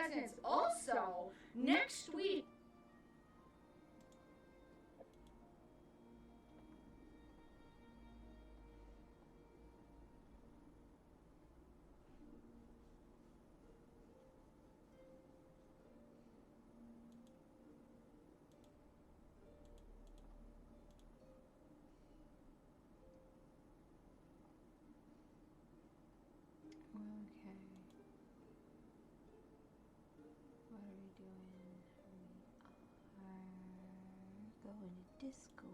presents. Also, next week. Okay. What are we doing? We are going to Discord.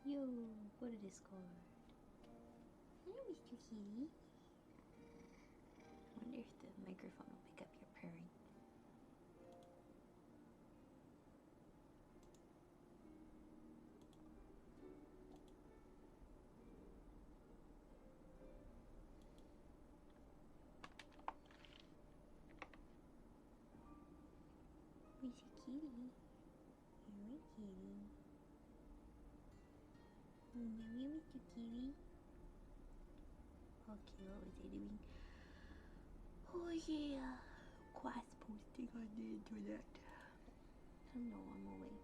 Yo, go to Discord. Hello, Mr. Kitty. I wonder if the microphone will pick up your purring. Where's your kitty? Hello, kitty. Oh, no, Mr. Kitty. Okay, what was I doing? Oh yeah, quest posting on the internet. I know I'm awake.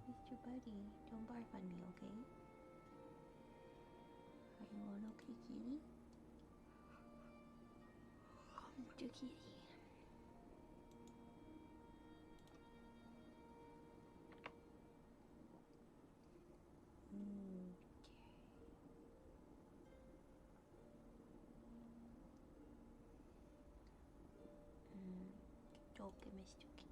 Mr. Buddy, don't barf on me, okay? Are you all okay, kitty? Mr. Kitty. Okay. Joke, Mr. Kitty.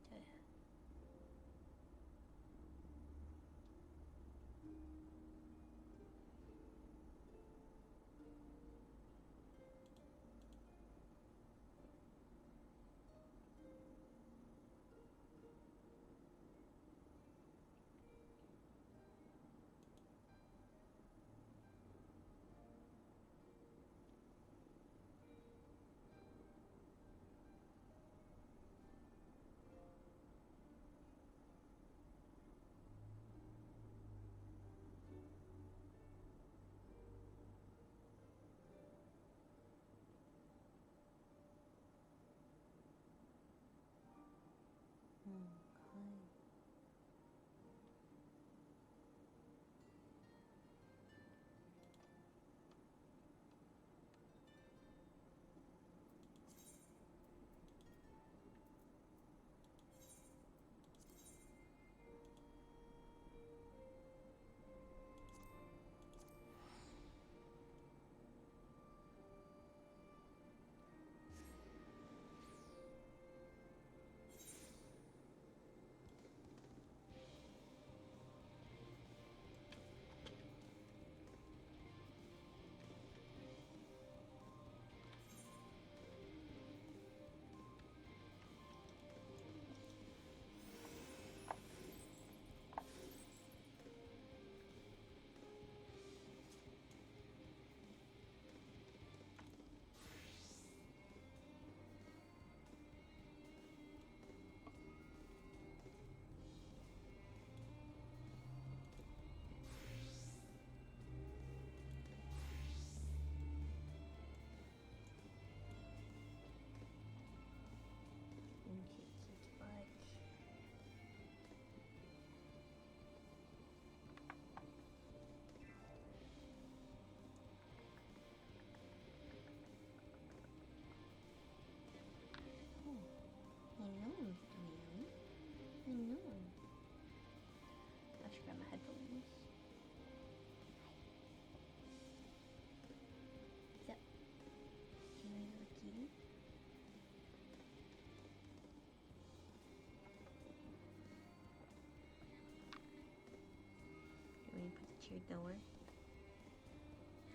door?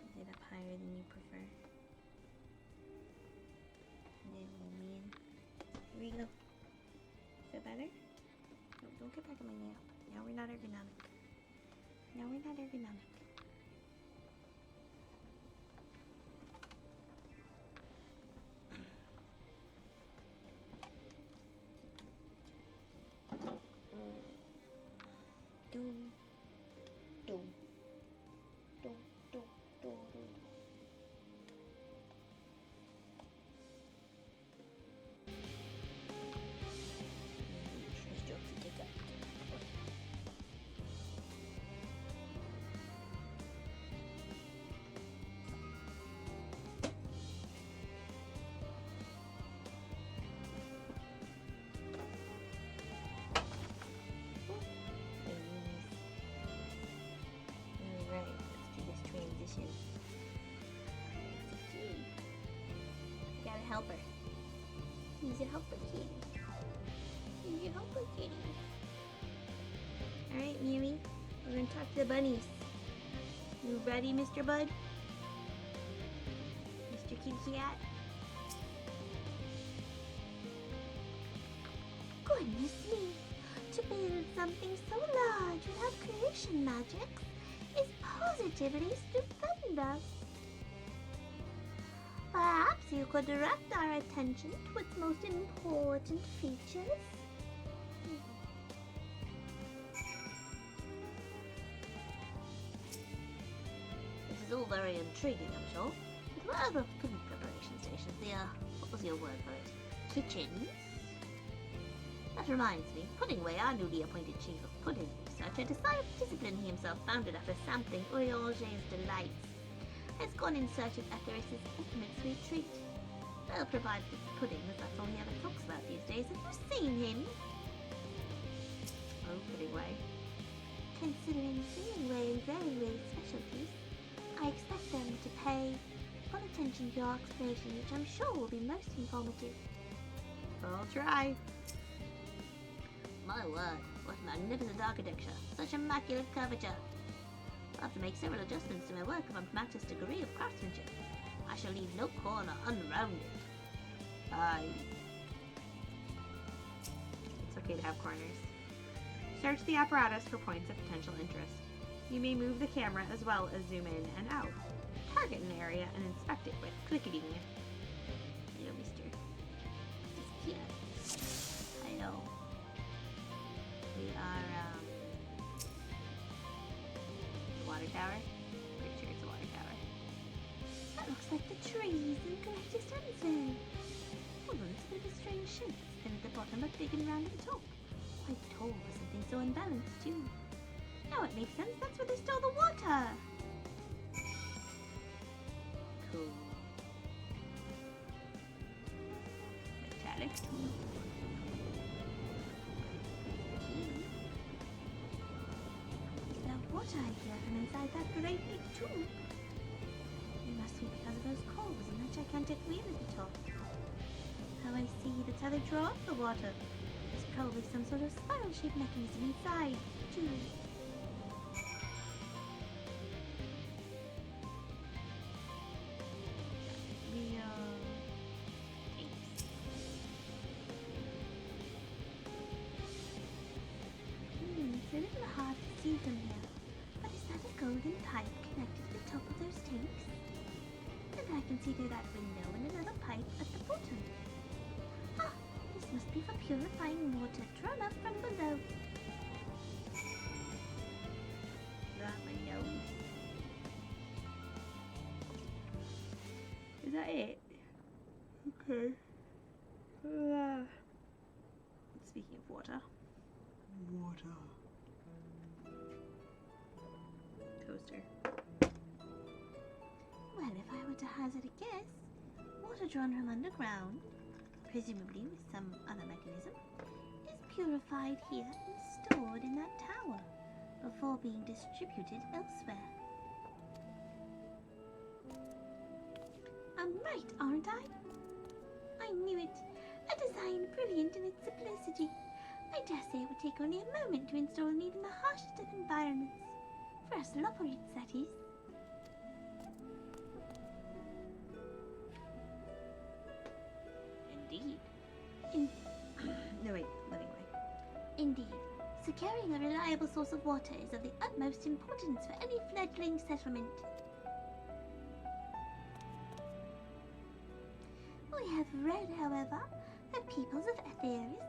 Is it up higher than you prefer? There we mean. Here we go. Is that better? No, don't get back on my nail. Now we're not ergonomic. Now we're not ergonomic. Doom. Doom. Doom. Doom. Doom. Doom. Helper. He's a helper kitty. He's a helper kitty. Alright, Miri. We're gonna talk to the bunnies. You ready, Mr. Bud? Mr. Kitty Cat? Goodness me! To build something so large without creation magic is positively stupendous. Perhaps you could direct our attention to its most important features. This is all very intriguing, I'm sure. But what are the food preparation stations? What was your word for it? Kitchens? That reminds me, Puddingway, our newly appointed chief of pudding researcher, decided discipline he himself founded after sampling Urianger's delights, has gone in search of Etheris's ultimate sweet treat. They'll provide with pudding, as that's all he ever talks about these days. Have you seen him? Oh, Puddingway. Considering Puddingway and Veryways specialties, I expect them to pay full attention to your explanation, which I'm sure will be most informative. I'll try. My word, what magnificent architecture. Such immaculate curvature. I'll have to make several adjustments to my work if I'm to match this degree of craftsmanship. I shall leave no corner unrounded. It's okay to have corners. Search the apparatus for points of potential interest. You may move the camera as well as zoom in and out. Target an area and inspect it with clicking. Hello, mister. Disappear. Hello. We are, water tower? Pretty sure it's a water tower. That looks like the trees in Galactic Sunset. Hold on, it's a bit of a strange shape. It's thin at the bottom but big and round at the top. Quite tall for something so unbalanced too. Now it makes sense, that's where they store the water! Cool. Metallic tool. Water I hear from inside that great big tube. It must be because of those coals and that gigantic wheel at the top. How I see, that's how they draw up the water. There's probably some sort of spiral-shaped mechanism inside, too. It's a little hard to see from here. Golden pipe connected to the top of those tanks. And I can see through that window and another pipe at the bottom. Ah, this must be for purifying water drawn up from below. Got my nose. Is that it? Okay. Speaking of water. Toaster. Well, if I were to hazard a guess, water drawn from underground, presumably with some other mechanism, is purified here and stored in that tower before being distributed elsewhere. I'm right, aren't I? I knew it. A design brilliant in its simplicity. I dare say it would take only a moment to install in even the harshest of environments. For us Loporites, that is. Indeed. No, wait, living way. Indeed. Securing a reliable source of water is of the utmost importance for any fledgling settlement. We have read, however, that peoples of Etheris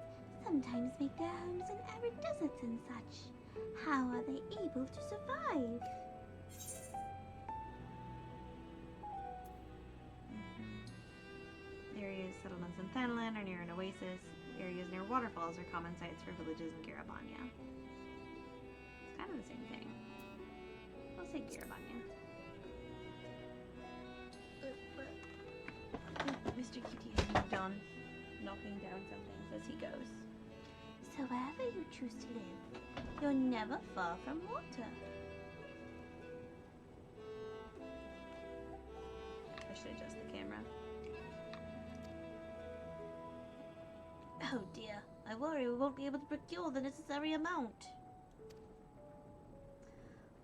sometimes make their homes in arid deserts and such. How are they able to survive? Areas, settlements in Thanlan are near an oasis. Areas near waterfalls are common sites for villages in Garabanya. It's kind of the same thing. I'll say Garabanya. Mr. Kitty has moved on, knocking down some things as he goes. So wherever you choose to live, you're never far from water. I should adjust the camera. Oh dear, I worry we won't be able to procure the necessary amount.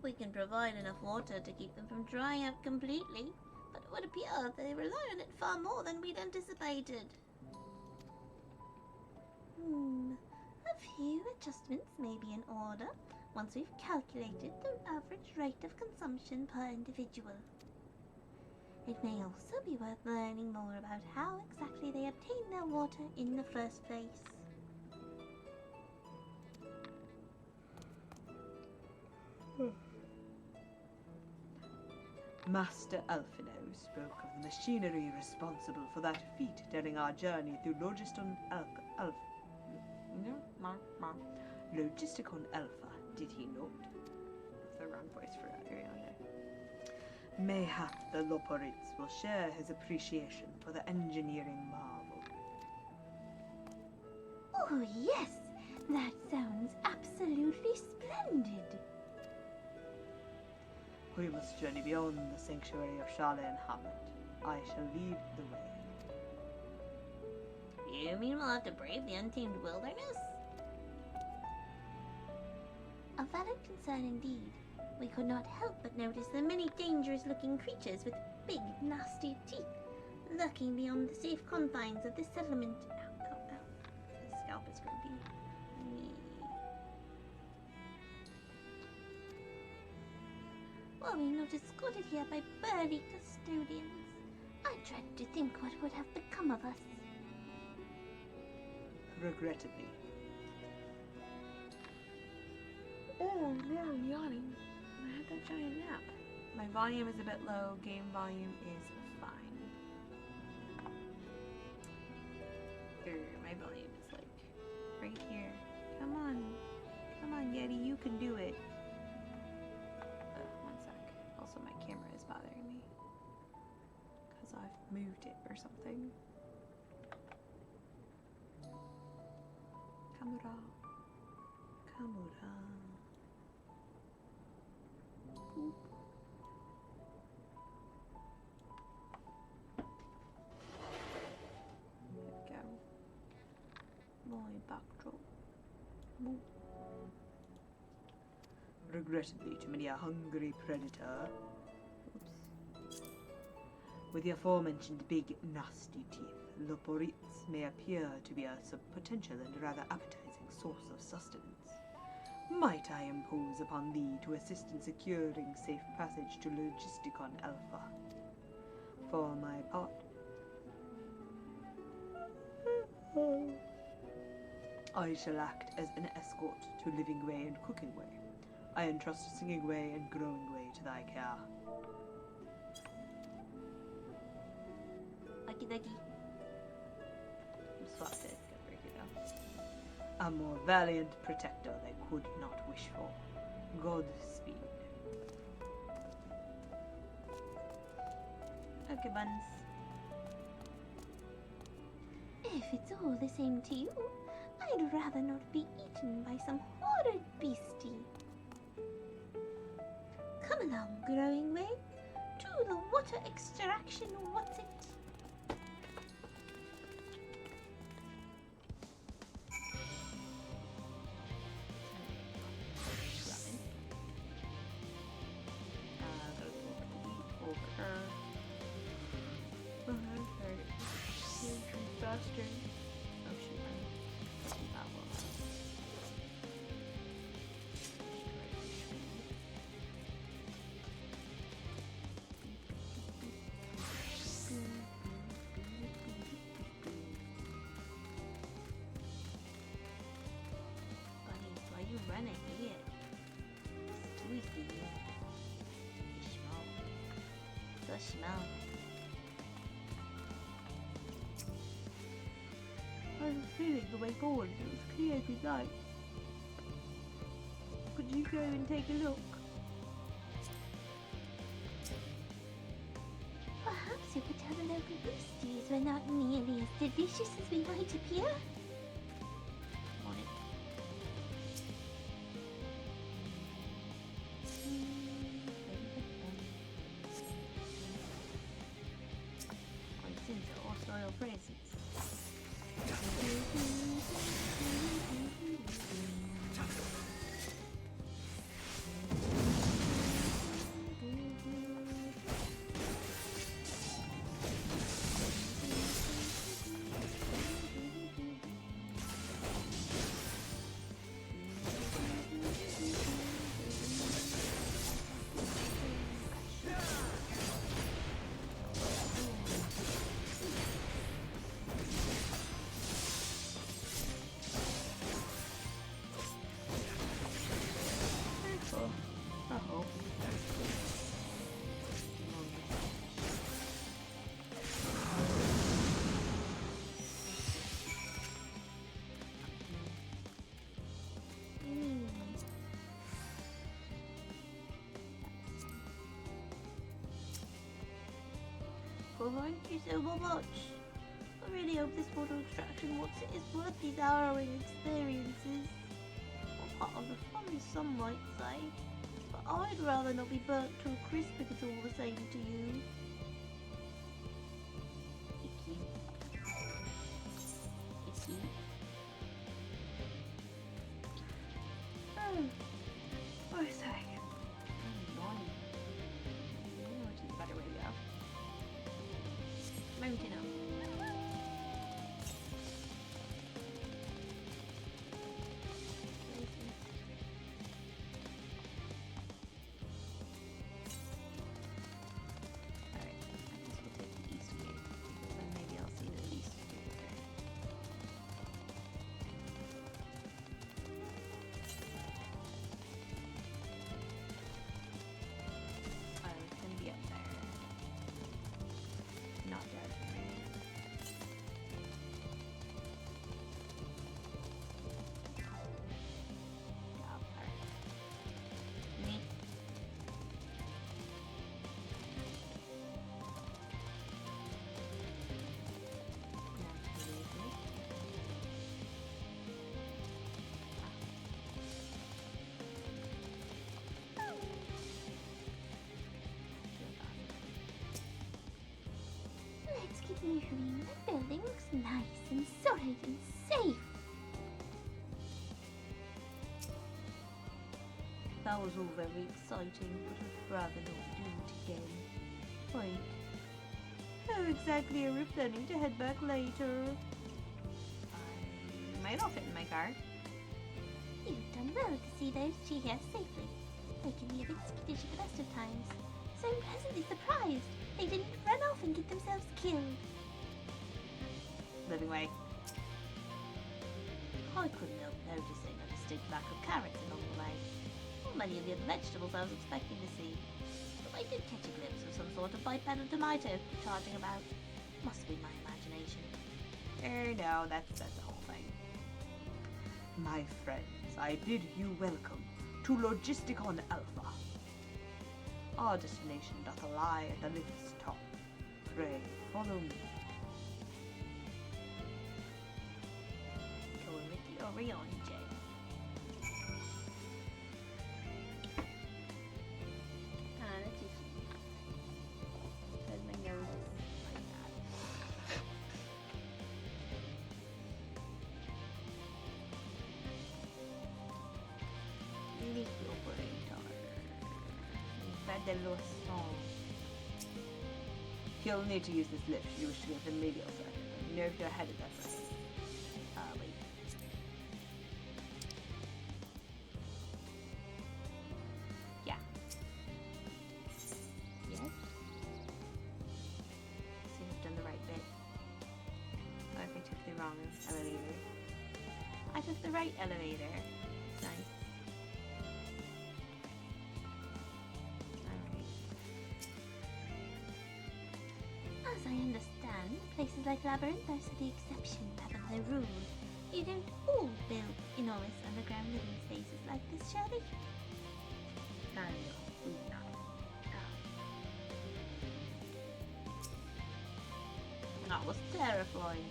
We can provide enough water to keep them from drying out completely, but it would appear they rely on it far more than we'd anticipated. A few adjustments may be in order once we've calculated the average rate of consumption per individual. It may also be worth learning more about how exactly they obtain their water in the first place. Master Alphino spoke of the machinery responsible for that feat during our journey through Logisticon Alpha, did he not? That's the wrong voice for Ariana. Mayhap the Loporites will share his appreciation for the engineering marvel. Oh yes, that sounds absolutely splendid. We must journey beyond the sanctuary of Charlene Hamlet. I shall lead the way. You mean we'll have to brave the untamed wilderness? A valid concern indeed. We could not help but notice the many dangerous-looking creatures with big, nasty teeth lurking beyond the safe confines of this settlement. Ow, ow, ow. The scalp is grumpy. Were we not escorted here by burly custodians? I dread to think what would have become of us. Regrettably. Oh no, I'm yawning. I had that giant nap. My volume is a bit low, game volume is fine. My volume is like right here. Come on, Yeti, you can do it. One sec. Also, my camera is bothering me because I've moved it or something. Camera. Boop. There we go. My backdrop. Boop. Regrettably, to many a hungry predator, Oops. with the aforementioned big, nasty teeth, Loporites may appear to be a potential and rather appetizing source of sustenance. Might I impose upon thee to assist in securing safe passage to Logisticon Alpha? For my part, I shall act as an escort to Living Way and Cooking Way. I entrust Singing Way and Growing Way to thy care. Okie dokie. Swapped it. Gotta break it down. A more valiant protector they could not wish for. Godspeed. Okay, buns. If it's all the same to you, I'd rather not be eaten by some horrid beastie. Come along, Growing Way, to the water extraction what's it? smell. I was feeling the way forward as it was clear as night. Could you go and take a look? Perhaps you could tell the local roosties we're not nearly as delicious as we might appear. Want it? Consider all royal presents. Well, thank you so much. I really hope this water extraction is worth these harrowing experiences. Or part of the fun, some might say. But I'd rather not be burnt to a crisp if it's all the same to you. Icky. Icky. Oh, I say. Which is a better way to go. Mountain up. Keep moving. The building looks nice and solid and safe. That was all very exciting, but I'd rather not do it again. Wait. How exactly are we planning to head back later? I might not fit in my car. You've done well to see those two here safely. They can be a bit skittish at the best of times, so I'm pleasantly surprised they didn't run off and get themselves killed. Living way. I couldn't help noticing a distinct lack of carrots along the way. Not many of the other vegetables I was expecting to see. But I did catch a glimpse of some sort of bipedal tomato charging about. Must be my imagination. No, that's the whole thing. My friends, I bid you welcome to Logisticon Alpha. Our destination doth lie at the lift's top. Pray, follow me. Going with the Orion, Jay. That's just because my nose is like that. Little operator. Federal song. You'll need to use this lift should you wish to go to the medial circuit. You know if you're headed that way. Wait. Yeah. Yes? Seem to have done the right bit. Or if I took the wrong elevator. I took the right elevator. Nice. Alright. fun. Places like Labyrinth are the exception rather than the rule. You don't all build enormous underground living spaces like this, shall we? That was terrifying.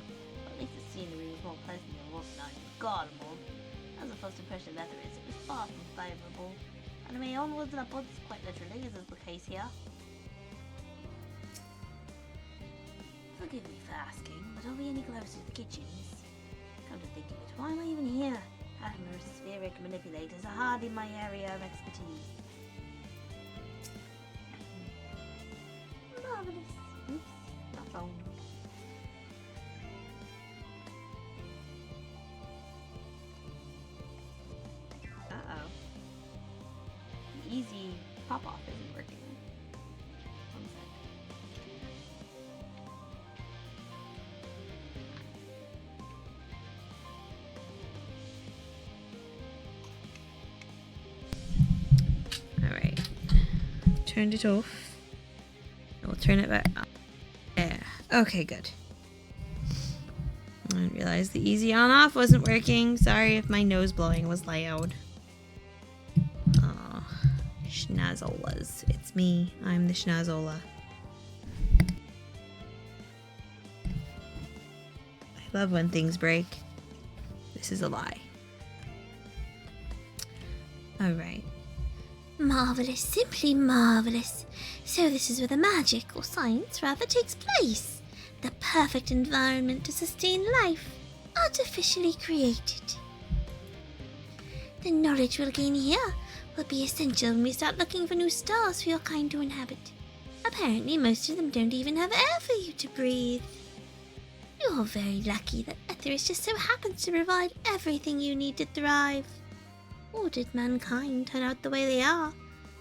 But at least the scenery was more pleasant than what I got on. As a first impression letter is, it was far from favourable. And I mean, onwards and upwards, quite literally, as is the case here. Forgive me for asking, but are we any closer to the kitchens? Come to think of it, why am I even here? Atmospheric manipulators are hardly my area of expertise. Marvelous. Oops, my phone. Uh-oh. The easy pop-off isn't working. One sec. Alright. Turned it off. We'll turn it back on. Yeah. Okay, good. I didn't realize the easy on off wasn't working. Sorry if my nose blowing was loud. Oh, schnazzolas. It's me. I'm the schnazzola. I love when things break. This is a lie. Alright. Marvelous, simply marvelous. So this is where the magic, or science rather, takes place. The perfect environment to sustain life, artificially created. The knowledge we'll gain here will be essential when we start looking for new stars for your kind to inhabit. Apparently most of them don't even have air for you to breathe. You're very lucky that Etheris just so happens to provide everything you need to thrive. Or did mankind turn out the way they are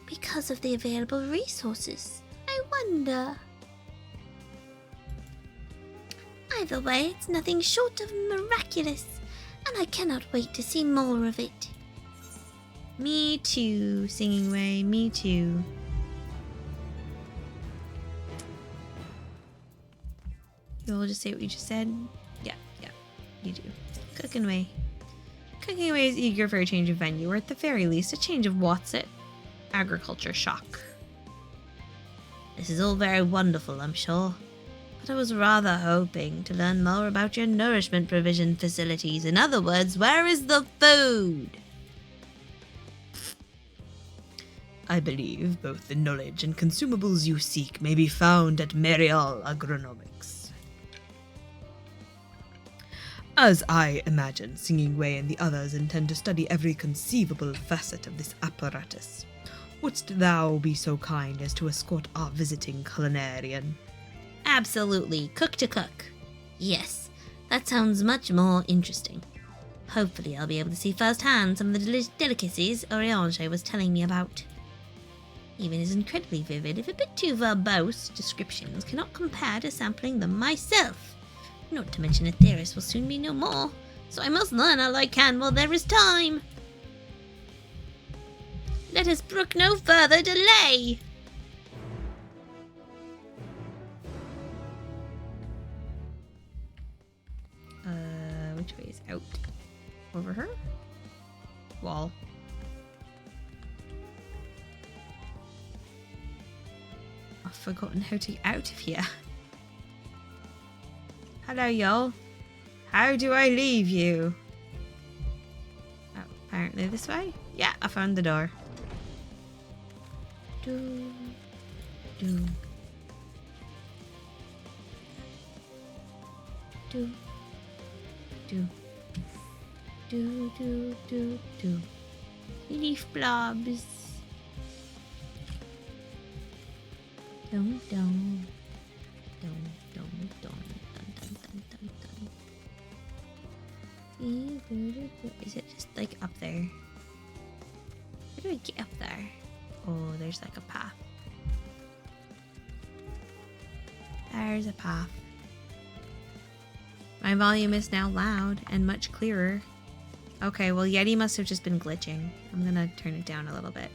because of the available resources? I wonder. Either way, it's nothing short of miraculous, and I cannot wait to see more of it. Me too, Singing Way, me too. You'll just say what you just said? Yeah, you do. Cooking Way. Cooking Away is eager for a change of venue, or at the very least, a change of what's it? Agriculture shock. This is all very wonderful, I'm sure, but I was rather hoping to learn more about your nourishment provision facilities. In other words, where is the food? I believe both the knowledge and consumables you seek may be found at Merial Agronomics. As I imagine, Singing Way and the others intend to study every conceivable facet of this apparatus. Wouldst thou be so kind as to escort our visiting culinarian? Absolutely, cook to cook. Yes, that sounds much more interesting. Hopefully I'll be able to see firsthand some of the delicacies Oriange was telling me about. Even his incredibly vivid, if a bit too verbose, descriptions cannot compare to sampling them myself. Not to mention Etheris will soon be no more, so I must learn all I can while there is time. Let us brook no further delay. Which way is out? Over her? Wall. I've forgotten how to get out of here. Hello, y'all. How do I leave you? Oh, apparently this way? Yeah, I found the door. Do. Do. Do. Do. Do, do, do, do. Leaf blobs. Dum, dum. Dum, dum, dum. Is it just like up there? How do I get up there? Oh, there's like a path. There's a path. My volume is now loud and much clearer. Okay, well Yeti must have just been glitching. I'm gonna turn it down a little bit.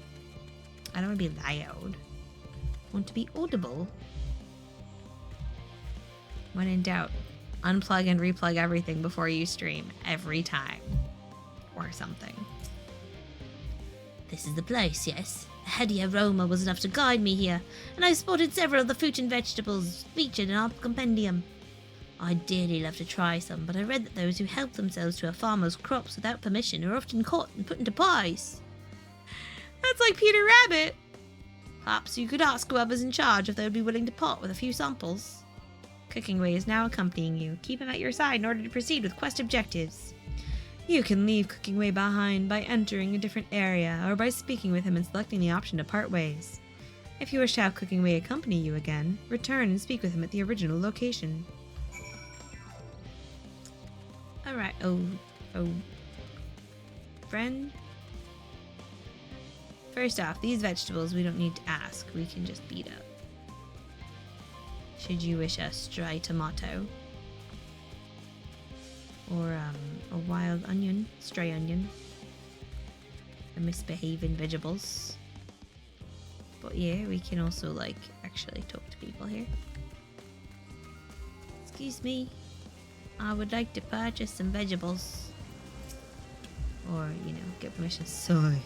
I don't want to be loud. I want to be audible. When in doubt, unplug and replug everything before you stream every time. Or something. This is the place, yes? A heady aroma was enough to guide me here, and I spotted several of the fruit and vegetables featured in our compendium. I'd dearly love to try some, but I read that those who help themselves to a farmer's crops without permission are often caught and put into pies. That's like Peter Rabbit! Perhaps you could ask whoever's in charge if they would be willing to part with a few samples. Cooking Way is now accompanying you. Keep him at your side in order to proceed with quest objectives. You can leave Cooking Way behind by entering a different area or by speaking with him and selecting the option to part ways. If you wish to have Cooking Way accompany you again, return and speak with him at the original location. Alright, friend? First off, these vegetables we don't need to ask, we can just beat up. Should you wish a stray tomato? Or a wild onion, stray onion. The misbehaving vegetables. But yeah, we can also like actually talk to people here. Excuse me, I would like to purchase some vegetables. Or, you know, get permission. Sigh.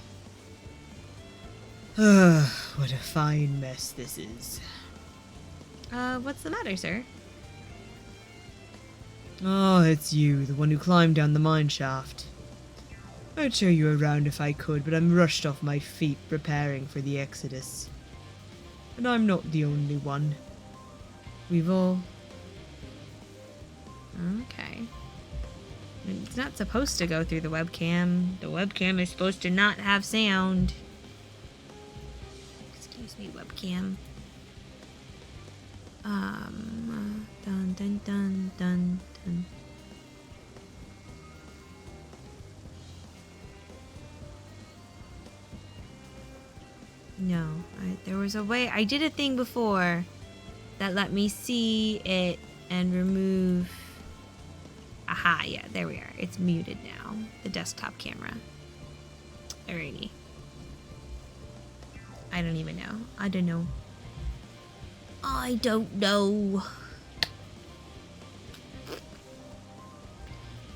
What a fine mess this is. What's the matter, sir? Oh, it's you, the one who climbed down the mine shaft. I'd show you around if I could, but I'm rushed off my feet preparing for the exodus. And I'm not the only one. We've all... Okay. It's not supposed to go through the webcam. The webcam is supposed to not have sound. Excuse me, webcam. Dun dun dun dun dun. No, there was a way. I did a thing before that let me see it and remove. Aha, yeah, there we are. It's muted now. The desktop camera. Alrighty. I don't even know. I don't know. I don't know.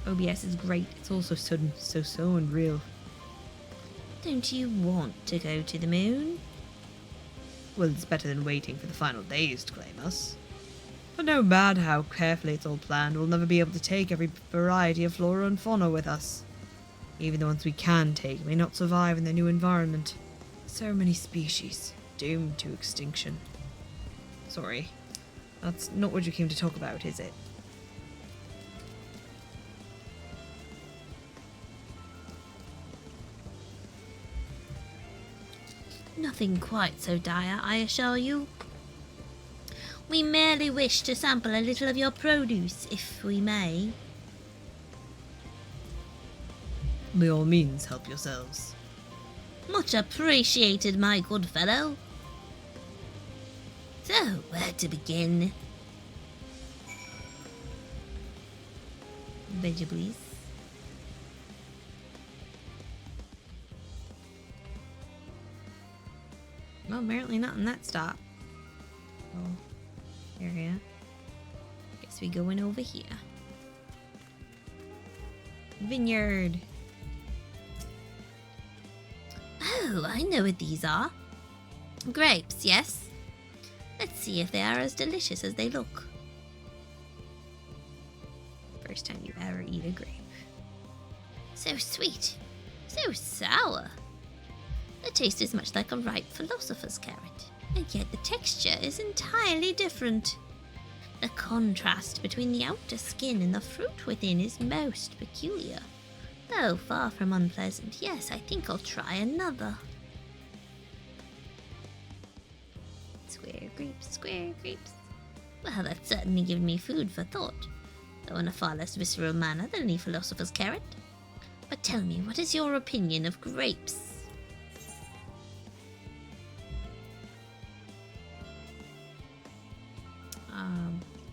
OBS is great. It's also sudden, so unreal. Don't you want to go to the moon? Well, it's better than waiting for the final days to claim us. But no matter how carefully it's all planned, we'll never be able to take every variety of flora and fauna with us. Even the ones we can take may not survive in their new environment. So many species, doomed to extinction. Sorry, that's not what you came to talk about, is it? Nothing quite so dire, I assure you. We merely wish to sample a little of your produce, if we may. By all means, help yourselves. Much appreciated, my good fellow. So, where to begin? Vegetables. Well, apparently not in that stop. Oh, area. Guess we going over here. Vineyard. Oh, I know what these are. Grapes, yes? Let's see if they are as delicious as they look. First time you ever eat a grape. So sweet. So sour. The taste is much like a ripe philosopher's carrot, and yet the texture is entirely different. The contrast between the outer skin and the fruit within is most peculiar. Though far from unpleasant, yes, I think I'll try another. Square grapes, square grapes. Well, that's certainly given me food for thought, though in a far less visceral manner than any philosopher's carrot. But tell me, what is your opinion of grapes?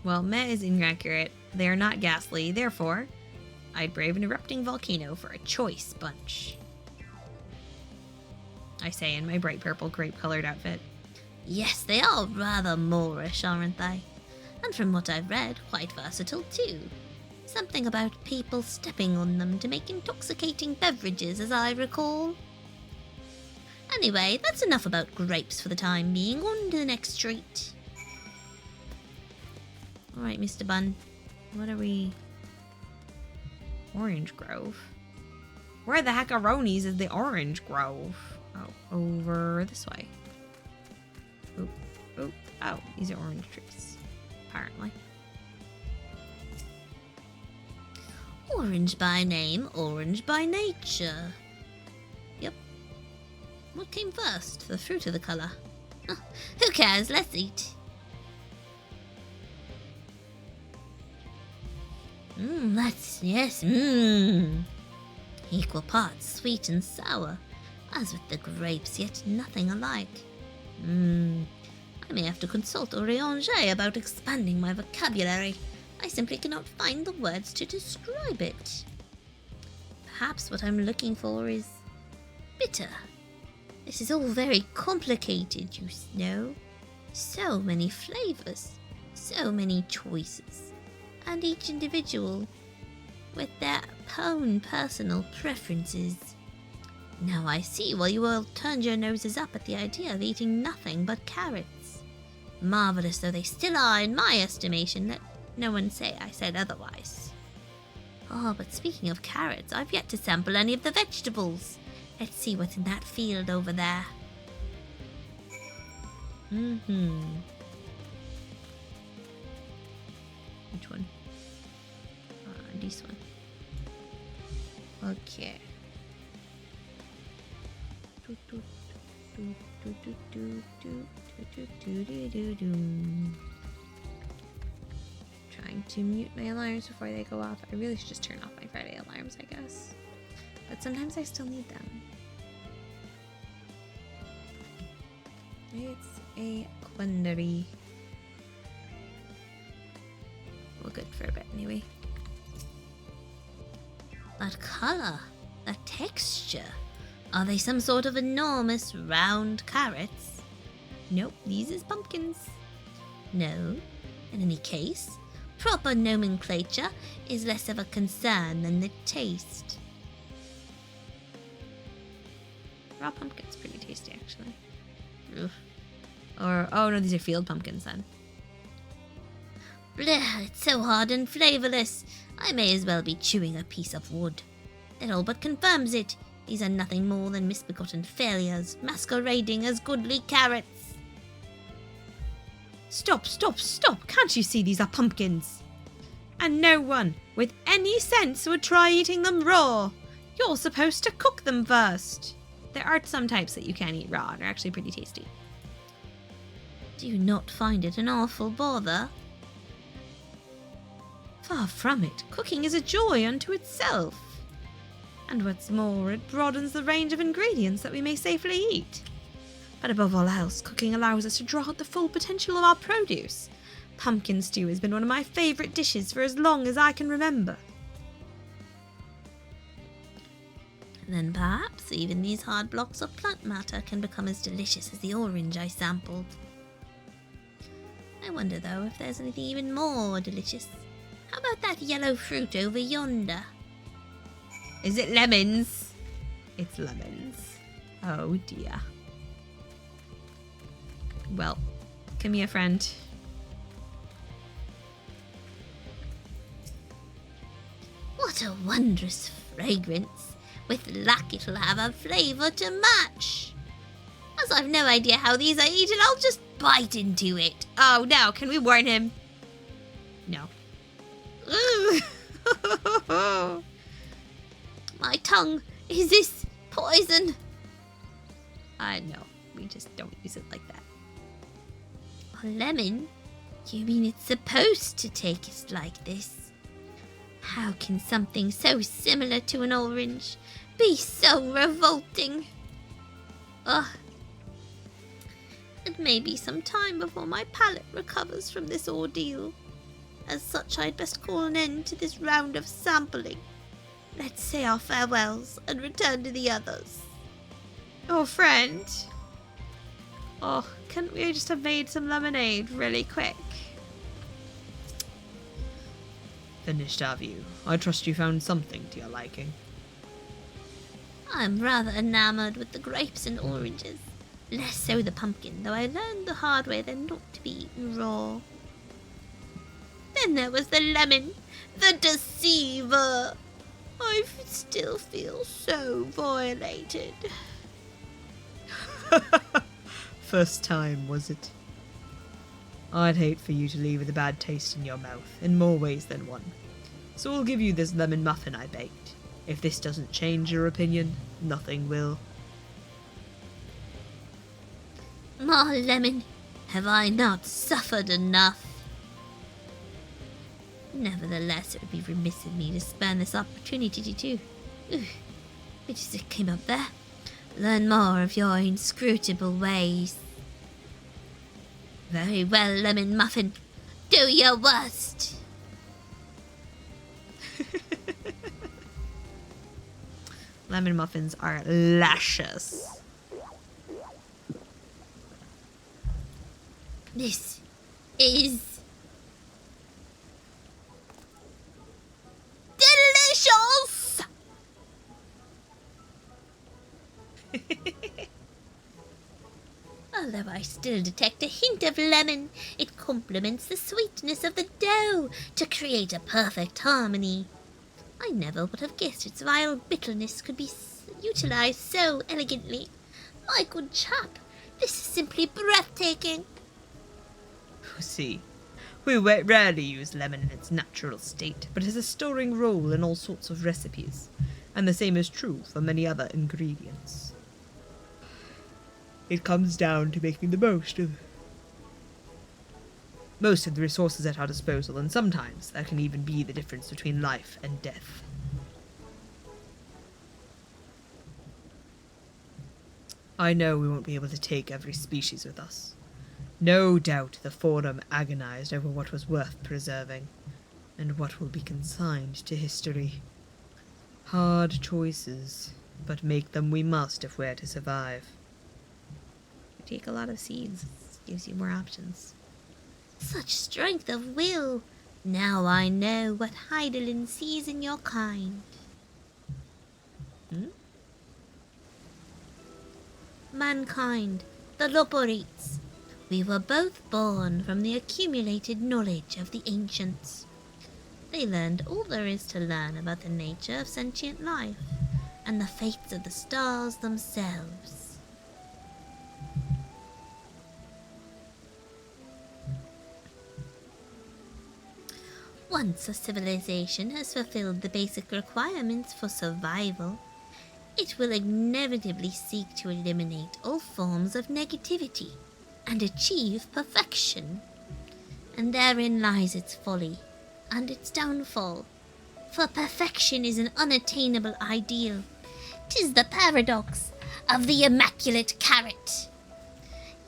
Well, meh is inaccurate. They are not ghastly, therefore, I'd brave an erupting volcano for a choice bunch. I say in my bright purple grape-colored outfit. Yes, they are rather Moorish, aren't they? And from what I've read, quite versatile too. Something about people stepping on them to make intoxicating beverages, as I recall. Anyway, that's enough about grapes for the time being. On to the next treat. Alright, Mr. Bun. What are we... Orange Grove? Where the hackaronies is the Orange Grove? Oh, over this way. Oh, these are orange trees. Apparently. Orange by name, orange by nature. Yep. What came first? The fruit or the colour? Who cares? Let's eat. Yes. Equal parts sweet and sour. As with the grapes, yet nothing alike. I may have to consult Orianger about expanding my vocabulary. I simply cannot find the words to describe it. Perhaps what I'm looking for is bitter. This is all very complicated, you know. So many flavors, so many choices, and each individual with their own personal preferences. Now I see why you all turned your noses up at the idea of eating nothing but carrots. Marvelous though they still are in my estimation, let no one say I said otherwise. Oh, but speaking of carrots, I've yet to sample any of the vegetables. Let's see what's in that field over there. Which one? This one. Okay. Trying to mute my alarms before they go off. I really should just turn off my Friday alarms, I guess. But sometimes I still need them. It's a quandary. Well, good for a bit anyway. That colour, that texture. Are they some sort of enormous round carrots? Nope, these is pumpkins. No. In any case, proper nomenclature is less of a concern than the taste. Raw pumpkin's pretty tasty, actually. Ugh. Or, oh no, these are field pumpkins then. Blech, it's so hard and flavourless. I may as well be chewing a piece of wood. That all but confirms it. These are nothing more than misbegotten failures, masquerading as goodly carrots. Stop! Can't you see these are pumpkins? And no one with any sense would try eating them raw. You're supposed to cook them first. There are some types that you can eat raw and are actually pretty tasty. Do you not find it an awful bother? Far from it. Cooking is a joy unto itself. And what's more, it broadens the range of ingredients that we may safely eat. But above all else, cooking allows us to draw out the full potential of our produce. Pumpkin stew has been one of my favourite dishes for as long as I can remember. Then perhaps even these hard blocks of plant matter can become as delicious as the orange I sampled. I wonder though if there's anything even more delicious. How about that yellow fruit over yonder? Is it lemons? It's lemons. Oh dear. Well, come here, friend. What a wondrous fragrance. With luck it'll have a flavour to match. As I've no idea how these are eaten, I'll just bite into it. Oh no, can we warn him? No. My tongue, is this poison? No, we just don't use it like that. A lemon? You mean it's supposed to taste like this? How can something so similar to an orange be so revolting? Ugh. It may be some time before my palate recovers from this ordeal. As such, I'd best call an end to this round of sampling. Let's say our farewells and return to the others. Oh, friend. Oh, couldn't we just have made some lemonade really quick? Finished, have you? I trust you found something to your liking. I'm rather enamored with the grapes and oranges. Less so the pumpkin, though I learned the hard way they're not to be eaten raw. Then there was the lemon, the deceiver. I still feel so violated. First time, was it? I'd hate for you to leave with a bad taste in your mouth, in more ways than one. So I'll give you this lemon muffin I baked. If this doesn't change your opinion, nothing will. More lemon, have I not suffered enough? Nevertheless, it would be remiss of me to spurn this opportunity to... Bit as it came up there. Learn more of your inscrutable ways. Very well, Lemon Muffin. Do your worst. Lemon muffins are luscious. This is... delicious! Although I still detect a hint of lemon, it complements the sweetness of the dough to create a perfect harmony. I never would have guessed its vile bitterness could be utilized so elegantly. My good chap, this is simply breathtaking. See, we rarely use lemon in its natural state, but it has a stirring role in all sorts of recipes, and the same is true for many other ingredients. It comes down to making the most of the resources at our disposal, and sometimes that can even be the difference between life and death. I know we won't be able to take every species with us. No doubt the Forum agonized over what was worth preserving, and what will be consigned to history. Hard choices, but make them we must if we're to survive. Take a lot of seeds. Gives you more options. Such strength of will. Now I know what Heidelin sees in your kind. Mankind, the Loporites. We were both born from the accumulated knowledge of the ancients. They learned all there is to learn about the nature of sentient life and the fates of the stars themselves. Once a civilization has fulfilled the basic requirements for survival, it will inevitably seek to eliminate all forms of negativity and achieve perfection. And therein lies its folly and its downfall. For perfection is an unattainable ideal. 'Tis the paradox of the immaculate carrot.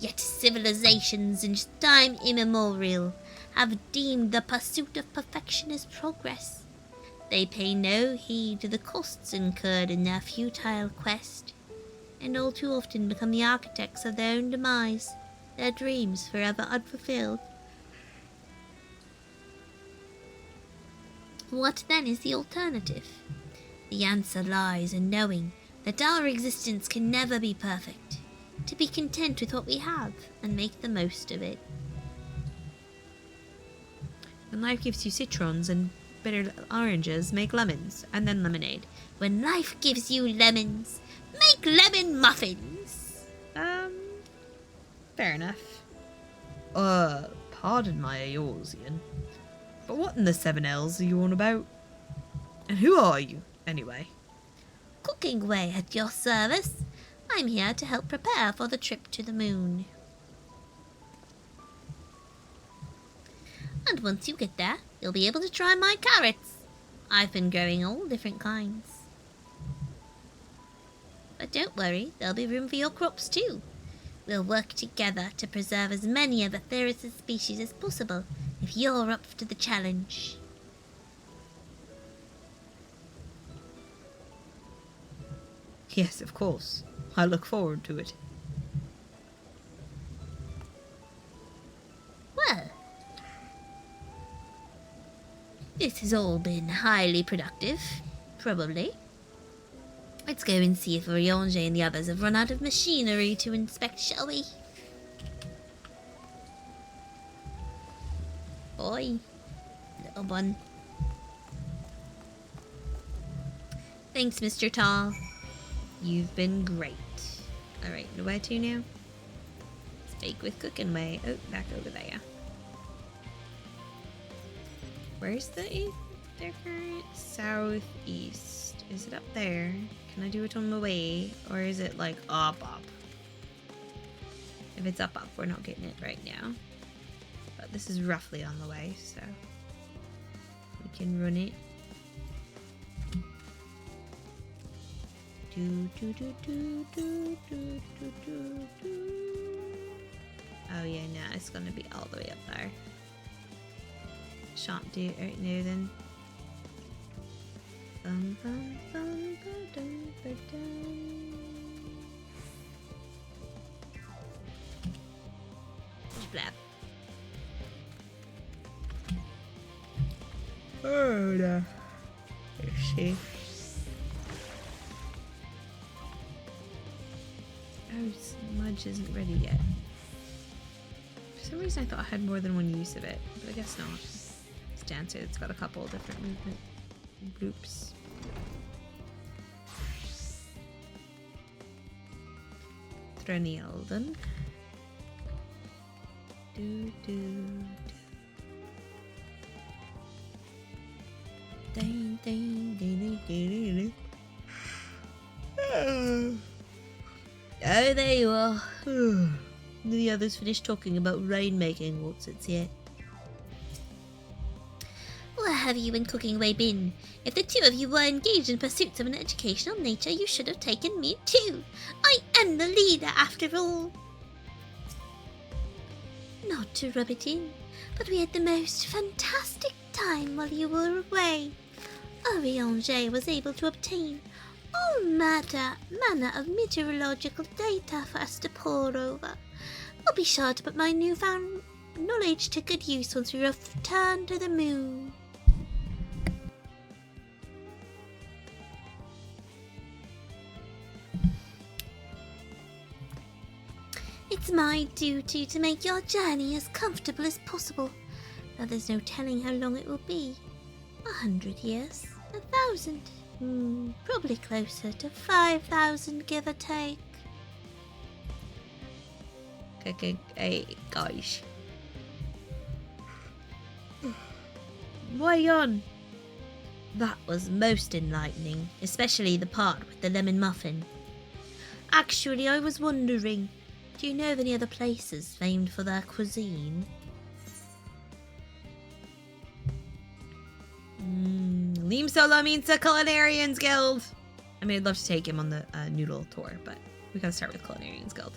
Yet civilizations in time immemorial have deemed the pursuit of perfection as progress. They pay no heed to the costs incurred in their futile quest, and all too often become the architects of their own demise, their dreams forever unfulfilled. What then is the alternative? The answer lies in knowing that our existence can never be perfect, to be content with what we have and make the most of it. When life gives you citrons and bitter oranges, make lemons, and then lemonade. When life gives you lemons, make lemon muffins. Fair enough. Pardon my Eorzean, but what in the 7Ls are you on about? And who are you, anyway? Cooking way at your service. I'm here to help prepare for the trip to the moon. And once you get there, you'll be able to try my carrots. I've been growing all different kinds. But don't worry, there'll be room for your crops too. We'll work together to preserve as many of the Theris' species as possible, if you're up to the challenge. Yes, of course. I look forward to it. Well, This has all been highly productive. Probably. Let's go and see if Oriange and the others have run out of machinery to inspect, shall we? Oi, little one. Thanks, Mr. Tall. You've been great. Alright, where to now? Speak with Cooking Way. Oh, back over there. Where's the current? Southeast. Is it up there? Can I do it on the way? Or is it like up? If it's up, we're not getting it right now. But this is roughly on the way, so we can run it. Oh yeah, no, it's gonna be all the way up there. Shan't do it right now then. Blab. Oh no. Let's see. Oh, smudge isn't ready yet. For some reason I thought I had more than one use of it, but I guess not. It's dancer, it's got a couple of different movement groups. Threnelden. Do. Oh, there you are. The others finished talking about rainmaking once it's here. Where have you and Cooking Way been? If the two of you were engaged in pursuits of an educational nature, you should have taken me too. I am the leader, after all. Not to rub it in, but we had the most fantastic time while you were away. Oriange was able to obtain all manner of meteorological data for us to pore over. I'll be sure to put my newfound knowledge to good use once we return to the moon. It's my duty to make your journey as comfortable as possible, though there's no telling how long it will be. 100 years, 1,000, probably closer to 5,000, give or take. Hey, guys. Why on? That was most enlightening, especially the part with the lemon muffin. Actually, I was wondering, do you know of any other places famed for their cuisine? Lim Solo means the Culinarians Guild. I mean, I'd love to take him on the noodle tour, but we gotta start with Culinarians Guild.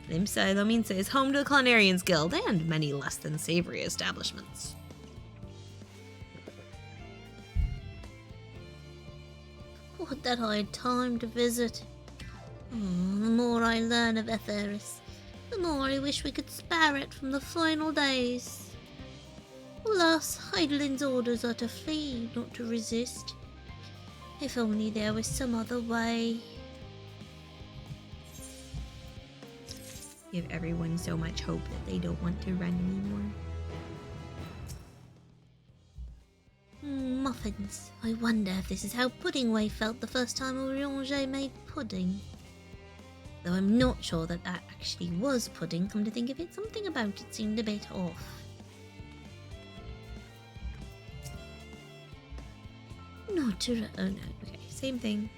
Lim Solo means is home to the Culinarians Guild and many less than savory establishments. Would that I had time to visit. The more I learn of Etheris, the more I wish we could spare it from the final days. Alas, Heidelin's orders are to flee, not to resist. If only there was some other way. Give everyone so much hope that they don't want to run anymore. Muffins. I wonder if this is how Puddingway felt the first time Oriange made pudding. Though I'm not sure that actually was pudding, come to think of it, something about it seemed a bit off. Not to... oh no, okay, same thing.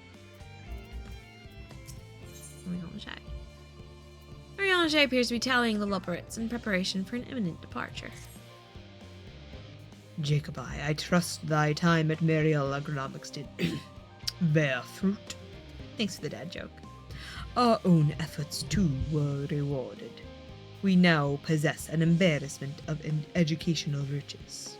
Oriange appears to be tallying the Loporits in preparation for an imminent departure. Jacobi, I trust thy time at Mariel Agronomics did bear fruit. Thanks for the dad joke. Our own efforts, too, were rewarded. We now possess an embarrassment of educational riches.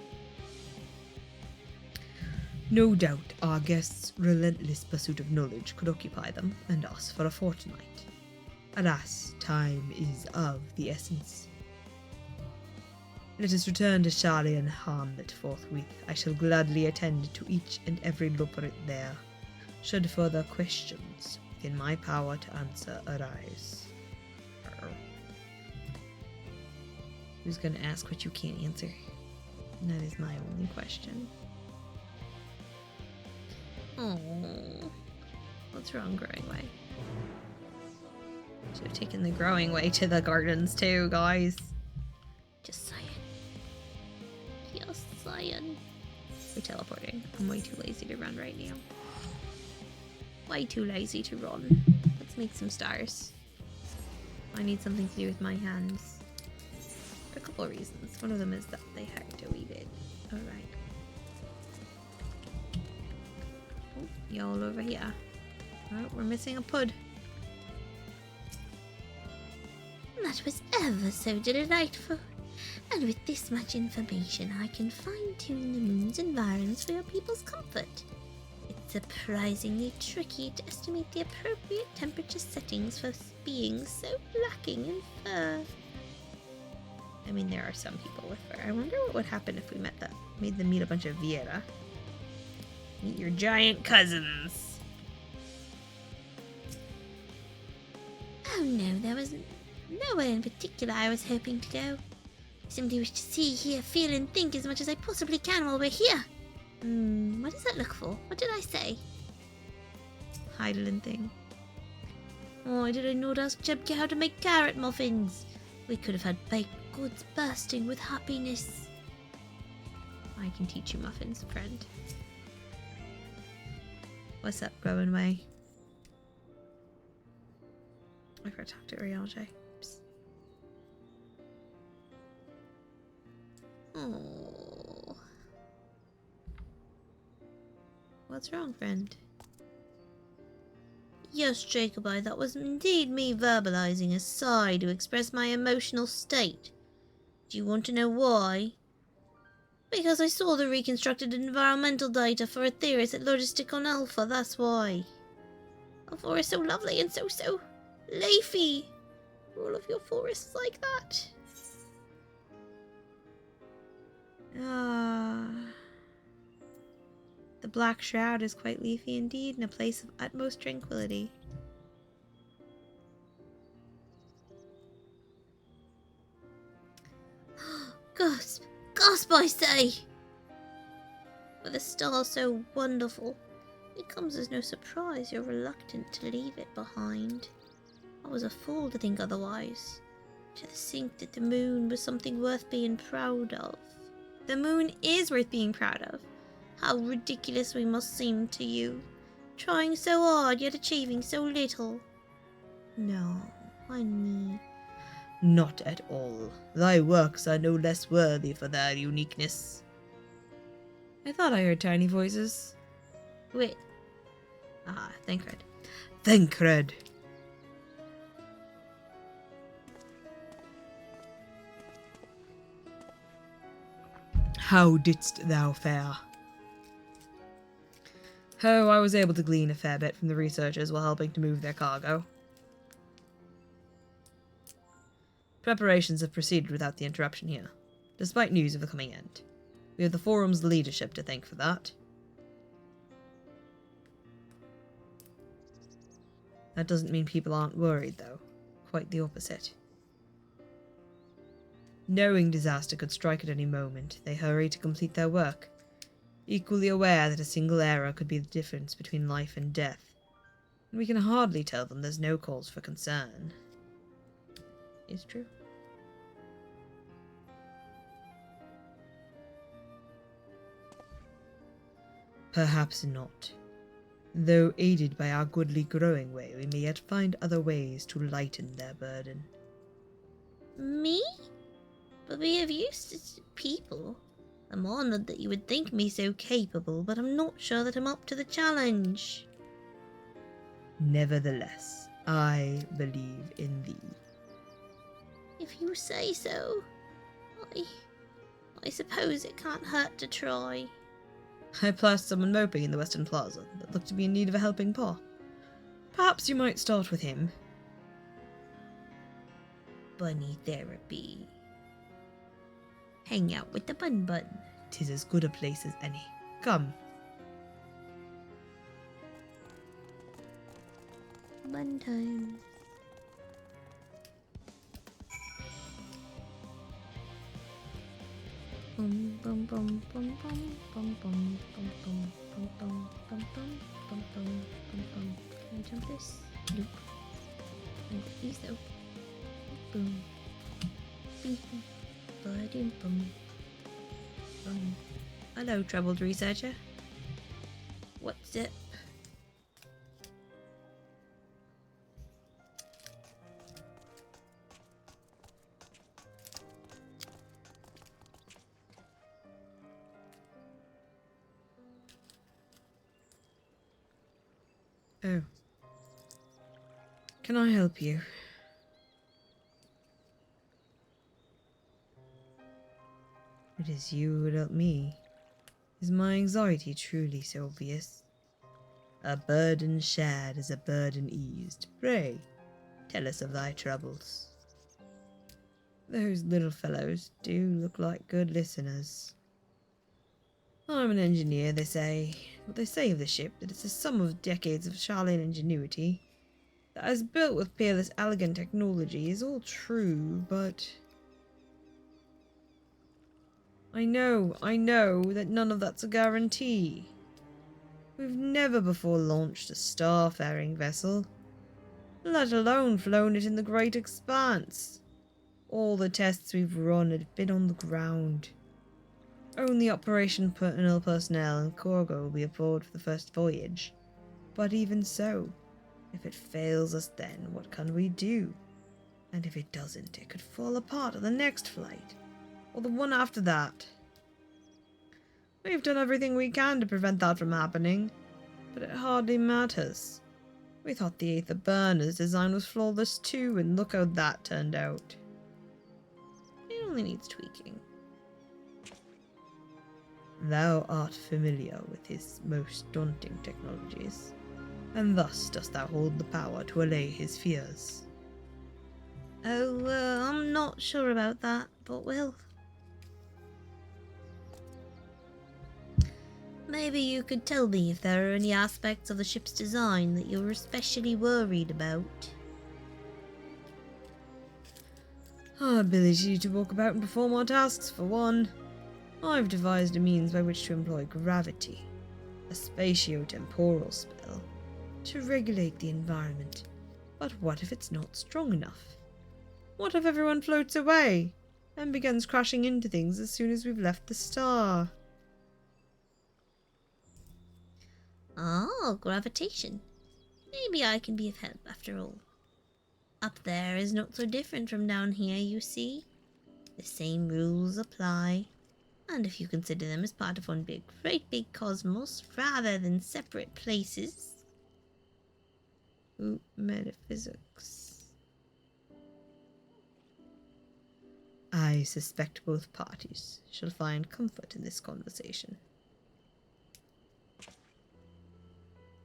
No doubt our guests' relentless pursuit of knowledge could occupy them and us for a fortnight. Alas, time is of the essence. Let us return to Charlie and Hamlet forthwith. I shall gladly attend to each and every loporit there, should further questions within my power to answer arise. Who's going to ask what you can't answer? That is my only question. Oh, what's wrong, Growing Way? Should have taken the Growing Way to the gardens too, guys. Just saying. Just saying. We're teleporting. I'm way too lazy to run right now. Way too lazy to run. Let's make some stars. I need something to do with my hands. For a couple of reasons. One of them is that they hurt a wee bit. Alright. Oh, y'all over here. Oh, we're missing a pud. That was ever so delightful. And with this much information, I can fine-tune the moon's environs for your people's comfort. It's surprisingly tricky to estimate the appropriate temperature settings for beings so lacking in fur. I mean, there are some people with fur. I wonder what would happen if we made them meet a bunch of Viera. Meet your giant cousins. Oh no, there was nowhere in particular I was hoping to go. I simply wish to see, hear, feel and think as much as I possibly can while we're here. What does that look for? What did I say? Heidelin thing. Oh, did I not ask Jebke how to make carrot muffins? We could have had baked goods bursting with happiness. I can teach you muffins, friend. What's up, Growing Way? I forgot to talk to Urialje. Oh. What's wrong, friend? Yes, Jacobi, that was indeed me verbalizing a sigh to express my emotional state. Do you want to know why? Because I saw the reconstructed environmental data for a theorist at Logisticon Alpha, that's why. Our forest so lovely and so leafy. Are all of your forests like that? The Black Shroud is quite leafy indeed, and a place of utmost tranquility. Gasp! Gasp, I say! With a star so wonderful, it comes as no surprise you're reluctant to leave it behind. I was a fool to think otherwise. To think that the moon was something worth being proud of. The moon is worth being proud of. How ridiculous we must seem to you. Trying so hard, yet achieving so little. No, I need. Not at all. Thy works are no less worthy for their uniqueness. I thought I heard tiny voices. Wait. Thancred. Thancred. How didst thou fare? Oh, I was able to glean a fair bit from the researchers while helping to move their cargo. Preparations have proceeded without the interruption here, despite news of the coming end. We have the forum's leadership to thank for that. That doesn't mean people aren't worried, though. Quite the opposite. Knowing disaster could strike at any moment, they hurry to complete their work, equally aware that a single error could be the difference between life and death. And we can hardly tell them there's no cause for concern. It's true. Perhaps not. Though aided by our goodly Growing Way, we may yet find other ways to lighten their burden. Me? But we have used to people. I'm honored that you would think me so capable, but I'm not sure that I'm up to the challenge. Nevertheless, I believe in thee. If you say so, I suppose it can't hurt to try. I passed someone moping in the Western Plaza that looked to be in need of a helping paw. Perhaps you might start with him. Bunny therapy. hang out with the Bun Bun. 'Tis as good a place as any. Come. Bun times. Bum bum bum bum bum bum bum bum bum bum bum bum bum bum bum bum bum. Can I jump this? Nope. And these though. Boom. Beep. Ba-dum bum. Bum. Hello, troubled researcher. What's it? Oh. Can I help you? It is you who would help me. Is my anxiety truly so obvious? A burden shared is a burden eased. Pray, tell us of thy troubles. Those little fellows do look like good listeners. I'm an engineer, they say. What they say of the ship, that it's a sum of decades of Charlene ingenuity, that is built with peerless elegant technology, is all true, but... I know that none of that's a guarantee. We've never before launched a starfaring vessel, let alone flown it in the great expanse. All the tests we've run have been on the ground. Only operational personnel and cargo will be aboard for the first voyage. But even so, if it fails us then, what can we do? And if it doesn't, it could fall apart on the next flight, or the one after that. We've done everything we can to prevent that from happening, but it hardly matters. We thought the Aether Burner's design was flawless too, and look how that turned out. It only needs tweaking. Thou art familiar with his most daunting technologies, and thus dost thou hold the power to allay his fears. Oh, I'm not sure about that, but well. Maybe you could tell me if there are any aspects of the ship's design that you're especially worried about. Our ability to walk about and perform our tasks, for one. I've devised a means by which to employ gravity, a spatio-temporal spell, to regulate the environment. But what if it's not strong enough? What if everyone floats away and begins crashing into things as soon as we've left the star? Oh, gravitation. Maybe I can be of help after all. Up there is not so different from down here, you see. The same rules apply. And if you consider them as part of one great big cosmos rather than separate places. Ooh, metaphysics. I suspect both parties shall find comfort in this conversation.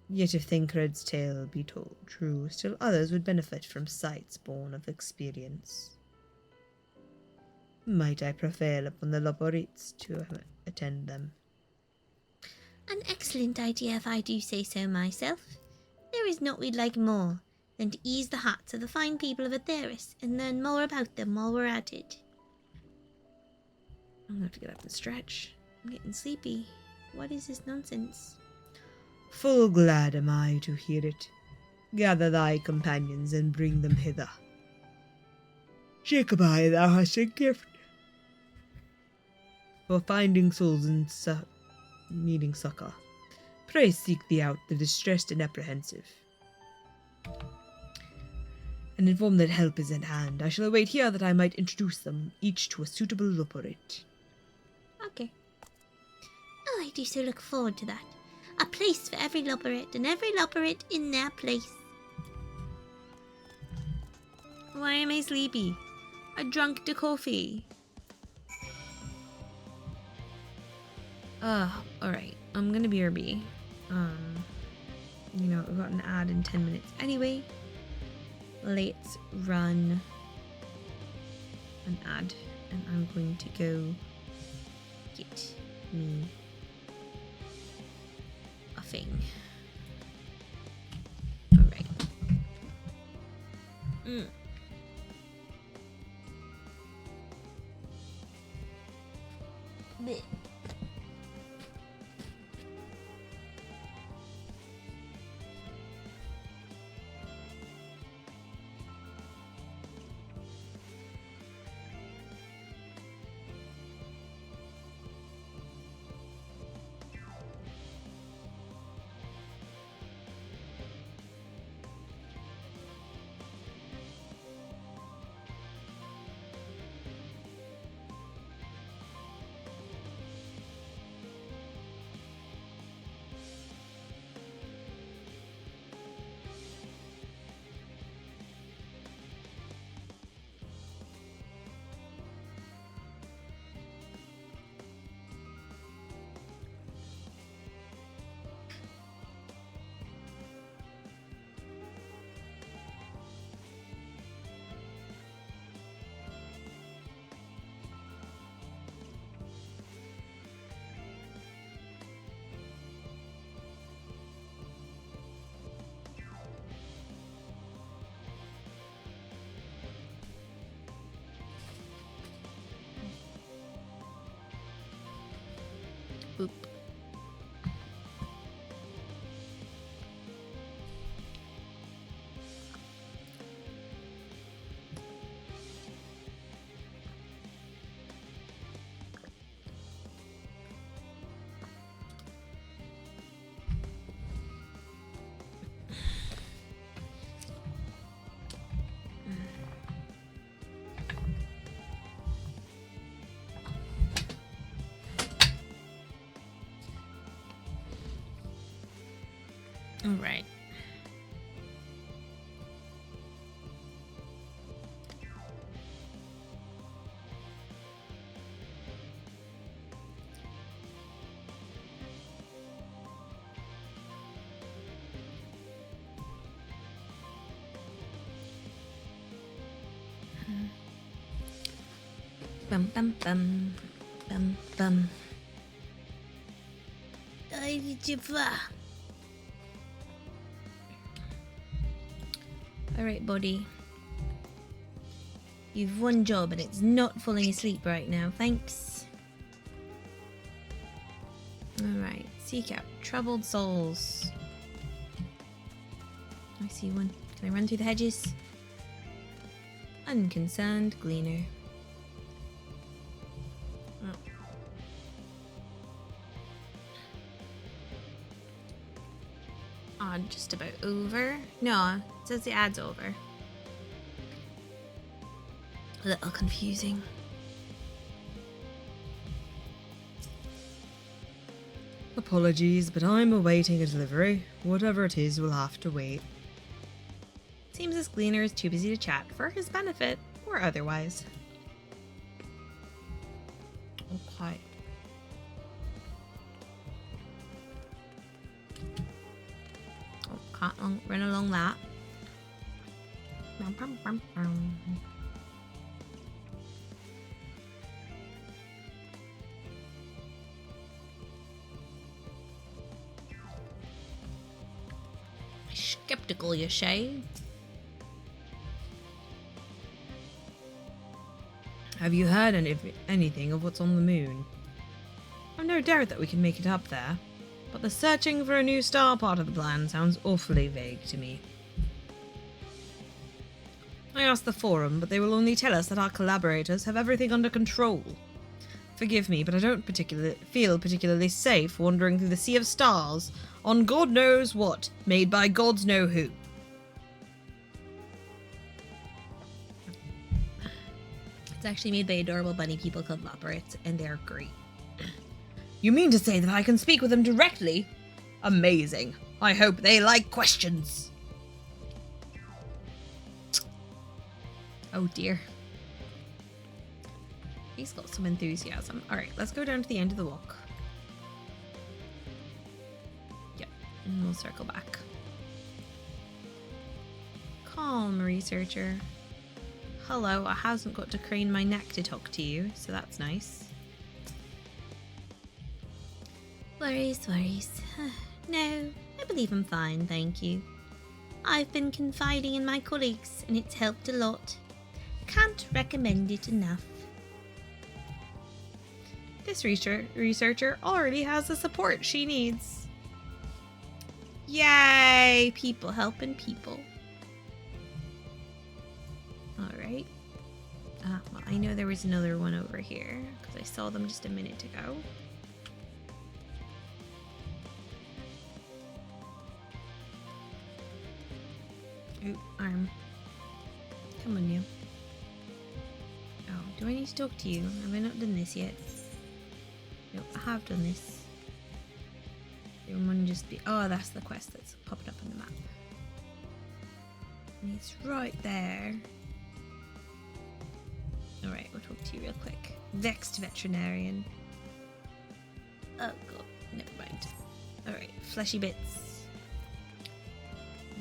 Yet if Thancred's tale be told true, still others would benefit from sights born of experience. Might I prevail upon the Laborites to attend them? An excellent idea if I do say so myself. There is naught we'd like more than to ease the hearts of the fine people of Atheris and learn more about them while we're at it. I'm gonna have to get up and stretch. I'm getting sleepy. What is this nonsense? Full glad am I to hear it. Gather thy companions and bring them hither. Jacobi, thou hast a gift for finding souls in needing succor. Pray seek thee out the distressed and apprehensive, and inform that help is at hand. I shall await here that I might introduce them, each to a suitable Loporite. Okay. Oh, I do so look forward to that. A place for every Loporite, and every Loporite in their place. Why am I sleepy? I drank the coffee. Alright. I'm gonna BRB. We've got an ad in 10 minutes anyway. Let's run an ad. And I'm going to go get me a thing. Alright. Bleh. Boop. All right. Bum bum bum bum bum. All right, buddy. You've one job and it's not falling asleep right now. Thanks. All right. Seek out troubled souls. I see one. Can I run through the hedges? Unconcerned gleaner. Oh. Oh, just about over. No, it says the ad's over. A little confusing. Apologies, but I'm awaiting a delivery. Whatever it is will have to wait. Seems this gleaner is too busy to chat for his benefit or otherwise. Okay. Oh, can't run along that. Skeptical, you say? Have you heard anything of what's on the moon? I've no doubt that we can make it up there, but the searching for a new star part of the plan sounds awfully vague to me. I asked the forum, but they will only tell us that our collaborators have everything under control. Forgive me, but I don't feel particularly safe wandering through the sea of stars on God knows what, made by gods know who. It's actually made by adorable bunny people called Loperates, and they're great. You mean to say that I can speak with them directly? Amazing. I hope they like questions. Oh dear. He's got some enthusiasm. Alright, let's go down to the end of the walk. Yep, and we'll circle back. Calm, researcher. Hello, I hasn't got to crane my neck to talk to you, so that's nice. Worries. No, I believe I'm fine, thank you. I've been confiding in my colleagues, and it's helped a lot. Can't recommend it enough. This researcher already has the support she needs. Yay! People helping people. Alright. Well, I know there was another one over here, because I saw them just a minute ago. Ooh, arm. Come on, you. Oh, do I need to talk to you? Have I not done this yet? No, I have done this. There might just be... Oh, that's the quest that's popping up on the map. And it's right there. Alright, we'll talk to you real quick. Vexed veterinarian. Oh god, never mind. Alright, fleshy bits.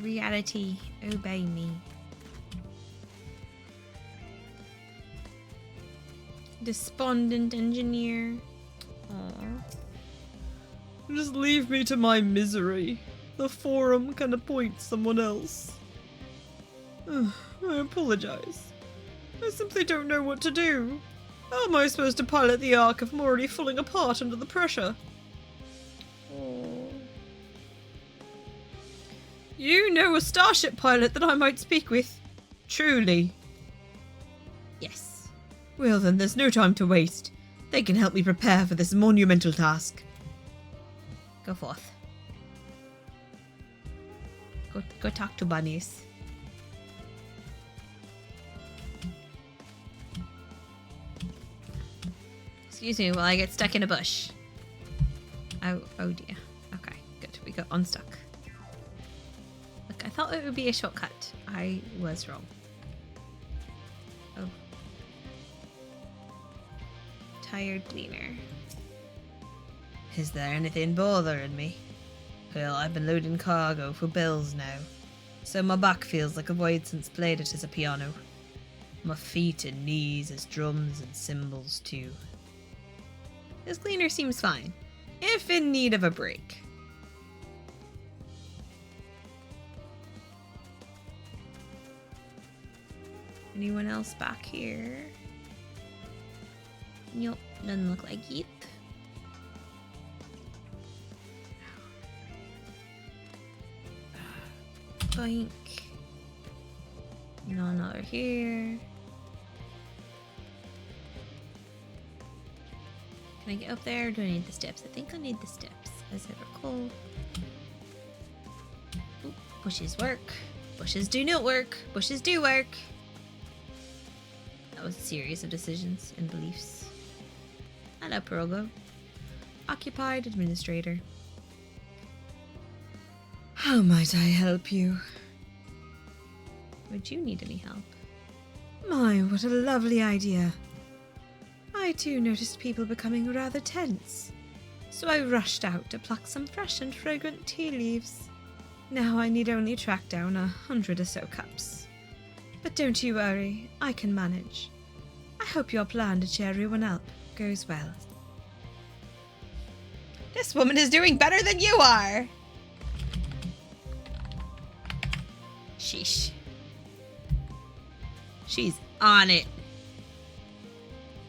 Reality, obey me. Despondent engineer. Aww. Just leave me to my misery. The forum can appoint someone else. I apologize. I simply don't know what to do. How am I supposed to pilot the Ark if I'm already falling apart under the pressure? You know a starship pilot that I might speak with? Truly? Yes. Well then, there's no time to waste. They can help me prepare for this monumental task. Go forth. Go talk to bunnies. Excuse me while I get stuck in a bush. Oh dear. Okay, good. We got unstuck. Look, I thought it would be a shortcut. I was wrong. Oh. Tired gleaner. Is there anything bothering me? Well, I've been loading cargo for bills now, so my back feels like I've waited since played it as a piano. My feet and knees as drums and cymbals too. This cleaner seems fine, if in need of a break. Anyone else back here? Nope, doesn't look like it. Boink. None over here. Can I get up there or do I need the steps? I think I need the steps, as I recall. Oop, bushes work. Bushes do not work. Bushes do work. That was a series of decisions and beliefs. Hello, Perogo. Occupied administrator. How might I help you? Would you need any help? My, what a lovely idea. I too noticed people becoming rather tense, so I rushed out to pluck some fresh and fragrant tea leaves. Now I need only track down 100 or so cups. But don't you worry, I can manage. I hope your plan to cheer everyone up goes well. This woman is doing better than you are! Sheesh. She's on it.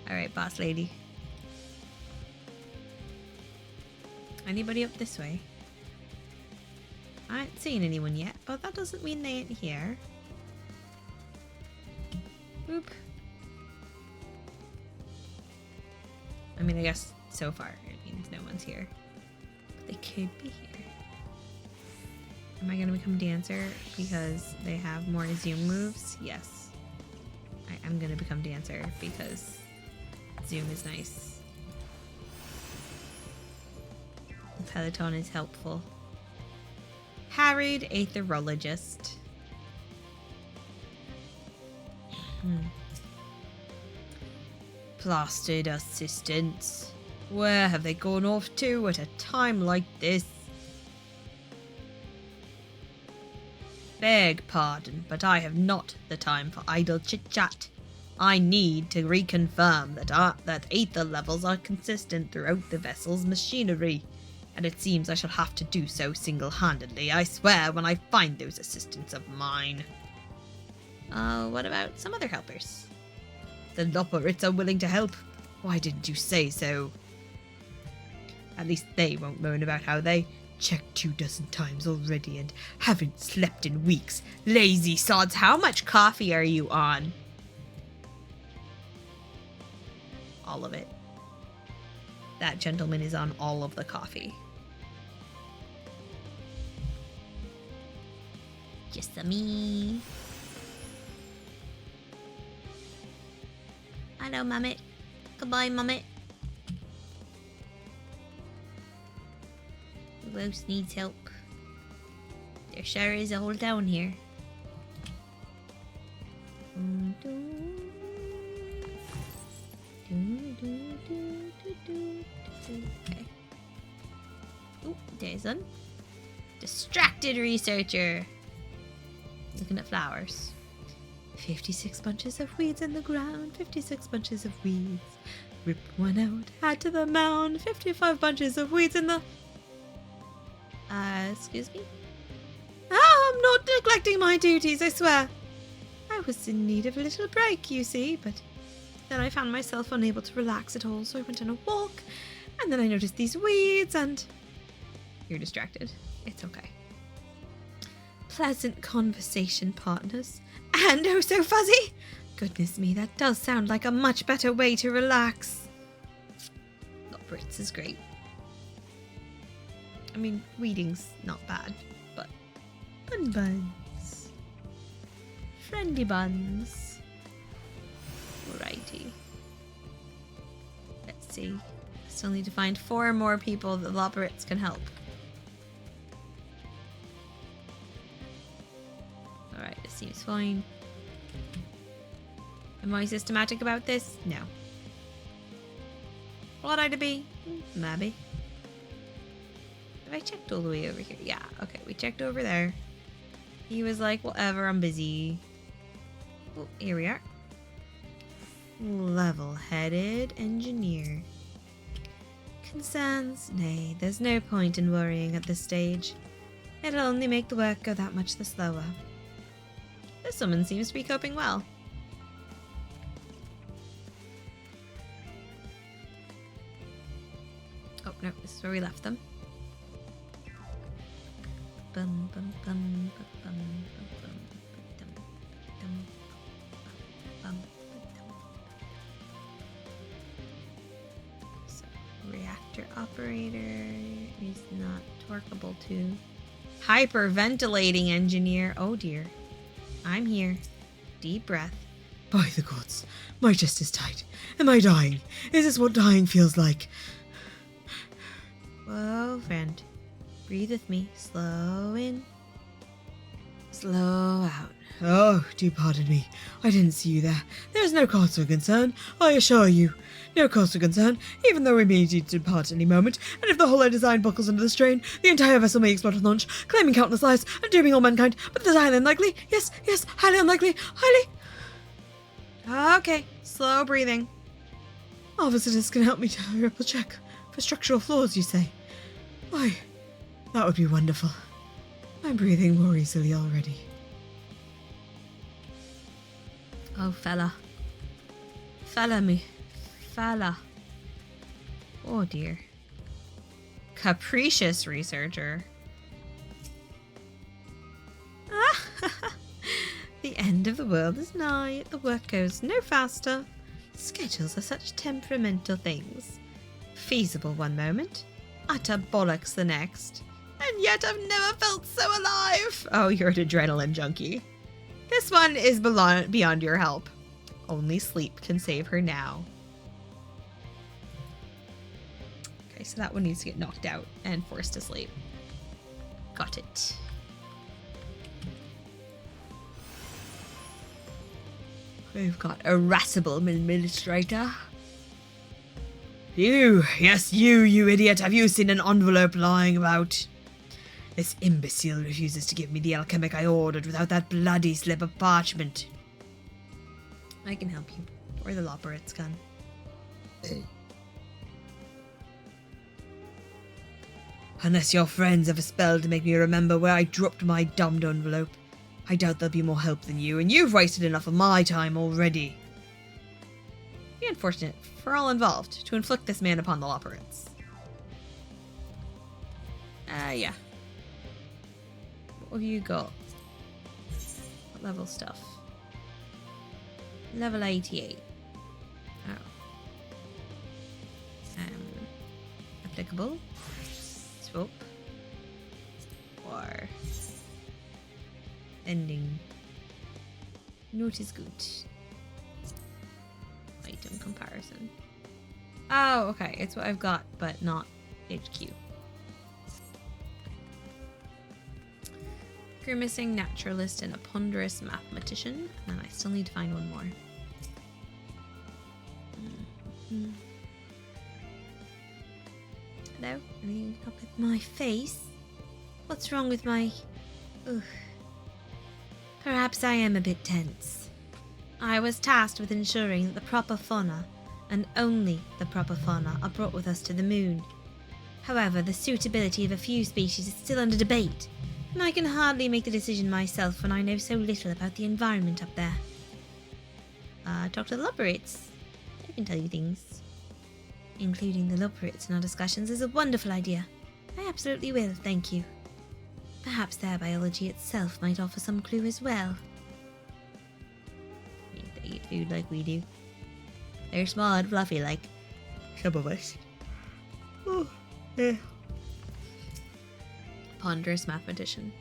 Alright, boss lady. Anybody up this way? I ain't seen anyone yet, but that doesn't mean they ain't here. Boop. I mean, I guess so far it means no one's here. But they could be here. Am I gonna become dancer because they have more zoom moves? Yes. I'm gonna become dancer because zoom is nice. Peloton is helpful. Harried aetherologist. Plastered assistants. Where have they gone off to at a time like this? Beg pardon, but I have not the time for idle chit-chat. I need to reconfirm that ether levels are consistent throughout the vessel's machinery. and it seems I shall have to do so single-handedly, I swear, when I find those assistants of mine. What about some other helpers? The Loporits are willing to help. Why didn't you say so? At least they won't moan about how they checked 24 times already and haven't slept in weeks. Lazy sods, How much coffee are you on? all of it. That gentleman is on all of the coffee. Just a me. Hello, Mummy. Goodbye, Mummy. Who else needs help? There sure is a whole town here. Okay. Oh, there's one. Distracted researcher. Looking at flowers. 56 bunches of weeds in the ground, 56 bunches of weeds. Rip one out, add to the mound, 55 bunches of weeds in the... Excuse me? I'm not neglecting my duties, I swear. I was in need of a little break, you see, but then I found myself unable to relax at all, so I went on a walk, and then I noticed these weeds, and... You're distracted. It's okay. Pleasant conversation partners. And oh so fuzzy! Goodness me, that does sound like a much better way to relax. Loporits is great. I mean, weeding's not bad, but... Buns. Friendly buns. Alrighty. Let's see. Still need to find 4 more people that Loporits can help. Alright, this seems fine. Am I systematic about this? No. Ought I to be? Maybe. Have I checked all the way over here? Yeah, okay, we checked over there. He was like, whatever, I'm busy. Oh, here we are. Level-headed engineer. Concerns? Nay, there's no point in worrying at this stage. It'll only make the work go that much the slower. This woman seems to be coping well. Oh, no, this is where we left them. Bum, bum, bum, bum, bum, bum, bum, bum, bum. So, reactor operator is not torqueable to. Hyperventilating engineer. Oh dear. I'm here. Deep breath. By the gods, my chest is tight. Am I dying? Is this what dying feels like? Whoa, friend. Breathe with me. Slow in. Slow out. Oh, do pardon me. I didn't see you there. There's no cause for concern, I assure you. No cause for concern, even though we may need to depart any moment, and if the hollow design buckles under the strain, the entire vessel may explode at launch, claiming countless lives and dooming all mankind, but it is highly unlikely. Yes, highly unlikely. Highly... Okay, slow breathing. Our visitors can help me to triple check for structural flaws, you say? Why, that would be wonderful. I'm breathing more easily already. Oh, fella. Fella. Oh, dear. Capricious researcher. The end of the world is nigh. The work goes no faster. Schedules are such temperamental things. Feasible one moment, utter bollocks the next. And yet I've never felt so alive. Oh, you're an adrenaline junkie. This one is beyond your help. Only sleep can save her now. Okay, so that one needs to get knocked out and forced to sleep. Got it. We've got irascible administrator. You, yes you idiot, have you seen an envelope lying about? This imbecile refuses to give me the alchemic I ordered without that bloody slip of parchment. I can help you. Or the Loporits can. Unless your friends have a spell to make me remember where I dropped my damned envelope. I doubt they'll be more help than you, and you've wasted enough of my time already. It'd be unfortunate for all involved to inflict this man upon the Loporits. Yeah. What have you got? What level stuff? Level 88. Oh. Applicable. Swap. Or ending. Note is good. Item comparison. Oh, okay. It's what I've got, but not HQ. Grimacing naturalist and a ponderous mathematician. And then I still need to find one more. Hello? Anything up with my face? What's wrong with my... Ugh. Perhaps I am a bit tense. I was tasked with ensuring that the proper fauna, and only the proper fauna, are brought with us to the moon. However, the suitability of a few species is still under debate, and I can hardly make the decision myself when I know so little about the environment up there. Talk to the Loporits. They can tell you things. Including the Loporits in our discussions is a wonderful idea. I absolutely will, thank you. Perhaps their biology itself might offer some clue as well. They eat food like we do. They're small and fluffy like some of us. Oh, yeah. Ponderous mathematician.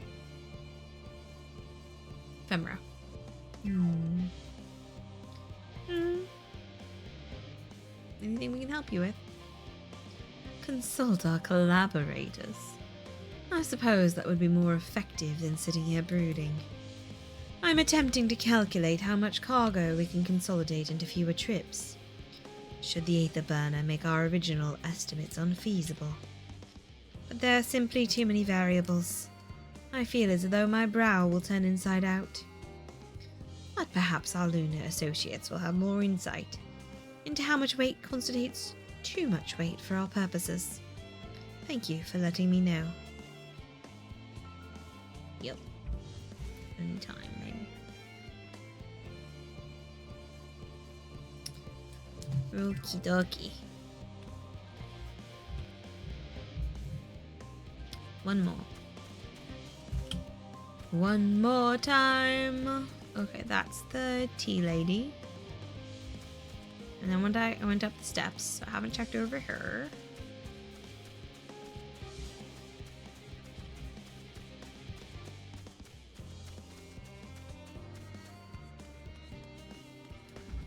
Ephemera. Anything we can help you with? Consult our collaborators. I suppose that would be more effective than sitting here brooding. I'm attempting to calculate how much cargo we can consolidate into fewer trips. Should the Aether Burner make our original estimates unfeasible? But there are simply too many variables. I feel as though my brow will turn inside out. But perhaps our lunar associates will have more insight into how much weight constitutes too much weight for our purposes. Thank you for letting me know. Yep. Anytime, maybe. Okie dokie. One more. One more time. Okay, that's the tea lady. And then I went up the steps, so I haven't checked over her.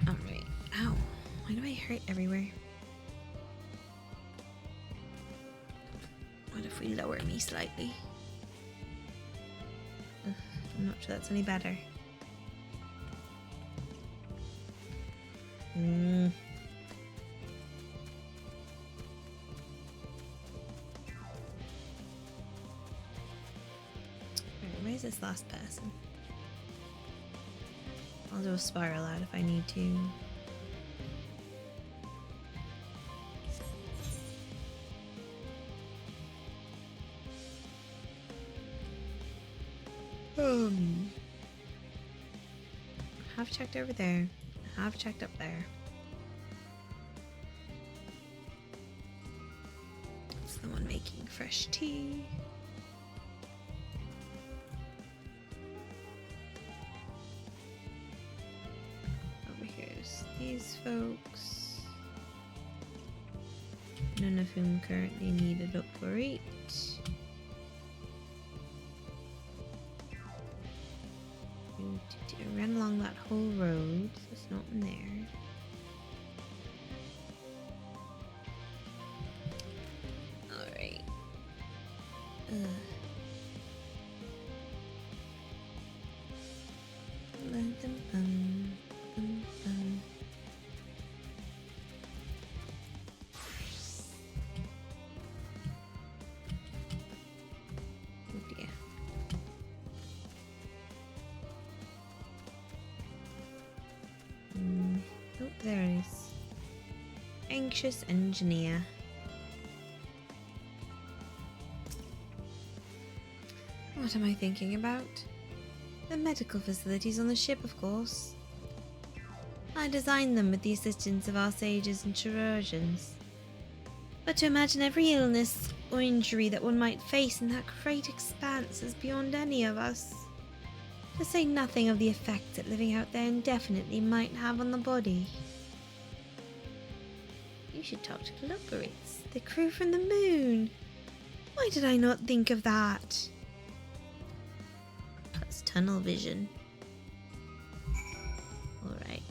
Alright. Ow. Why do I hurt everywhere? What if we lower me slightly? Ugh, I'm not sure that's any better. Where's this last person? I'll do a spiral out if I need to. I have checked over there. I have checked up there. It's the one making fresh tea. Over here's these folks. None of whom currently need a Loporite. I ran along that whole road, so it's not in there. Alright. Oh dear. Oh, there it is. Anxious engineer. What am I thinking about? The medical facilities on the ship, of course. I designed them with the assistance of our sages and chirurgeons. But to imagine every illness or injury that one might face in that great expanse is beyond any of us. To say nothing of the effects that living out there indefinitely might have on the body. You should talk to Globberits, the crew from the moon. Why did I not think of that? That's tunnel vision. Alright.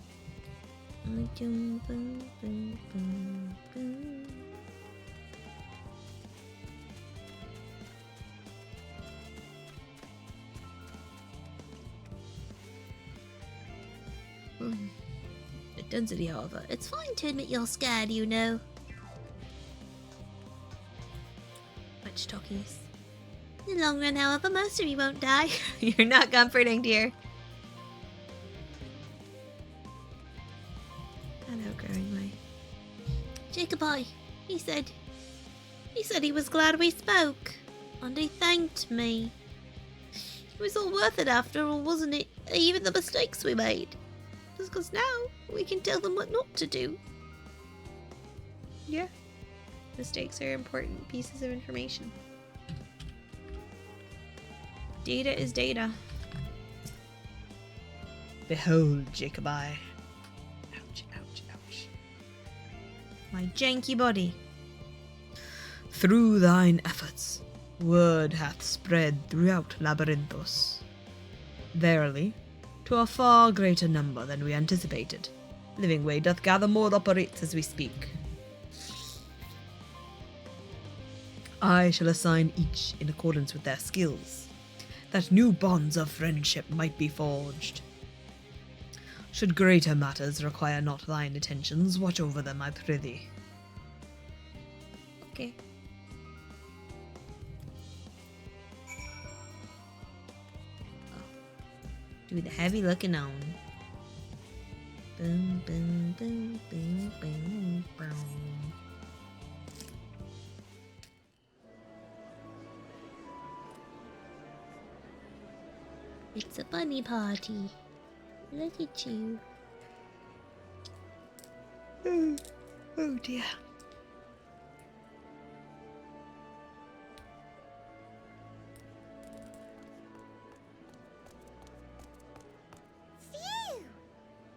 The density, however, it's fine to admit you're scared, you know. Much talkies. In the long run, however, most of you won't die. You're not comforting, dear. Hello, growing way. Jacobi, he said he was glad we spoke, and he thanked me. It was all worth it after all, wasn't it? Even the mistakes we made. Because now we can tell them what not to do. Yeah. Mistakes are important pieces of information. Data is data. Behold, Jacobi. Ouch, ouch, ouch. My janky body. Through thine efforts, word hath spread throughout Labyrinthos. Verily, to a far greater number than we anticipated. Living Way doth gather more operates as we speak. I shall assign each in accordance with their skills, that new bonds of friendship might be forged. Should greater matters require not thine attentions, watch over them, I prithee. Okay. Do the heavy looking on. Boom, boom, boom, boom, boom, boom. It's a bunny party. Look at you. Oh dear. Phew!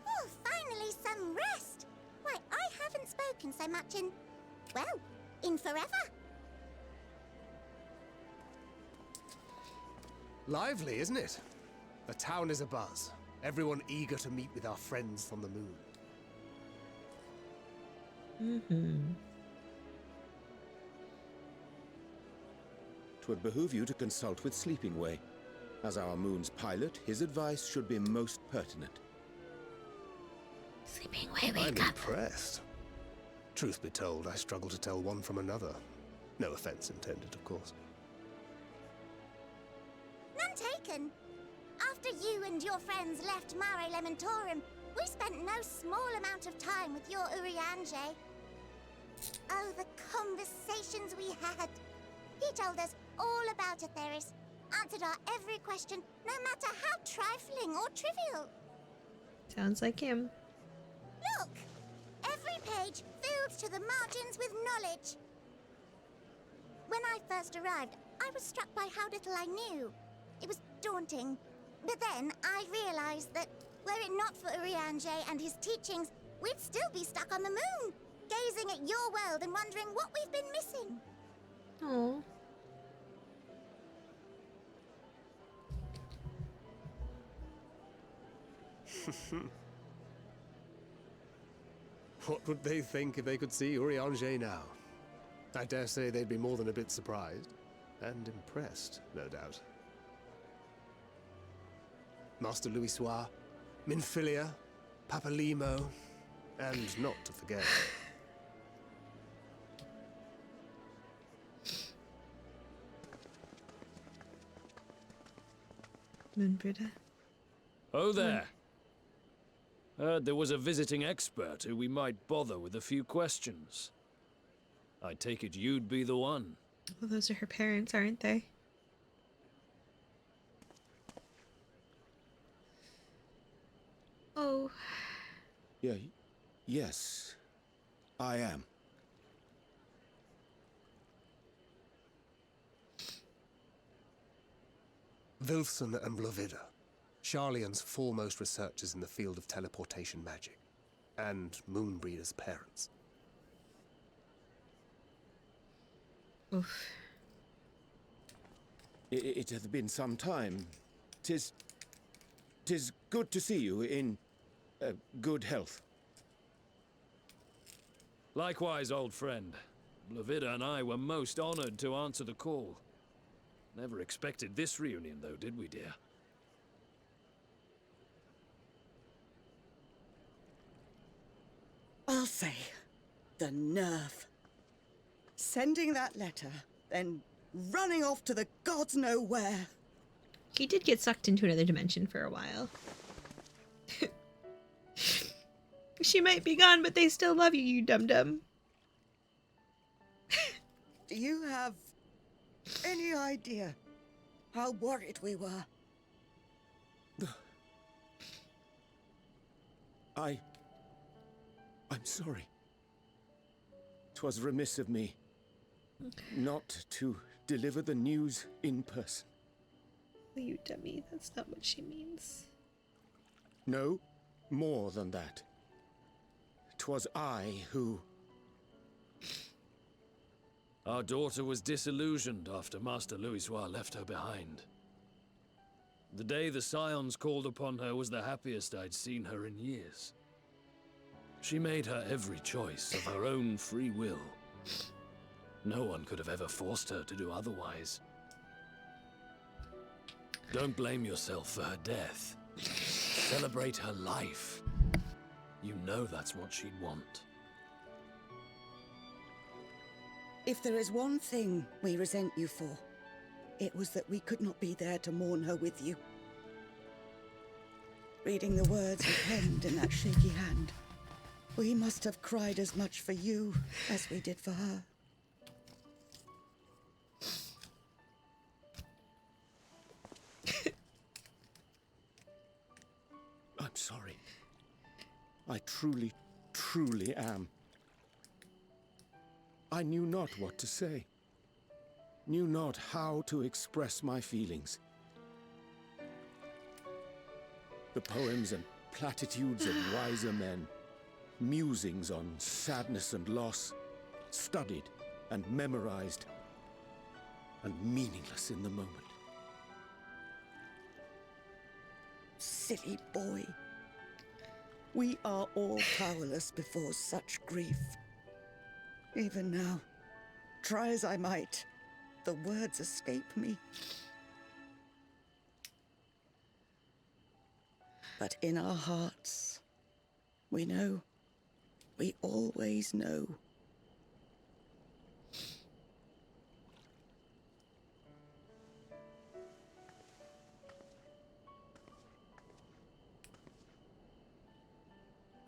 Oh, finally some rest. Why, I haven't spoken so much in, well, in forever. Lively, isn't it? The town is abuzz. Everyone eager to meet with our friends from the moon. Mm-hmm. 'Twould behoove you to consult with Sleeping Way. As our moon's pilot, his advice should be most pertinent. Sleeping Way, I'm wake up. impressed. Truth be told, I struggle to tell one from another. No offense intended, of course. None taken. After you and your friends left Mare Elementorum, we spent no small amount of time with your Urianger. Oh, the conversations we had. He told us all about Atheris, answered our every question, no matter how trifling or trivial. Sounds like him. Look! Every page filled to the margins with knowledge. When I first arrived, I was struck by how little I knew. It was daunting. But then I realized that were it not for Urianger and his teachings, we'd still be stuck on the moon, gazing at your world and wondering what we've been missing. Oh. What would they think if they could see Urianger now? I dare say they'd be more than a bit surprised. And impressed, no doubt. Master Louisoix, Minfilia, Papalimo, and not to forget... Moonbrider. Oh there. Heard there was a visiting expert who we might bother with a few questions. I take it you'd be the one. Well, those are her parents, aren't they? go? Yes, I am. Wilson and Blovida, Sharlayan's foremost researchers in the field of teleportation magic, and Moonbreeder's parents. Oof. It hath been some time. Tis good to see you in good health. Likewise, old friend. Blovida and I were most honored to answer the call. Never expected this reunion, though, did we, dear? I'll say, the nerve. Sending that letter, then running off to the gods know where. He did get sucked into another dimension for a while. She might be gone, but they still love you, you dum-dum. Do you have any idea how worried we were? I'm sorry. 'Twas remiss of me not to deliver the news in person. You dummy, that's not what she means. No, more than that. 'Twas I who... Our daughter was disillusioned after Master Louisoix left her behind. The day the Scions called upon her was the happiest I'd seen her in years. She made her every choice of her own free will. No one could have ever forced her to do otherwise. Don't blame yourself for her death. Celebrate her life. You know that's what she'd want. If there is one thing we resent you for, it was that we could not be there to mourn her with you. Reading the words you penned in that shaky hand, we must have cried as much for you as we did for her. I'm sorry. I truly, truly am. I knew not what to say. Knew not how to express my feelings. The poems and platitudes of wiser men, musings on sadness and loss, studied and memorized, and meaningless in the moment. Silly boy. We are all powerless before such grief. Even now, try as I might, the words escape me. But in our hearts, we know, we always know.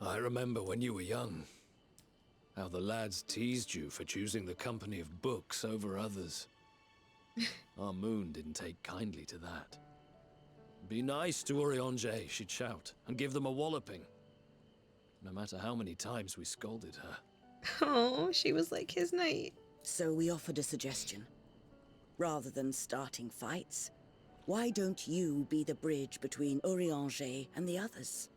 I remember when you were young, how the lads teased you for choosing the company of books over others. Our moon didn't take kindly to that. Be nice to Urianger, she'd shout, and give them a walloping. No matter how many times we scolded her. Oh, she was like his knight. So we offered a suggestion. Rather than starting fights, why don't you be the bridge between Urianger and the others?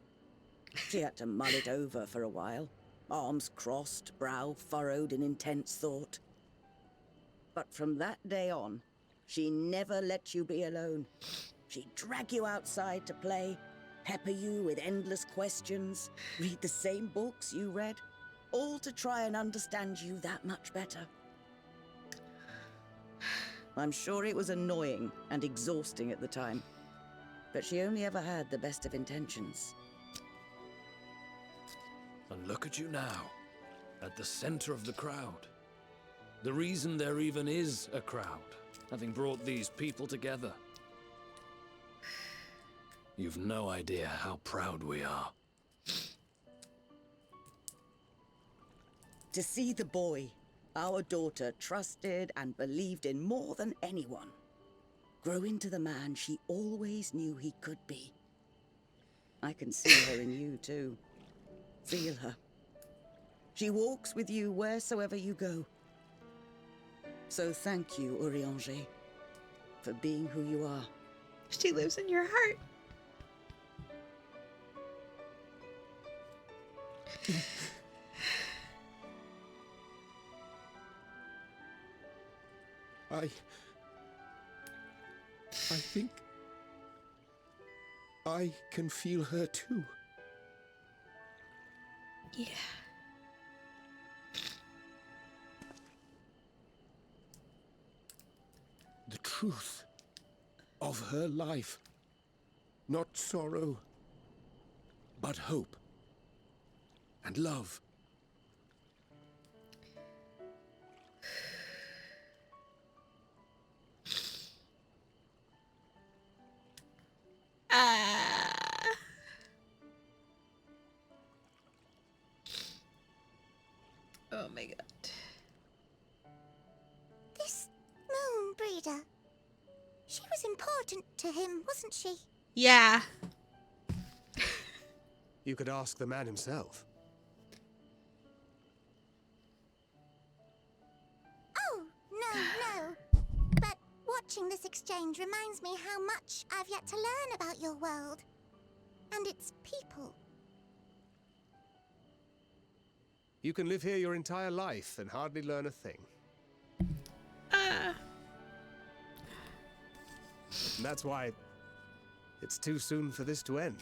She had to mull it over for a while, arms crossed, brow furrowed in intense thought. But from that day on, she never let you be alone. She'd drag you outside to play, pepper you with endless questions, read the same books you read, all to try and understand you that much better. I'm sure it was annoying and exhausting at the time, but she only ever had the best of intentions. And look at you now, at the center of the crowd. The reason there even is a crowd, having brought these people together. You've no idea how proud we are. To see the boy, our daughter, trusted and believed in more than anyone, grow into the man she always knew he could be. I can see her in you, too. Feel her. She walks with you wheresoever you go. So thank you, Urianger, for being who you are. She lives in your heart. I think I can feel her too. Yeah. The truth of her life. Not sorrow, but hope and love. Oh my god. This moon breeder. She was important to him, wasn't she? Yeah. You could ask the man himself. Oh, no. But watching this exchange reminds me how much I've yet to learn about your world. And its people. You can live here your entire life and hardly learn a thing. And that's why it's too soon for this to end.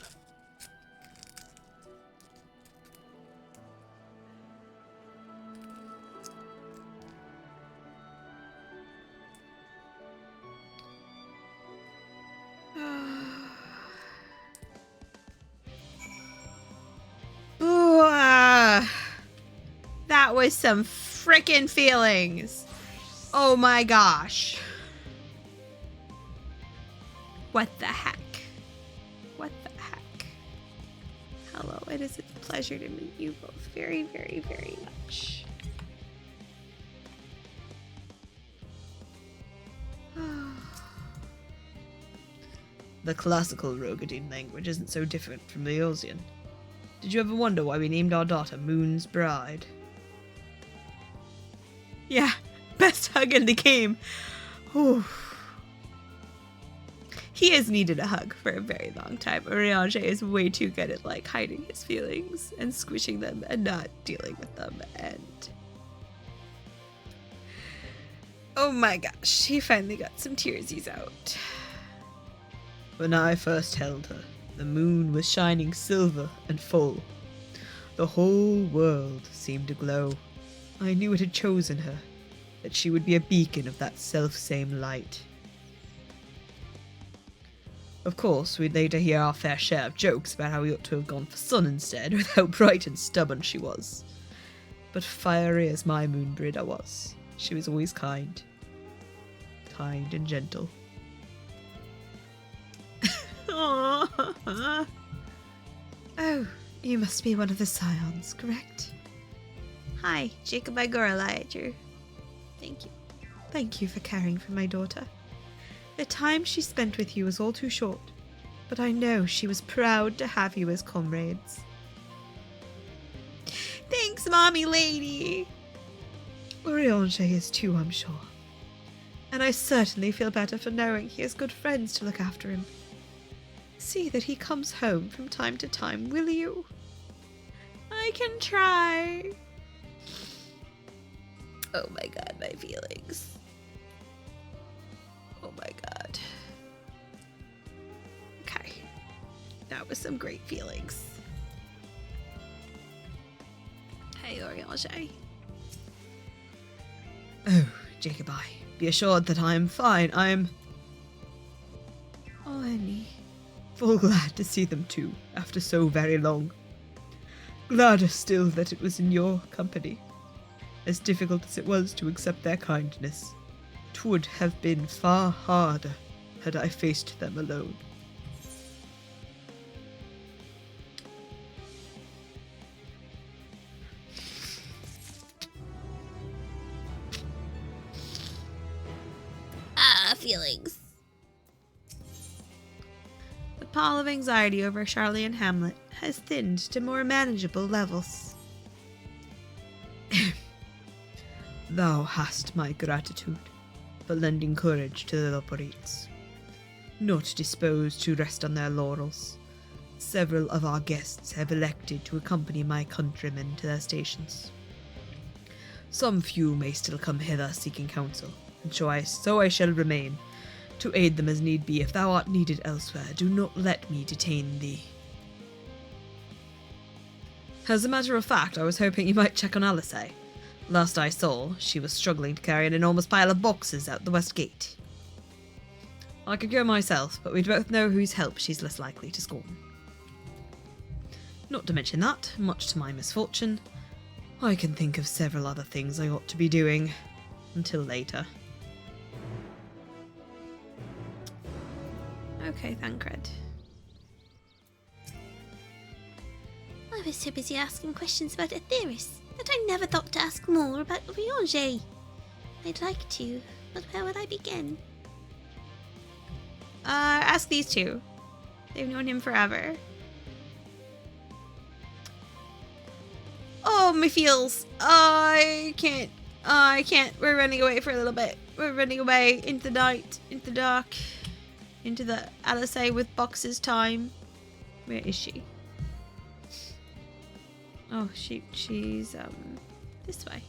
That was some frickin' feelings. Oh my gosh. What the heck? What the heck? Hello, it is a pleasure to meet you both very, very, very much. The classical Rogadine language isn't so different from the Eosian. Did you ever wonder why we named our daughter Moon's Bride? Yeah, best hug in the game. Ooh. He has needed a hug for a very long time. Urianger is way too good at like hiding his feelings and squishing them and not dealing with them. And oh my gosh, he finally got some tearsies out. When I first held her, the moon was shining silver and full. The whole world seemed to glow. I knew it had chosen her, that she would be a beacon of that self-same light. Of course, we'd later hear our fair share of jokes about how we ought to have gone for sun instead, with how bright and stubborn she was. But fiery as my moonbreeder was, she was always kind. Kind and gentle. Aww. Oh, you must be one of the scions, correct? Hi, Jacob Igoraliager. Thank you. Thank you for caring for my daughter. The time she spent with you was all too short, but I know she was proud to have you as comrades. Thanks, mommy lady! Urianger is too, I'm sure. And I certainly feel better for knowing he has good friends to look after him. See that he comes home from time to time, will you? I can try. Oh my god, my feelings. Oh my god. Okay. That was some great feelings. Hey, Urianger. Oh, Jacobi, be assured that I am fine. Oh, Annie. Full glad to see them too, after so very long. Gladder still that it was in your company. As difficult as it was to accept their kindness, 'twould have been far harder had I faced them alone. Feelings. The pall of anxiety over Charlie and Hamlet has thinned to more manageable levels. Thou hast my gratitude for lending courage to the Loporites. Not disposed to rest on their laurels, several of our guests have elected to accompany my countrymen to their stations. Some few may still come hither seeking counsel, and so I shall remain, to aid them as need be. If thou art needed elsewhere, do not let me detain thee. As a matter of fact, I was hoping you might check on Alice. Last I saw, she was struggling to carry an enormous pile of boxes out the west gate. I could go myself, but we'd both know whose help she's less likely to scorn. Not to mention that, much to my misfortune, I can think of several other things I ought to be doing. Until later. Okay, Thancred. I was so busy asking questions about Aetheris that I never thought to ask more about Oriange. I'd like to, but where would I begin? Ask these two. They've known him forever. Oh, my feels. I can't. We're running away for a little bit. We're running away into the night, into the dark, into the Alice with boxes time. Where is she? Oh, she's this way.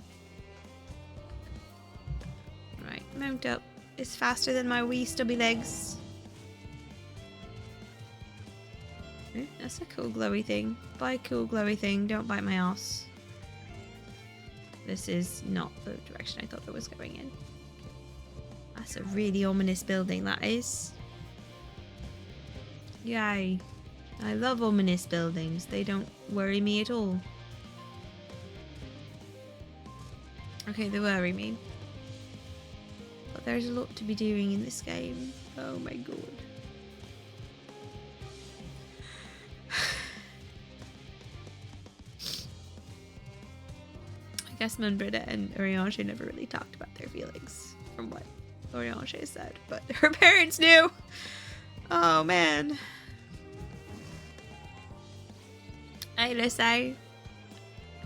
Right, mount up. It's faster than my wee stubby legs. Ooh, that's a cool glowy thing. Bye, cool glowy thing. Don't bite my ass. This is not the direction I thought it was going in. That's a really ominous building, that is. Yay. I love ominous buildings. They don't worry me at all. Okay, they worry me. But there's a lot to be doing in this game. Oh my god. I guess Manbrida and Oriange never really talked about their feelings, from what Oriange said, but her parents knew. Oh man. Hey, Lucy.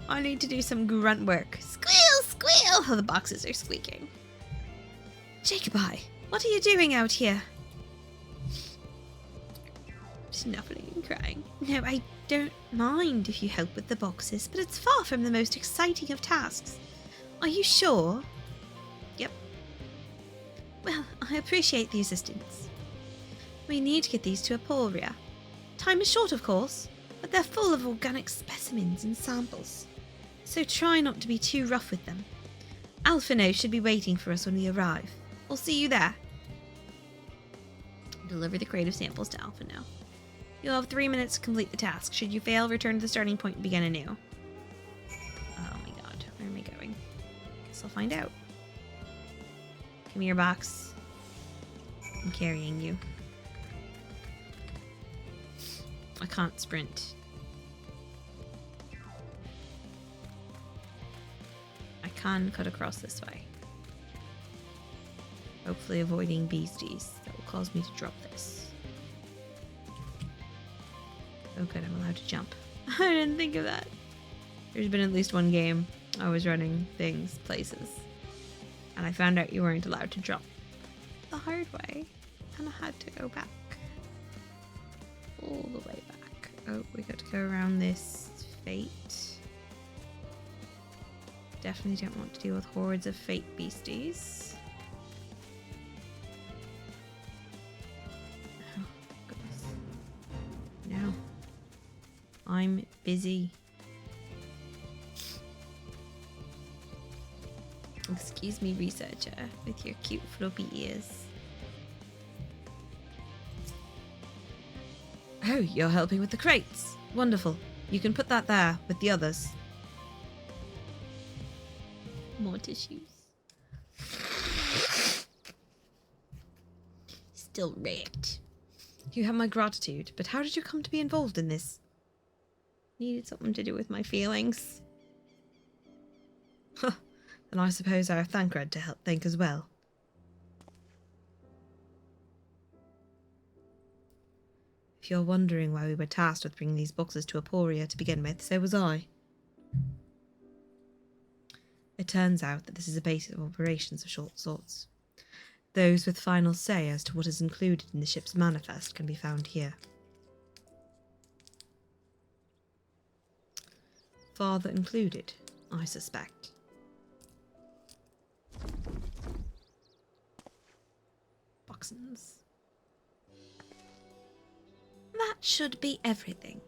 I need to do some grunt work. Squeal, squeal! Oh, the boxes are squeaking. Jacobi, what are you doing out here? Snuffling and crying. No, I don't mind if you help with the boxes, but it's far from the most exciting of tasks. Are you sure? Yep. Well, I appreciate the assistance. We need to get these to Aporia. Time is short, of course, but they're full of organic specimens and samples. So try not to be too rough with them. Alphino should be waiting for us when we arrive. We'll see you there. Deliver the creative samples to Alphino. You'll have 3 minutes to complete the task. Should you fail, return to the starting point and begin anew. Oh my god, where am I going? Guess I'll find out. Give me your box. I'm carrying you. I can't sprint. I can cut across this way. Hopefully avoiding beasties that will cause me to drop this. Oh good, I'm allowed to jump. I didn't think of that. There's been at least one game I was running things, places, and I found out you weren't allowed to jump the hard way, and I had to go back. All the way back. Oh, we got to go around this fate. Definitely don't want to deal with hordes of fate beasties. Oh, goodness. No. I'm busy. Excuse me, researcher, with your cute floppy ears. Oh, you're helping with the crates. Wonderful. You can put that there with the others. More tissues. Still wrecked. You have my gratitude, but how did you come to be involved in this? Needed something to do with my feelings. Huh. Then I suppose I have Thancred to help think as well. If If you're wondering why we were tasked with bringing these boxes to Aporia to begin with, so was I. It turns out that this is a base of operations of short sorts. Those with final say as to what is included in the ship's manifest can be found here. Father included, I suspect. Boxons. That should be everything.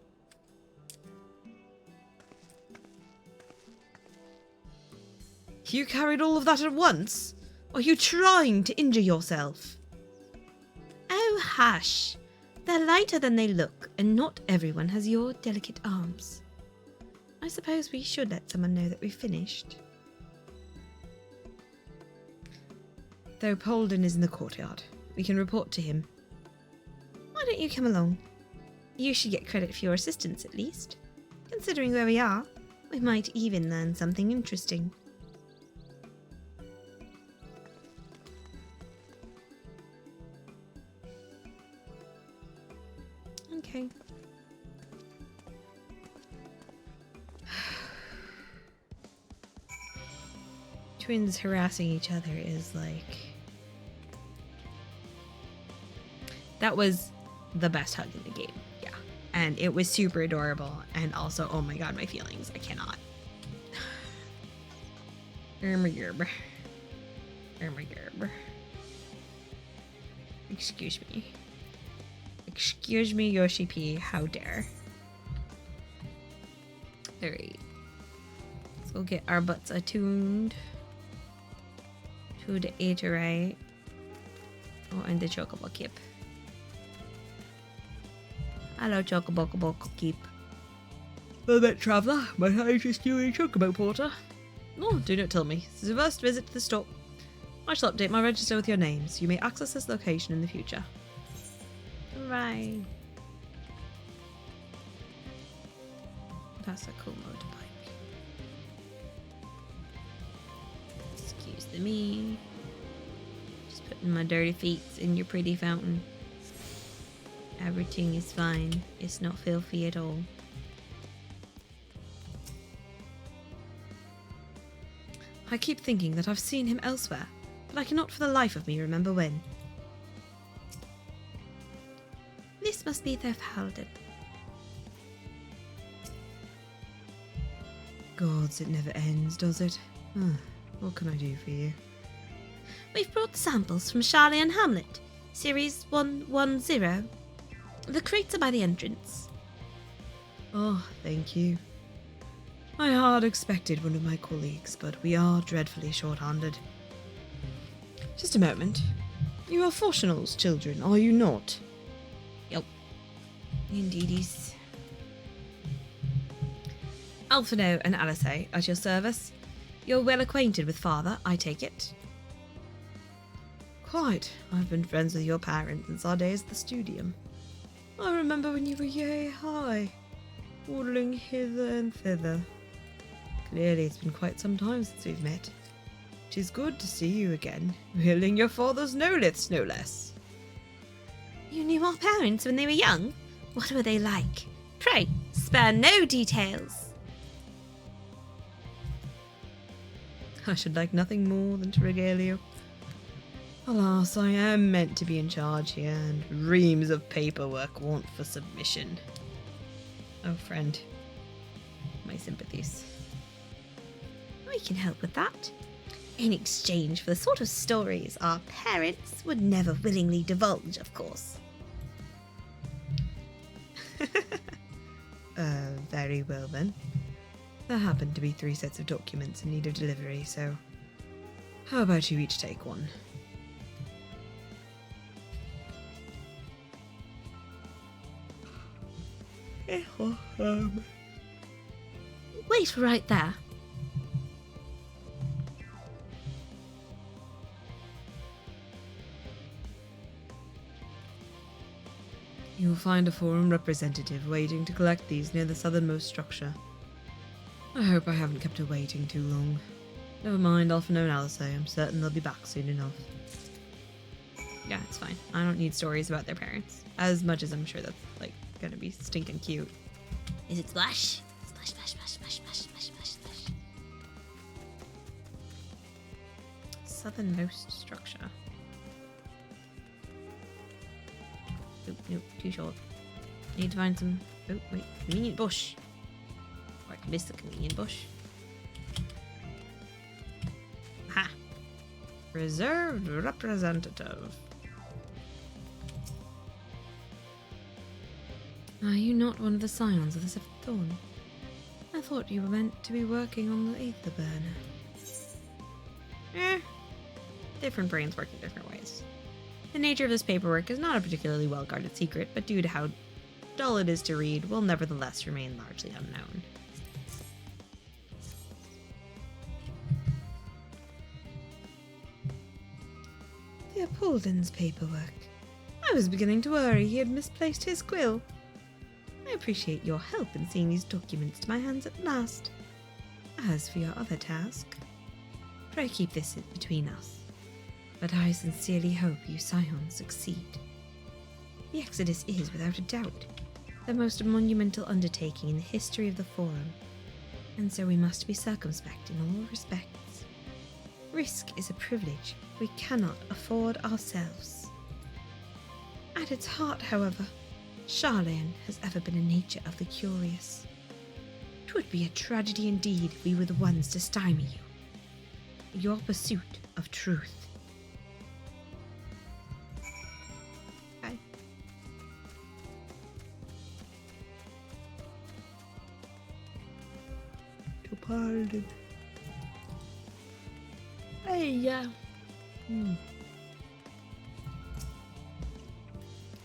You carried all of that at once? Are you trying to injure yourself? Oh, hush. They're lighter than they look, and not everyone has your delicate arms. I suppose we should let someone know that we've finished. Though Polden is in the courtyard, we can report to him. Why don't you come along? You should get credit for your assistance, at least. Considering where we are, we might even learn something interesting. Okay. Twins harassing each other is like... That was the best hug in the game, yeah. And it was super adorable, and also, oh my god, my feelings, I cannot. Excuse me. Excuse me, Yoshi P, how dare. Alright. Let's go get our butts attuned to the Aeterite. Oh, and the Chocobo Kip. Hello, Chocobo Kip. Well met, traveller. Might I interest you in Chocobo Porter? Oh, do not tell me. This is your first visit to the store. I shall update my register with your names. You may access this location in the future. Right. That's a cool motorbike. Excuse me. Just putting my dirty feet in your pretty fountain. Everything is fine. It's not filthy at all. I keep thinking that I've seen him elsewhere, but I cannot for the life of me remember when. This must be their Halden. Gods, it never ends, does it? What can I do for you? We've brought samples from Charlie and Hamlet, Series 110. The crates are by the entrance. Oh, thank you. I had expected one of my colleagues, but we are dreadfully short-handed. Just a moment. You are Fortunal's children, are you not? Yep. Indeedies. Alphino and Alice at your service. You're well acquainted with father, I take it. Quite. I've been friends with your parents since our days at the studium. I remember when you were yay high, waddling hither and thither. Clearly it's been quite some time since we've met. It is good to see you again, wielding your father's noliths, no less. You knew our parents when they were young? What were they like? Pray, spare no details. I should like nothing more than to regale you. Alas, I am meant to be in charge here, and reams of paperwork want for submission. Oh, friend. My sympathies. We can help with that. In exchange for the sort of stories our parents would never willingly divulge, of course. Very well then. There happen to be 3 sets of documents in need of delivery, so how about you each take one? Wait right there. You will find a forum representative waiting to collect these near the southernmost structure. I hope I haven't kept her waiting too long. Never mind, Alphino and Alice, I'm certain they'll be back soon enough. Yeah, it's fine. I don't need stories about their parents. As much as I'm sure that's, like, gonna be stinking cute. Is it Splash? Splash, splash, splash, splash, splash, splash, splash, splash. Southernmost structure. Nope, nope, too short. Need to find some... Oh, wait. Convenient bush. Or I can miss the convenient bush. Ha! Reserved representative. Are you not one of the scions of the Seventh Dawn? I thought you were meant to be working on the Aether Burner. Different brains work in different ways. The nature of this paperwork is not a particularly well-guarded secret, but due to how dull it is to read, will nevertheless remain largely unknown. The Apolden's paperwork. I was beginning to worry he had misplaced his quill. I appreciate your help in seeing these documents to my hands at last. As for your other task, pray keep this between us. But I sincerely hope you scions succeed. The Exodus is, without a doubt, the most monumental undertaking in the history of the Forum, and so we must be circumspect in all respects. Risk is a privilege we cannot afford ourselves. At its heart, however, Charlayan has ever been a nature of the curious. 'Twould be a tragedy indeed if we were the ones to stymie you. Your pursuit of truth. Okay. To pardon. Hey, yeah.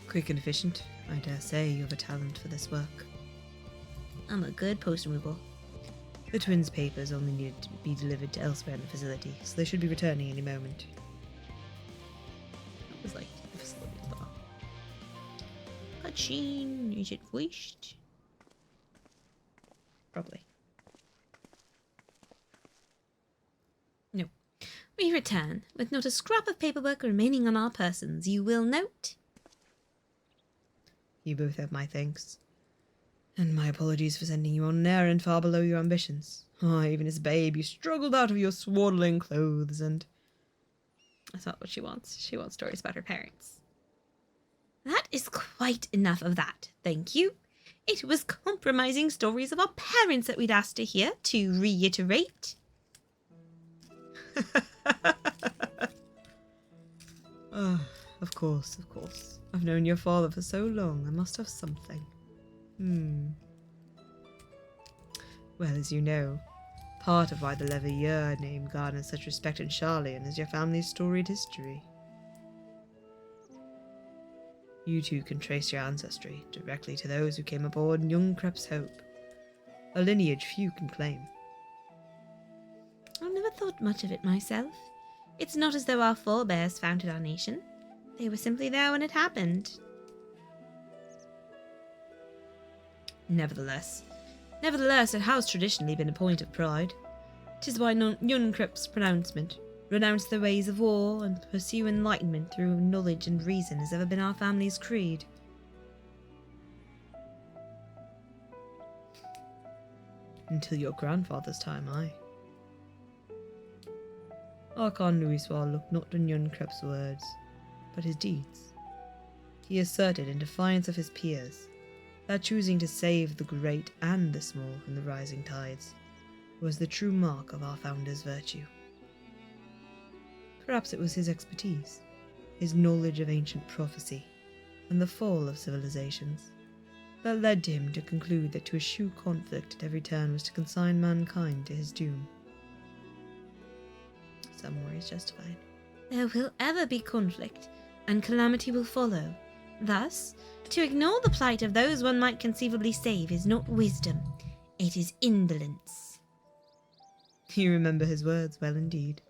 Quick and efficient. I dare say you have a talent for this work. I'm a good post removal. The twins' papers only needed to be delivered to elsewhere in the facility, so they should be returning any moment. That was like the facility as well. Cutscene, is it wished? Probably. No. We return, with not a scrap of paperwork remaining on our persons, you will note. You both have my thanks. And my apologies for sending you on an errand far below your ambitions. Even as a babe, you struggled out of your swaddling clothes and... That's not what she wants. She wants stories about her parents. That is quite enough of that, thank you. It was compromising stories of our parents that we'd asked to hear, to reiterate. Of course, of course. I've known your father for so long, I must have something. Well, as you know, part of why the Leveilleur name garners such respect in Charlayan is your family's storied history. You two can trace your ancestry directly to those who came aboard in young Krep's Hope, a lineage few can claim. I never thought much of it myself. It's not as though our forebears founded our nation. They were simply there when it happened. Nevertheless, it has traditionally been a point of pride. 'Tis why Yun Krip's pronouncement, renounce the ways of war and pursue enlightenment through knowledge and reason, has ever been our family's creed. Until your grandfather's time, aye. Archon Louisoir looked not on Yun Krip's words, but his deeds. He asserted in defiance of his peers that choosing to save the great and the small from the rising tides was the true mark of our founder's virtue. Perhaps it was his expertise, his knowledge of ancient prophecy, and the fall of civilizations, that led to him to conclude that to eschew conflict at every turn was to consign mankind to his doom. Some worries justified. There will ever be conflict, and calamity will follow. Thus, to ignore the plight of those one might conceivably save is not wisdom, it is indolence. You remember his words well indeed.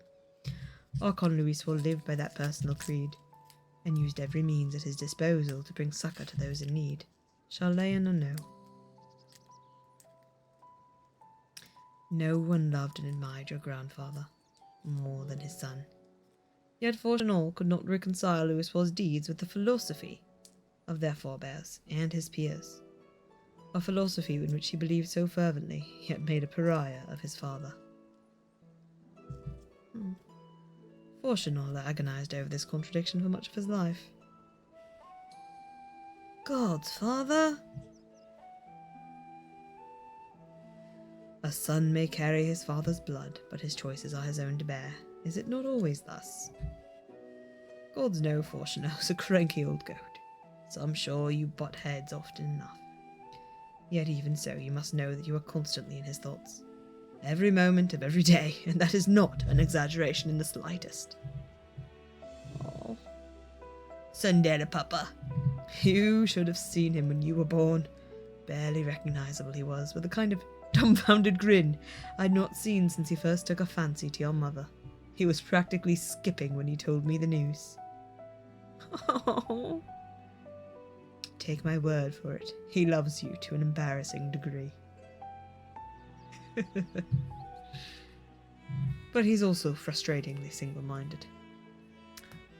Archon Louisoir lived by that personal creed, and used every means at his disposal to bring succor to those in need, Charlayan or no. No one loved and admired your grandfather more than his son, Yet fortune all could not reconcile Louis's deeds with the philosophy of their forebears and his peers. A philosophy in which he believed so fervently, yet made a pariah of his father. Fortunal agonized over this contradiction for much of his life. God's father? A son may carry his father's blood, but his choices are his own to bear. Is it not always thus? Gods know Fortuna's a cranky old goat, so I'm sure you butt heads often enough. Yet even so, you must know that you are constantly in his thoughts. Every moment of every day, and that is not an exaggeration in the slightest. Oh, Sundera Papa. You should have seen him when you were born. Barely recognizable he was, with a kind of dumbfounded grin I'd not seen since he first took a fancy to your mother. He was practically skipping when he told me the news. Oh. Take my word for it, he loves you to an embarrassing degree. But he's also frustratingly single-minded.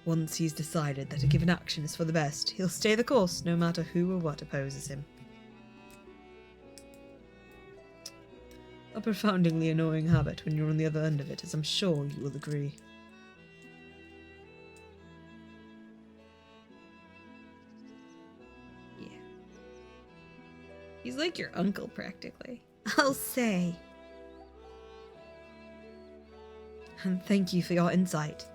Once he's decided that a given action is for the best, he'll stay the course no matter who or what opposes him. A profoundingly annoying habit when you're on the other end of it, as I'm sure you will agree. Yeah. He's like your uncle, practically. I'll say. And thank you for your insight.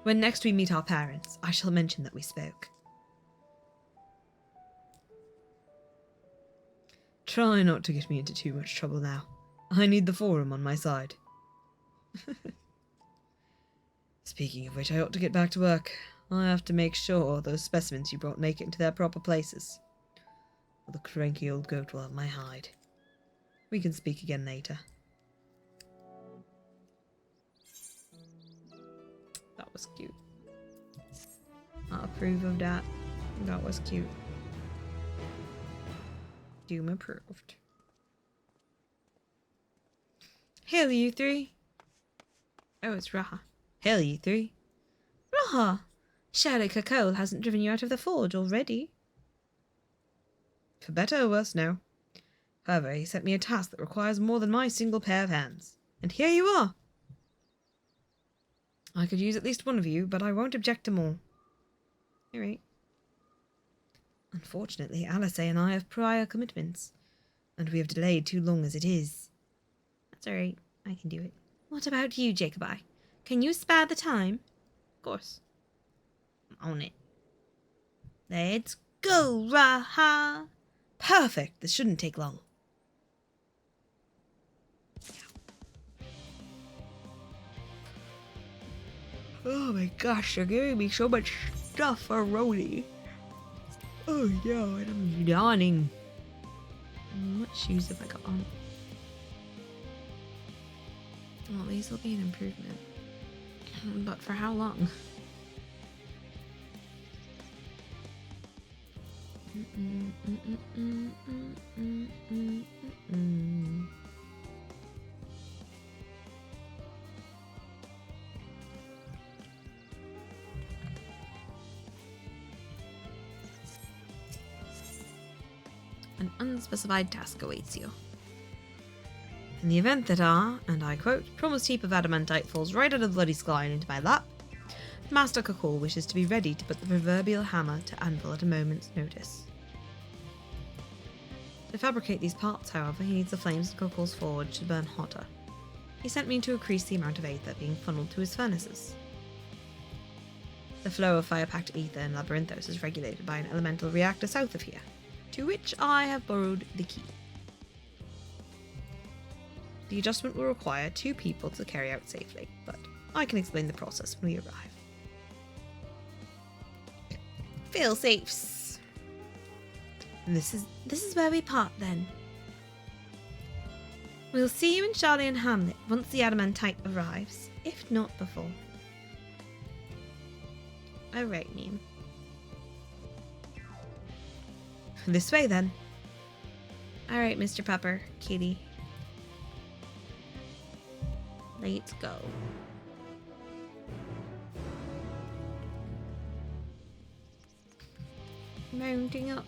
When next we meet our parents, I shall mention that we spoke. Try not to get me into too much trouble now. I need the forum on my side. Speaking of which, I ought to get back to work. I have to make sure those specimens you brought make it into their proper places. Or the cranky old goat will have my hide. We can speak again later. That was cute. I approve of that. That was cute. Doom approved. Hail, you three. Oh, it's Raha. Hail, you three. Raha! Surely Kakol hasn't driven you out of the forge already. For better or worse, no. However, he sent me a task that requires more than my single pair of hands. And here you are. I could use at least one of you, but I won't object to more. Alright. Unfortunately, Alice and I have prior commitments, and we have delayed too long as it is. That's alright. I can do it. What about you, Jacobi? Can you spare the time? Of course. I'm on it. Let's go, Raha! Perfect! This shouldn't take long. Oh my gosh, you're giving me so much stuff already. Oh no, and I'm yawning. What shoes have I got on? Well, these will be an improvement. But for how long? An unspecified task awaits you. In the event that and I quote, promised heap of adamantite falls right out of the bloody sky and into my lap, Master Kakol wishes to be ready to put the proverbial hammer to anvil at a moment's notice. To fabricate these parts, however, he needs the flames of Kakol's forge to burn hotter. He sent me to increase the amount of aether being funneled to his furnaces. The flow of fire-packed ether in Labyrinthos is regulated by an elemental reactor south of here, to which I have borrowed the key. The adjustment will require 2 people to carry out safely, but I can explain the process when we arrive. Fail-safes. This is where we part then. We'll see you in Charlie and Hamlet once the adamantite arrives, if not before. Alright, Neem. This way then. Alright, Mr. Pepper, Kitty. Let's go. Mounting up.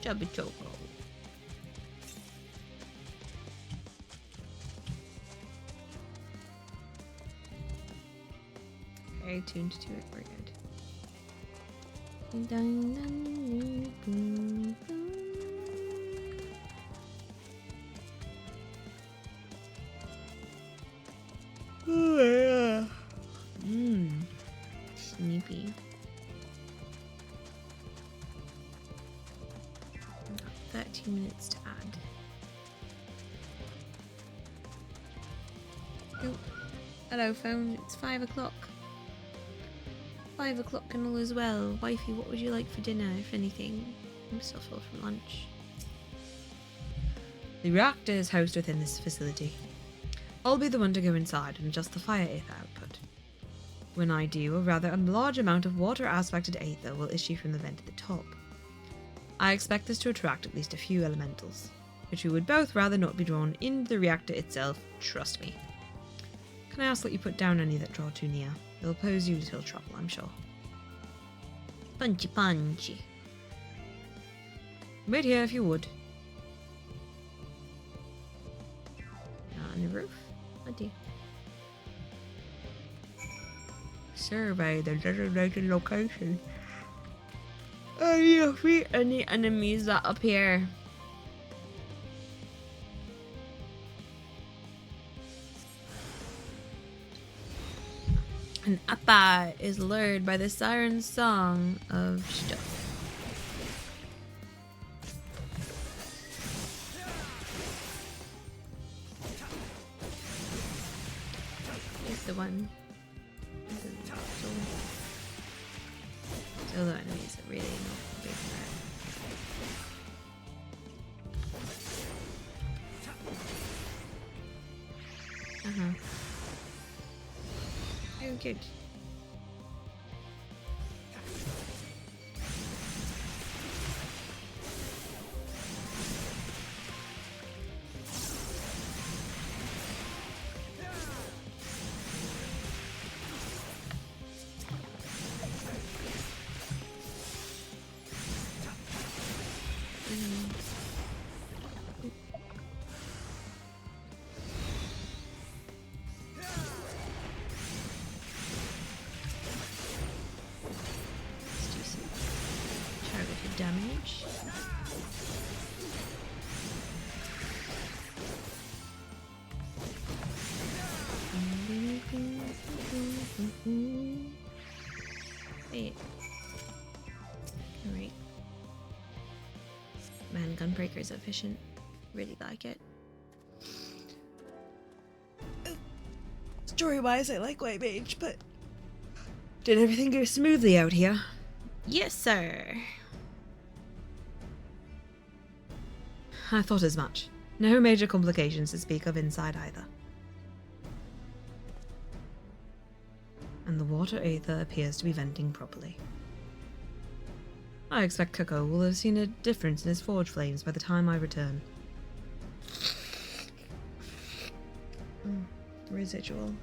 Chubby choco. Very tuned to it. We're good. Oh, yeah. Sleepy. 13 minutes to add. Oh, hello phone, it's 5 o'clock. 5 o'clock and all is well. Wifey, what would you like for dinner, if anything? I'm still full from lunch. The reactor is housed within this facility. I'll be the one to go inside and adjust the fire aether output. When I do, a rather large amount of water-aspected aether will issue from the vent at the top. I expect this to attract at least a few elementals, which we would both rather not be drawn into the reactor itself, trust me. Can I ask that you put down any that draw too near? They'll pose you little trouble, I'm sure. Punchy punchy. Wait here if you would. Not on the roof? Oh dear. Survey the designated location. You see any enemies that appear? An appa is lured by the siren song of stuff. Here's the one. Solo enemies are really not a big threat. Oh, good. Damage. Wait. Alright. Man, Gunbreaker is efficient. Really like it. Story-wise, I like White Mage, but did everything go smoothly out here? Yes, sir. I thought as much. No major complications to speak of inside either. And the water aether appears to be venting properly. I expect Coco will have seen a difference in his forge flames by the time I return. Residual.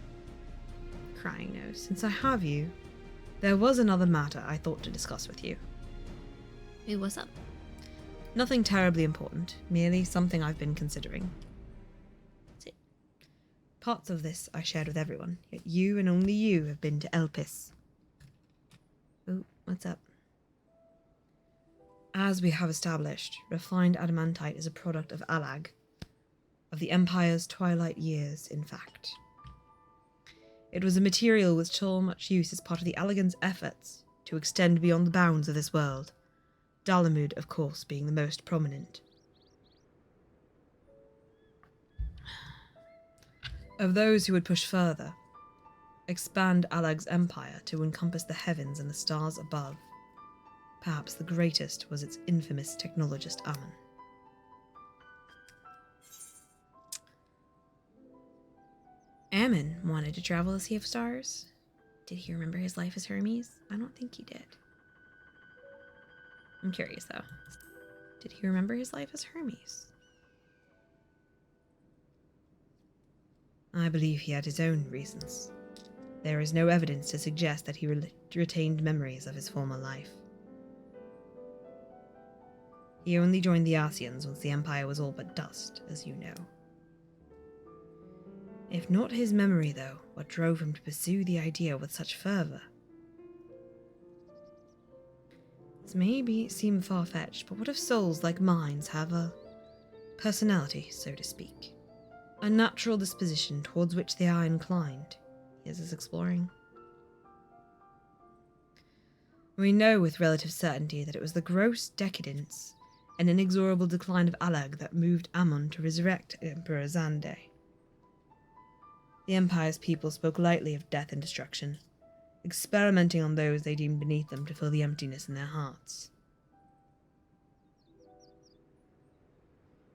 Crying nose. Since I have you, there was another matter I thought to discuss with you. Hey, what's up? Nothing terribly important, merely something I've been considering. That's it. Parts of this I shared with everyone, yet you and only you have been to Elpis. Oh, what's up? As we have established, refined adamantite is a product of Alag, of the Empire's twilight years, in fact. It was a material with so much use as part of the Allagan's efforts to extend beyond the bounds of this world. Dalamud, of course, being the most prominent. Of those who would push further, expand Alag's empire to encompass the heavens and the stars above, perhaps the greatest was its infamous technologist Ammon. Ammon wanted to travel the Sea of Stars. Did he remember his life as Hermes? I don't think he did. I'm curious, though. Did he remember his life as Hermes? I believe he had his own reasons. There is no evidence to suggest that he retained memories of his former life. He only joined the Asians once the Empire was all but dust, as you know. If not his memory, though, what drove him to pursue the idea with such fervour? This may seem far-fetched, but what if souls like mine have a personality, so to speak? A natural disposition towards which they are inclined? Is this exploring? We know with relative certainty that it was the gross decadence and inexorable decline of Alag that moved Ammon to resurrect Emperor Xande. The Empire's people spoke lightly of death and destruction, experimenting on those they deemed beneath them to fill the emptiness in their hearts.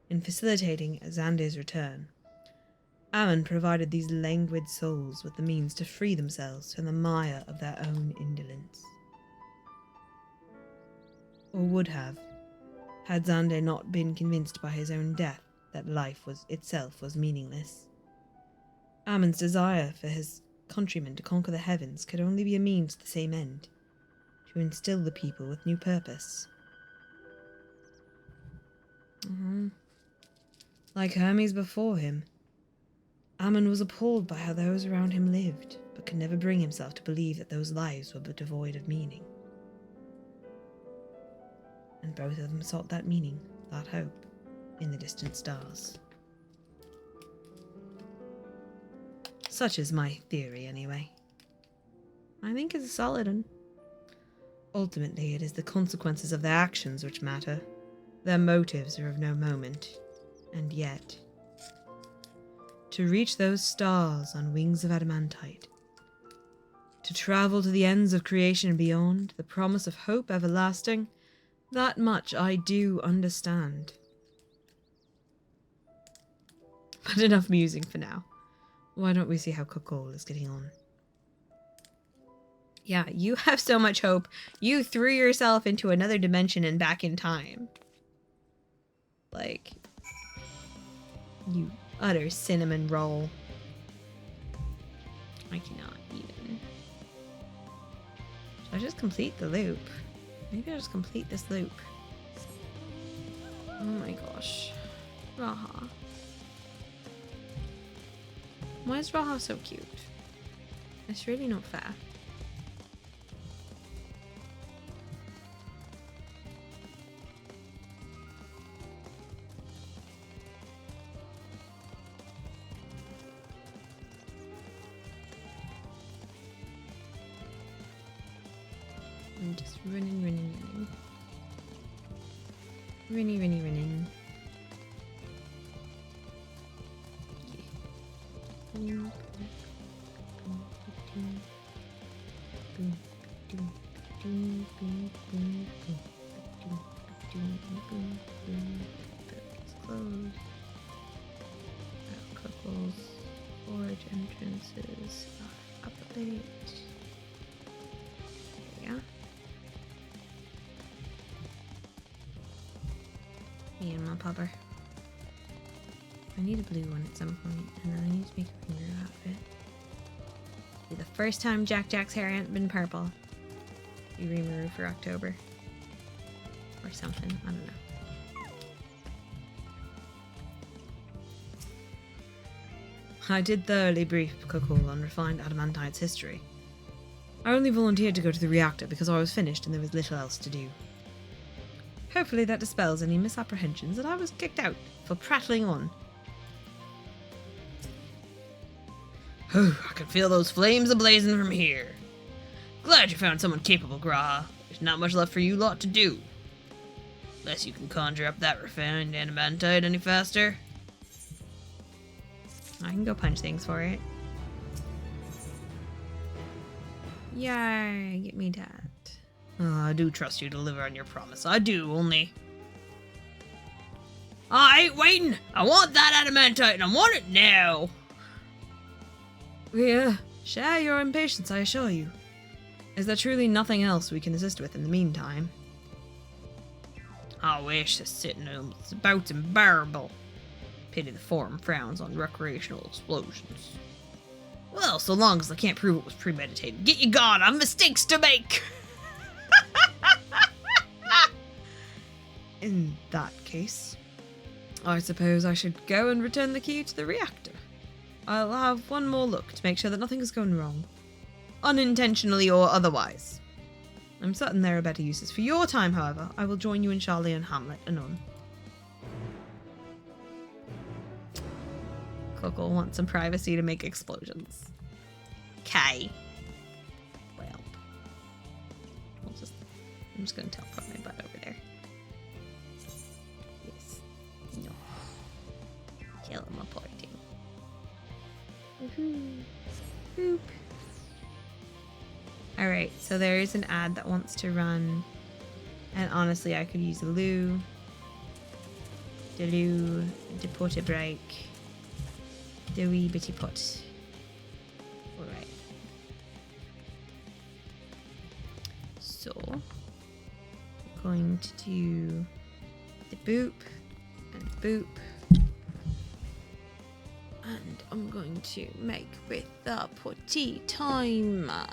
In facilitating Xande's return, Ammon provided these languid souls with the means to free themselves from the mire of their own indolence. Or would have, had Xande not been convinced by his own death that life itself was meaningless. Ammon's desire for his countrymen to conquer the heavens could only be a means to the same end, to instill the people with new purpose. Like Hermes before him, Ammon was appalled by how those around him lived, but could never bring himself to believe that those lives were but devoid of meaning. And both of them sought that meaning, that hope, in the distant stars. Such is my theory, anyway. I think it's a solid one. Ultimately, it is the consequences of their actions which matter. Their motives are of no moment. And yet, to reach those stars on wings of adamantite, to travel to the ends of creation and beyond, the promise of hope everlasting, that much I do understand. But enough musing for now. Why don't we see how Kokol is getting on? Yeah, you have so much hope. You threw yourself into another dimension and back in time. Like, you utter cinnamon roll. I cannot even. Should I just complete the loop? Maybe I'll just complete this loop. Oh my gosh. Raha. Why is Raha so cute? It's really not fair. I'm just running. Running. Close. Couples. Forge entrances. Up a bit. There we go. Me and my pupper. I need a blue one at some point, and then I need to make a finger outfit. Be the first time Jack's hair hasn't been purple. Be Rimuru for October. Or something, I don't know. I did thoroughly brief Kokol on refined adamantite's history. I only volunteered to go to the reactor because I was finished and there was little else to do. Hopefully that dispels any misapprehensions that I was kicked out for prattling on. Oh, I can feel those flames ablazing from here. Glad you found someone capable, Graha. There's not much left for you lot to do. Unless you can conjure up that refined adamantite any faster. I can go punch things for it. Yay, get me that. Oh, I do trust you to deliver on your promise. I do, only... I ain't waiting! I want that adamantite, and I want it now! We, share your impatience, I assure you. Is there truly nothing else we can assist with in the meantime? I wish the sitting is about unbearable. Pity the forum frowns on recreational explosions. Well, so long as I can't prove it was premeditated. Get you gone, I've mistakes to make! In that case, I suppose I should go and return the key to the reactor. I'll have one more look to make sure that nothing is going wrong. Unintentionally or otherwise. I'm certain there are better uses. For your time, however, I will join you in Charlie and Hamlet anon. Coco wants some privacy to make explosions. Okay. Well. I'm just gonna teleport my butt over there. Yes. No. Teleporting. Woohoo. Boop. Alright, so there is an ad that wants to run. And honestly, I could use a loo. The loo. The potty break. The wee bitty pot. Alright. So, I'm going to do the boop and boop. And I'm going to make with the potty timer.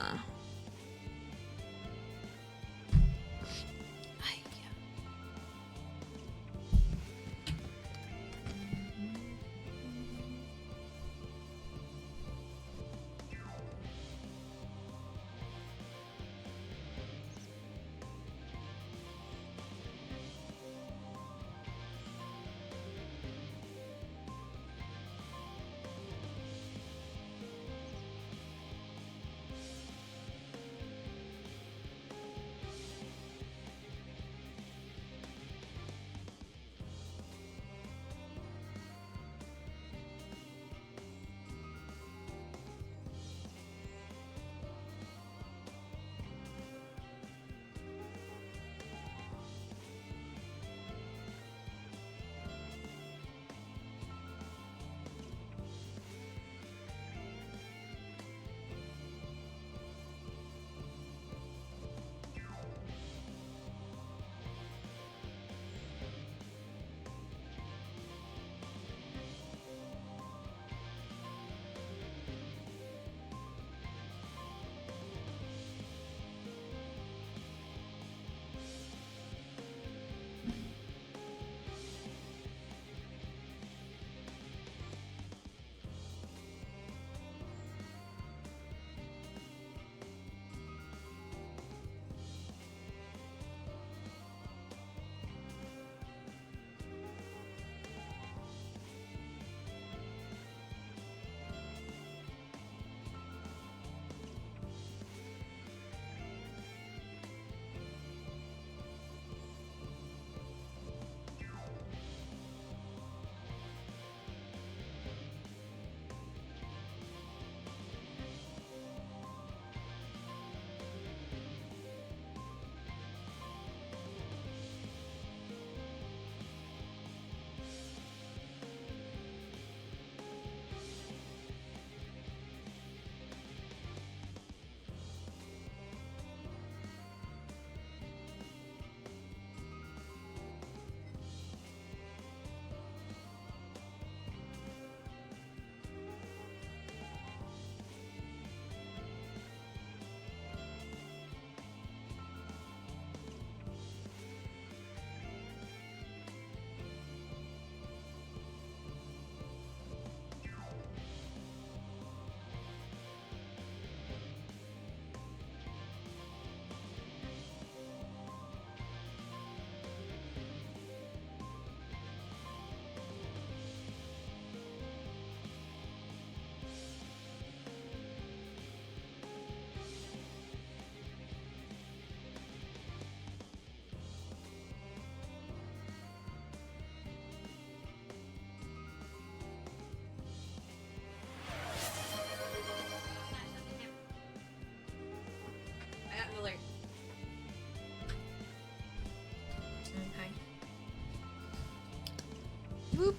Whoop.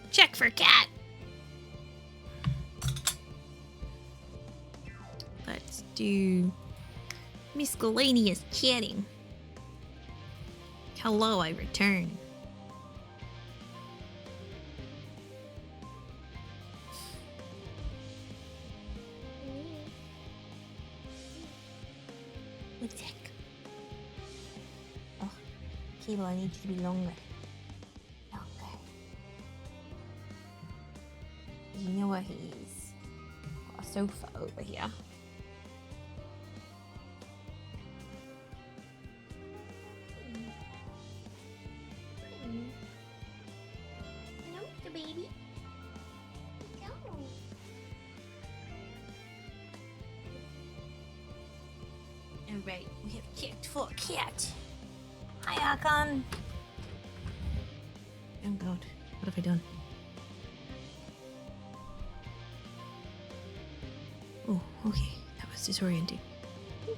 Check for cat. Let's do miscellaneous chatting. Hello, I return. table, I need you to be longer. Longer. You know where he is. Got a sofa over here. Hello, Mr. Baby. Hello. Alright, we have checked for a cat. Hi, Akon. Oh god, what have I done? Oh, okay, that was disorienting. Oop.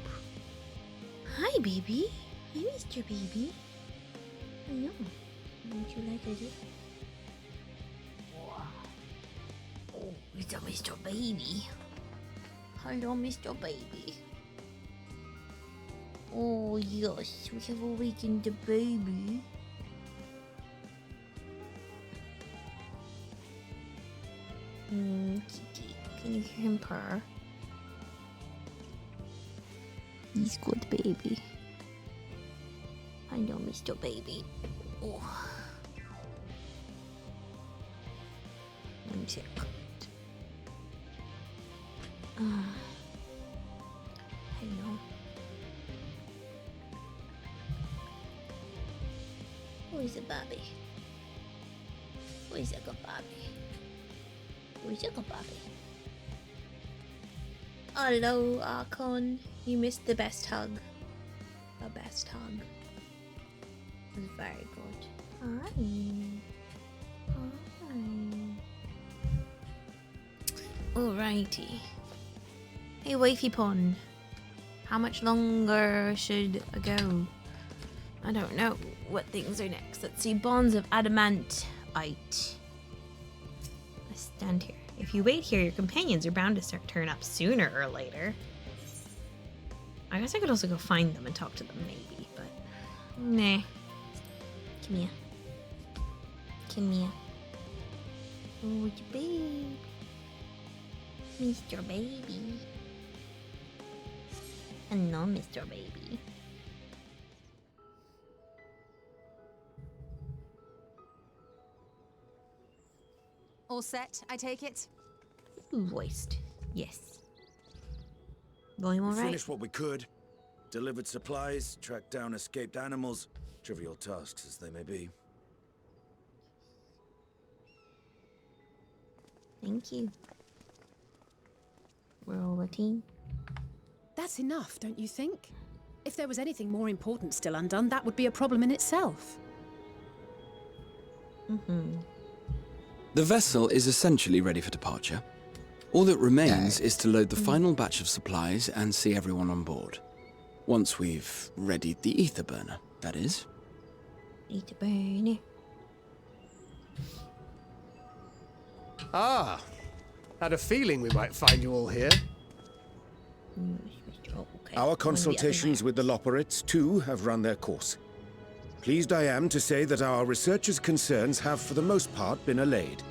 Hi, baby. I missed your baby. I know. Don't you like it? Oh, it's a Mr. Baby. Hello, Mr. Baby. Oh yes, we have awakened the baby. Kiki, can you hear him purr? He's good, baby. I know, Mr. Baby. Oh. One second. Hello. Who is a Bobby? Who is a good Bobby? Who is a good Bobby? Hello, Archon. You missed the best hug. The best hug. It was very good. Hi. Hi. Alrighty. Hey, wifey pun. How much longer should I go? I don't know what things are next. Let's see. Bonds of adamantite. I stand here. If you wait here, your companions are bound to turn up sooner or later. I guess I could also go find them and talk to them, maybe, but nah. Come here. Come here. Oh, it's your baby. Mr. Baby. Hello, Mr. Baby. All set, I take it? Voiced. Yes. Volume all right? Finished what we could. Delivered supplies, tracked down escaped animals. Trivial tasks as they may be. Thank you. We're all a team. That's enough, don't you think? If there was anything more important still undone, that would be a problem in itself. The vessel is essentially ready for departure. All that remains is to load the final batch of supplies and see everyone on board. Once we've readied the ether burner, that is. Ether burner. Ah, had a feeling we might find you all here. Okay. Our consultations with the Loporites, too, have run their course. Pleased I am to say that our researchers' concerns have for the most part been allayed,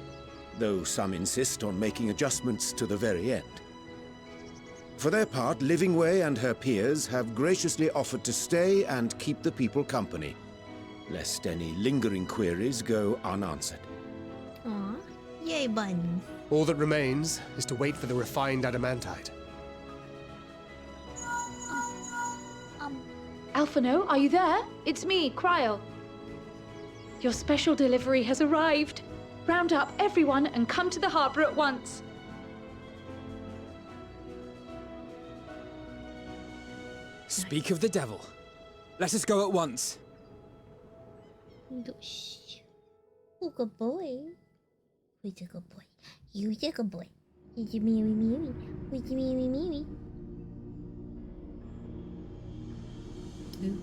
though some insist on making adjustments to the very end. For their part, Livingway and her peers have graciously offered to stay and keep the people company, lest any lingering queries go unanswered. Aw, yay buns. All that remains is to wait for the refined adamantite. Alphino, are you there? It's me, Kryl. Your special delivery has arrived. Round up everyone and come to the harbour at once. Speak of the devil. Let us go at once. Oh, good boy. Who's a good boy? You's a good boy. Who's a Mary? Who's a Mary? Ooh.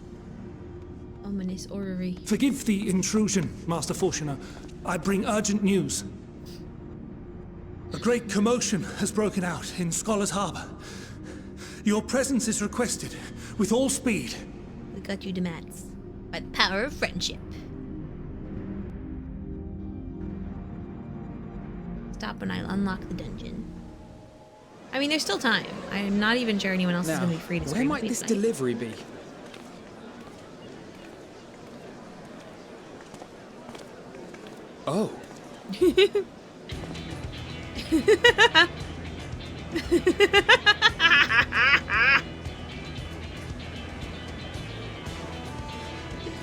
Ominous orrery. Forgive the intrusion, Master Fortuner. I bring urgent news. A great commotion has broken out in Scholar's Harbour. Your presence is requested with all speed. We got you demands. By the power of friendship. Stop and I'll unlock the dungeon. I mean, there's still time. I'm not even sure anyone else is going to be free to where might this delivery be? Oh. The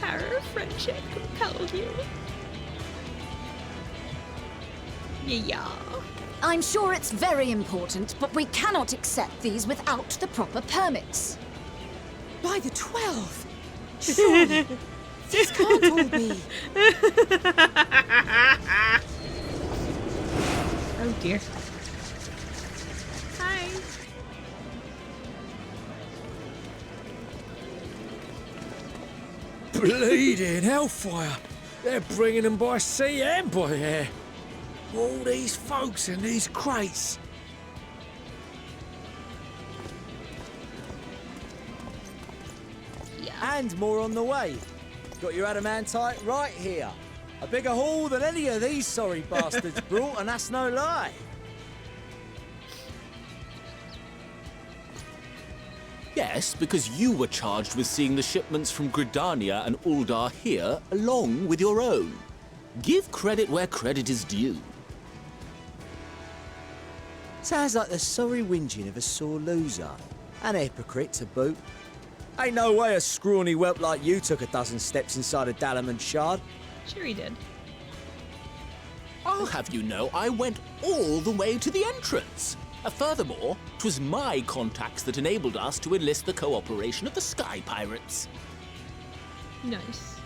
power of friendship compelled you. Yeah. I'm sure it's very important, but we cannot accept these without the proper permits. By the 12! Surely, this can't all be. Oh dear. Hi. Bleeding hellfire! They're bringing them by sea and by air. All these folks in these crates. And more on the way. Got your adamantite right here. A bigger haul than any of these sorry bastards brought, and that's no lie. Yes, because you were charged with seeing the shipments from Gridania and Uldar here, along with your own. Give credit where credit is due. Sounds like the sorry whinging of a sore loser. An hypocrite to boot. Ain't no way a scrawny whelp like you took a dozen steps inside a Dalamon shard. Sure he did. I'll have you know I went all the way to the entrance. Furthermore, 'twas my contacts that enabled us to enlist the cooperation of the Sky Pirates. Nice.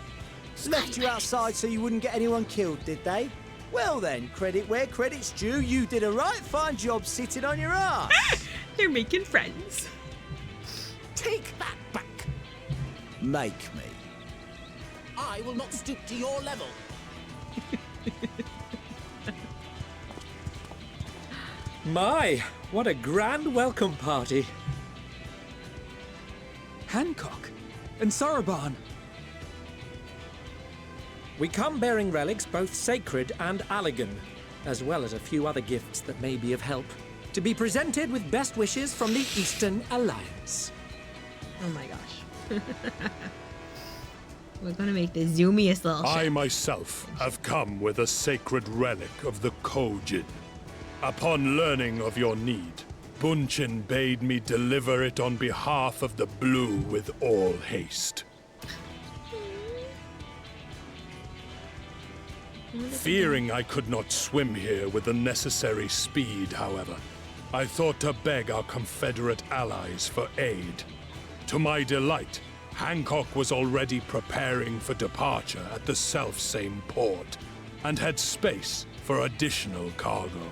Left you outside so you wouldn't get anyone killed, did they? Well then, credit where credit's due. You did a right fine job sitting on your ass. They're making friends. Take that back. Make me. I will not stoop to your level. My, what a grand welcome party. Hancock and Saraban. We come bearing relics both sacred and Allegan, as well as a few other gifts that may be of help, to be presented with best wishes from the Eastern Alliance. Oh my gosh. We're gonna make the zoomiest little I ship. myself have come with a sacred relic of the Kojin. Upon learning of your need, Bunchin bade me deliver it on behalf of the Blue with all haste. Fearing I could not swim here with the necessary speed, however, I thought to beg our Confederate allies for aid. To my delight, Hancock was already preparing for departure at the self-same port, and had space for additional cargo.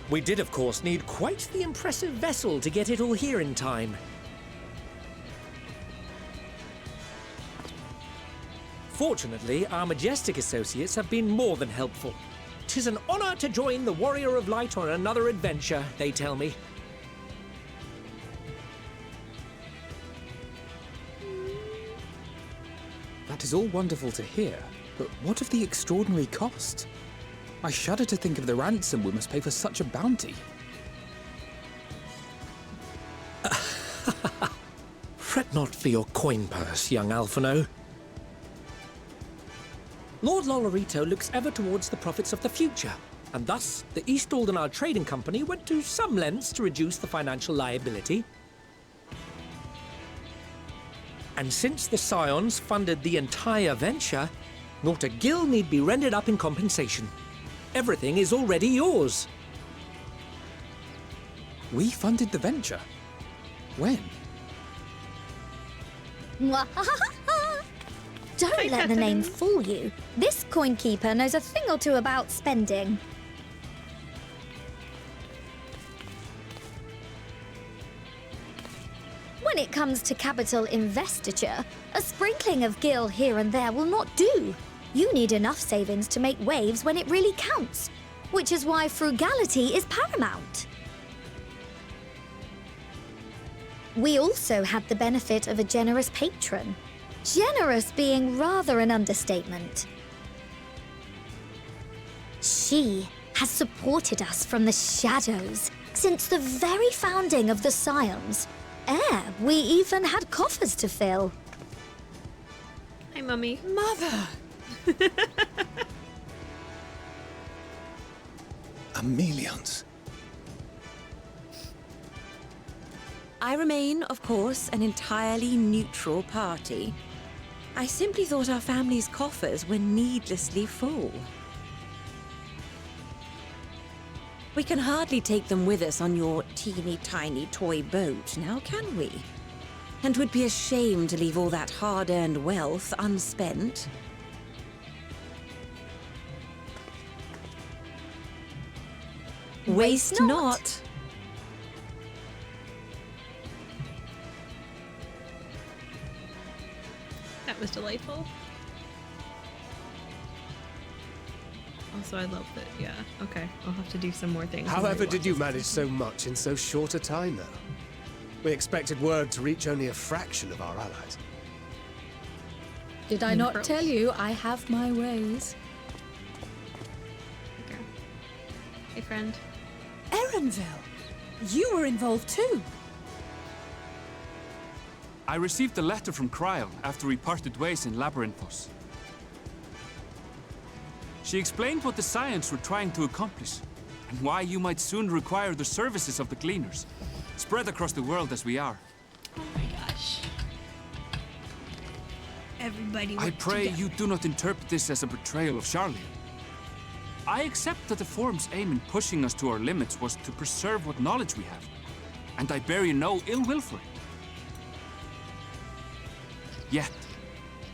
We did, of course, need quite the impressive vessel to get it all here in time. Fortunately, our majestic associates have been more than helpful. 'Tis an honor to join the Warrior of Light on another adventure, they tell me. That is all wonderful to hear, but what of the extraordinary cost? I shudder to think of the ransom we must pay for such a bounty. Fret not for your coin purse, young Alphino. Lord Lolorito looks ever towards the profits of the future, and thus the East Aldenar Trading Company went to some lengths to reduce the financial liability. And since the Scions funded the entire venture, not a gill need be rendered up in compensation. Everything is already yours. We funded the venture? When? Don't let the name fool you. This coin keeper knows a thing or two about spending. When it comes to capital investiture, a sprinkling of gil here and there will not do. You need enough savings to make waves when it really counts, which is why frugality is paramount. We also had the benefit of a generous patron. Generous being rather an understatement. She has supported us from the shadows since the very founding of the Scions. We even had coffers to fill. Hi, Mummy. Mother! Amelians. I remain, of course, an entirely neutral party. I simply thought our family's coffers were needlessly full. We can hardly take them with us on your teeny-tiny toy boat, now can we? And would be a shame to leave all that hard-earned wealth unspent. Waste not. That was delightful. Also, I love that. Yeah, okay. I'll have to do some more things. However did you manage so much in so short a time, though? We expected word to reach only a fraction of our allies. Did I not tell you I have my ways? Okay. Hey, friend. Erenville! You were involved too! I received a letter from Cryle after we parted ways in Labyrinthos. She explained what the Scions were trying to accomplish, and why you might soon require the services of the Gleaners, spread across the world as we are. Oh my gosh. Everybody I pray you do not interpret this as a betrayal of Charlian. I accept that the Forum's aim in pushing us to our limits was to preserve what knowledge we have, and I bear you no ill will for it. Yet,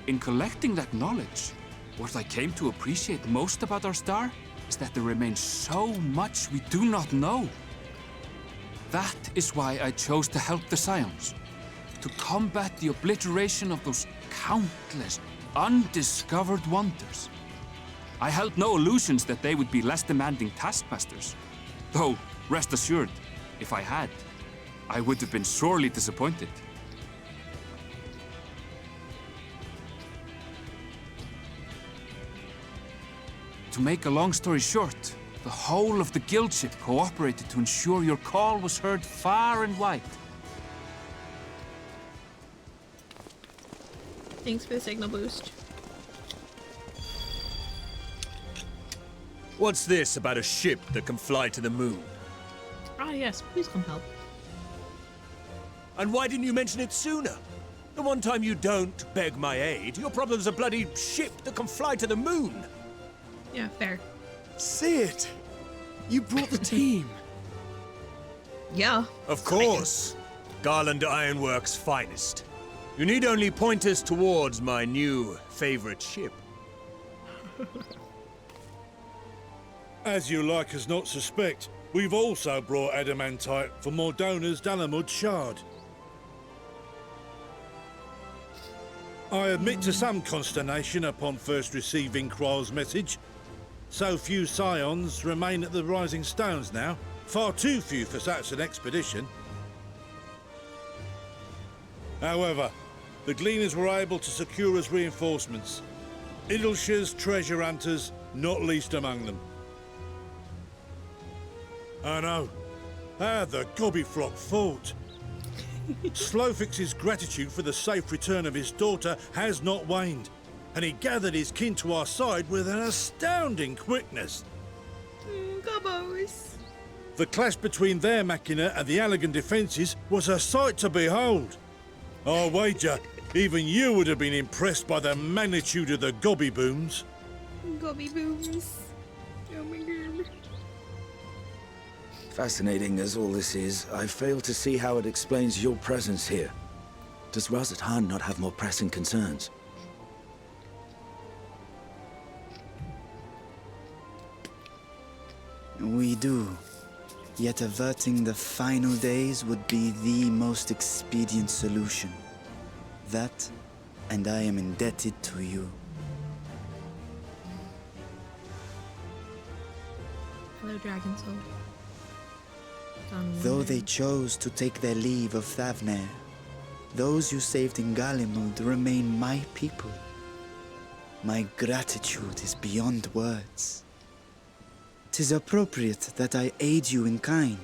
in collecting that knowledge, what I came to appreciate most about our star is that there remains so much we do not know. That is why I chose to help the Scions, to combat the obliteration of those countless, undiscovered wonders. I held no illusions that they would be less demanding taskmasters. Though, rest assured, if I had, I would have been sorely disappointed. To make a long story short, the whole of the guildship cooperated to ensure your call was heard far and wide. Thanks for the signal boost. What's this about a ship that can fly to the moon? Ah, yes, please come help. And why didn't you mention it sooner? The one time you don't beg my aid, your problem's a bloody ship that can fly to the moon. Yeah, fair. See it? You brought the team. Yeah. Of course. Garland Ironworks' finest. You need only point us towards my new favorite ship. As you like us not suspect, we've also brought adamantite for Mordona's Dalamud Shard. I admit to some consternation upon first receiving Kryle's message. So few Scions remain at the Rising Stones now. Far too few for such an expedition. However, the Gleaners were able to secure us reinforcements. Idleshire's treasure hunters, not least among them. I know. How the Gobbyflock fought. Slowfix's gratitude for the safe return of his daughter has not waned, and he gathered his kin to our side with an astounding quickness. Gobos. The clash between their machina and the Allagan defences was a sight to behold. I wager even you would have been impressed by the magnitude of the gobby booms. Gobby booms. Oh my god. Fascinating as all this is, I fail to see how it explains your presence here. Does Razat Han not have more pressing concerns? We do. Yet averting the final days would be the most expedient solution. That, and I am indebted to you. Hello, Dragon Soul. Though they chose to take their leave of Thavnair, those you saved in Galimud remain my people. My gratitude is beyond words. 'Tis appropriate that I aid you in kind.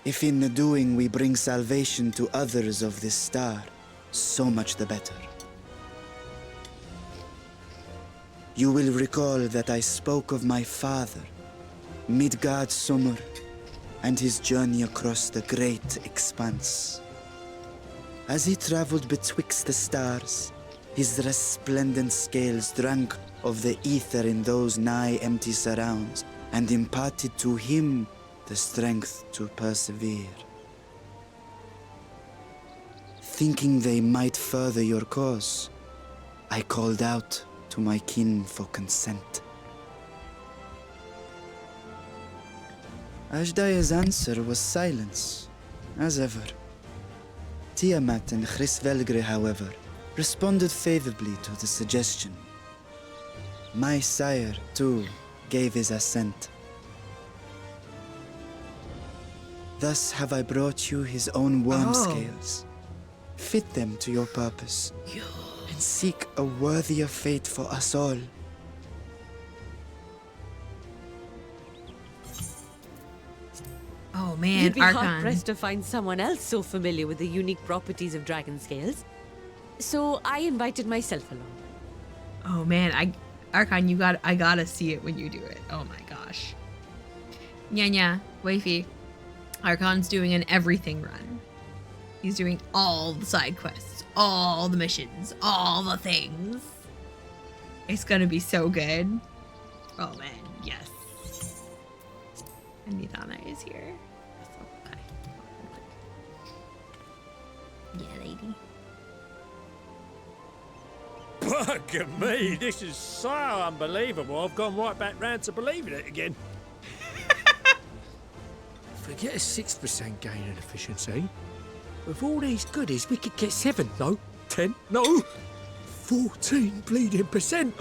If in the doing we bring salvation to others of this star, so much the better. you will recall that I spoke of my father, Midgard Summer, and his journey across the great expanse. As he traveled betwixt the stars, his resplendent scales drank of the ether in those nigh empty surrounds, and imparted to him the strength to persevere. Thinking they might further your cause, I called out to my kin for consent. Ashdaya's answer was silence, as ever. Tiamat and Hrisvelgre, however, responded favorably to the suggestion. My sire, too, gave his assent. Thus have I brought you his own worm scales. Fit them to your purpose, and seek a worthier fate for us all. Oh man, You'd be Archon. hard-pressed to find someone else so familiar with the unique properties of dragon scales. So I invited myself along. Oh man, Archon, I gotta see it when you do it. Oh my gosh. Nya, wifey. Archon's doing an everything run. He's doing all the side quests, all the missions, all the things. It's gonna be so good. Oh man, yes. And Nidana is here. Okay. Yeah, lady. Bugger me, this is so unbelievable. I've gone right back round to believing it again. Forget a 6% gain in efficiency. With all these goodies, we could get 7, no, 10, no, 14 bleeding percent.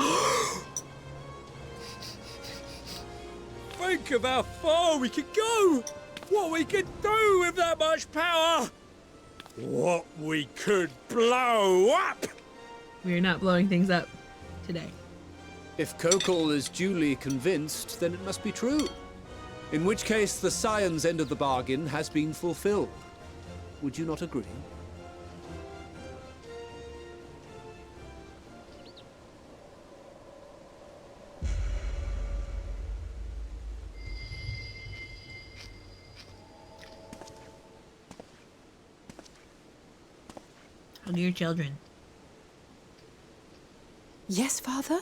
Think of how far we could go. What we could do with that much power. What we could blow up. We're not blowing things up today. If Kokol is duly convinced, then it must be true. In which case, the science end of the bargain has been fulfilled. Would you not agree? Hug your children. Yes, Father?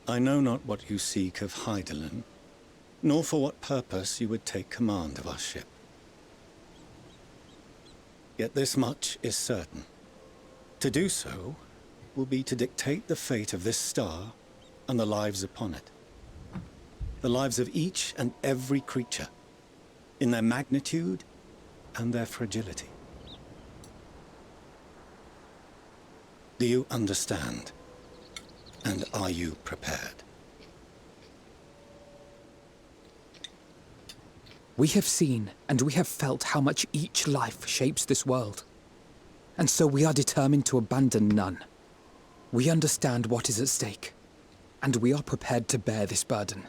I know not what you seek of Hydaelyn, nor for what purpose you would take command of our ship. Yet this much is certain. To do so will be to dictate the fate of this star and the lives upon it. The lives of each and every creature, in their magnitude and their fragility. Do you understand? And are you prepared? We have seen and we have felt how much each life shapes this world. And so we are determined to abandon none. We understand what is at stake, and we are prepared to bear this burden.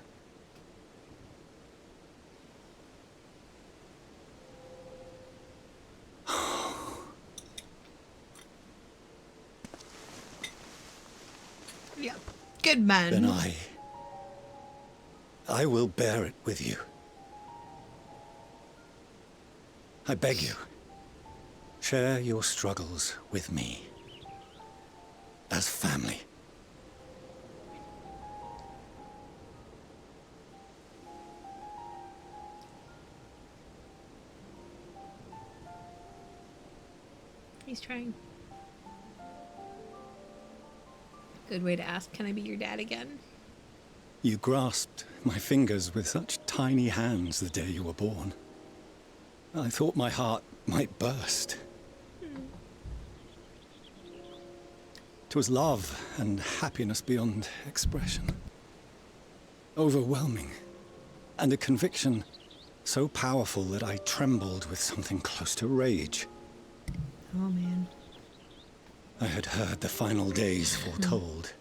Yeah, good man. Then I will bear it with you. I beg you, share your struggles with me. As family. He's trying. Good way to ask, can I be your dad again? You grasped my fingers with such tiny hands the day you were born. I thought my heart might burst. 'Twas love and happiness beyond expression. Overwhelming. And a conviction so powerful that I trembled with something close to rage. Oh, man. I had heard the final days foretold.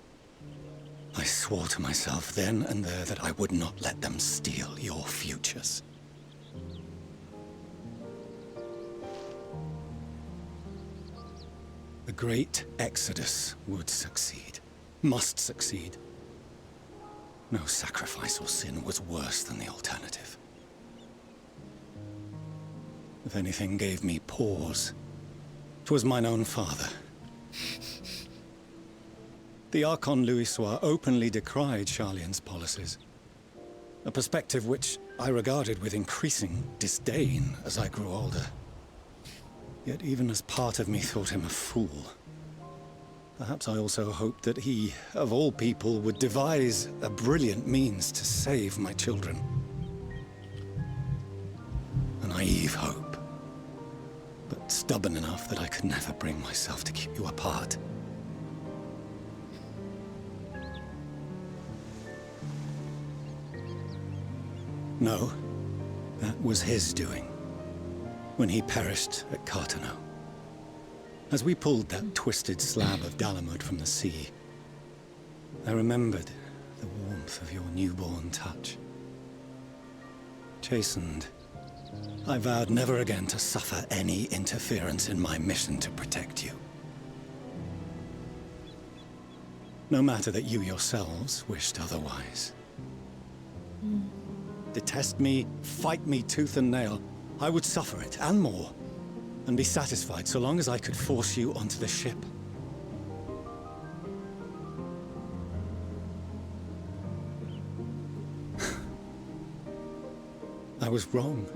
I swore to myself then and there that I would not let them steal your futures. great exodus would succeed. Must succeed. No sacrifice or sin was worse than the alternative. If anything gave me pause, 'twas mine own father. The Archon Louisois openly decried Charlian's policies, a perspective which I regarded with increasing disdain as I grew older. Yet even as part of me thought him a fool, perhaps I also hoped that he, of all people, would devise a brilliant means to save my children. A naive hope, but stubborn enough that I could never bring myself to keep you apart. No, that was his doing, when he perished at Cartano. As we pulled that twisted slab of Dalamud from the sea, I remembered the warmth of your newborn touch. Chastened, I vowed never again to suffer any interference in my mission to protect you. No matter that you yourselves wished otherwise. Detest me, fight me tooth and nail, I would suffer it, and more, and be satisfied so long as I could force you onto the ship. I was wrong.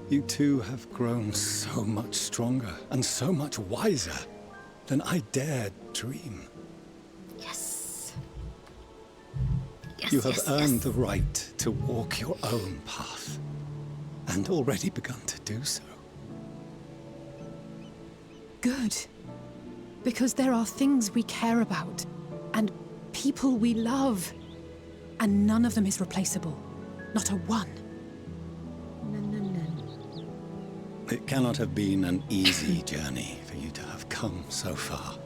You two have grown so much stronger and so much wiser than I dared dream. You have earned the right to walk your own path, and already begun to do so. Good. Because there are things we care about, and people we love, and none of them is replaceable. Not a one. It cannot have been an easy journey for you to have come so far.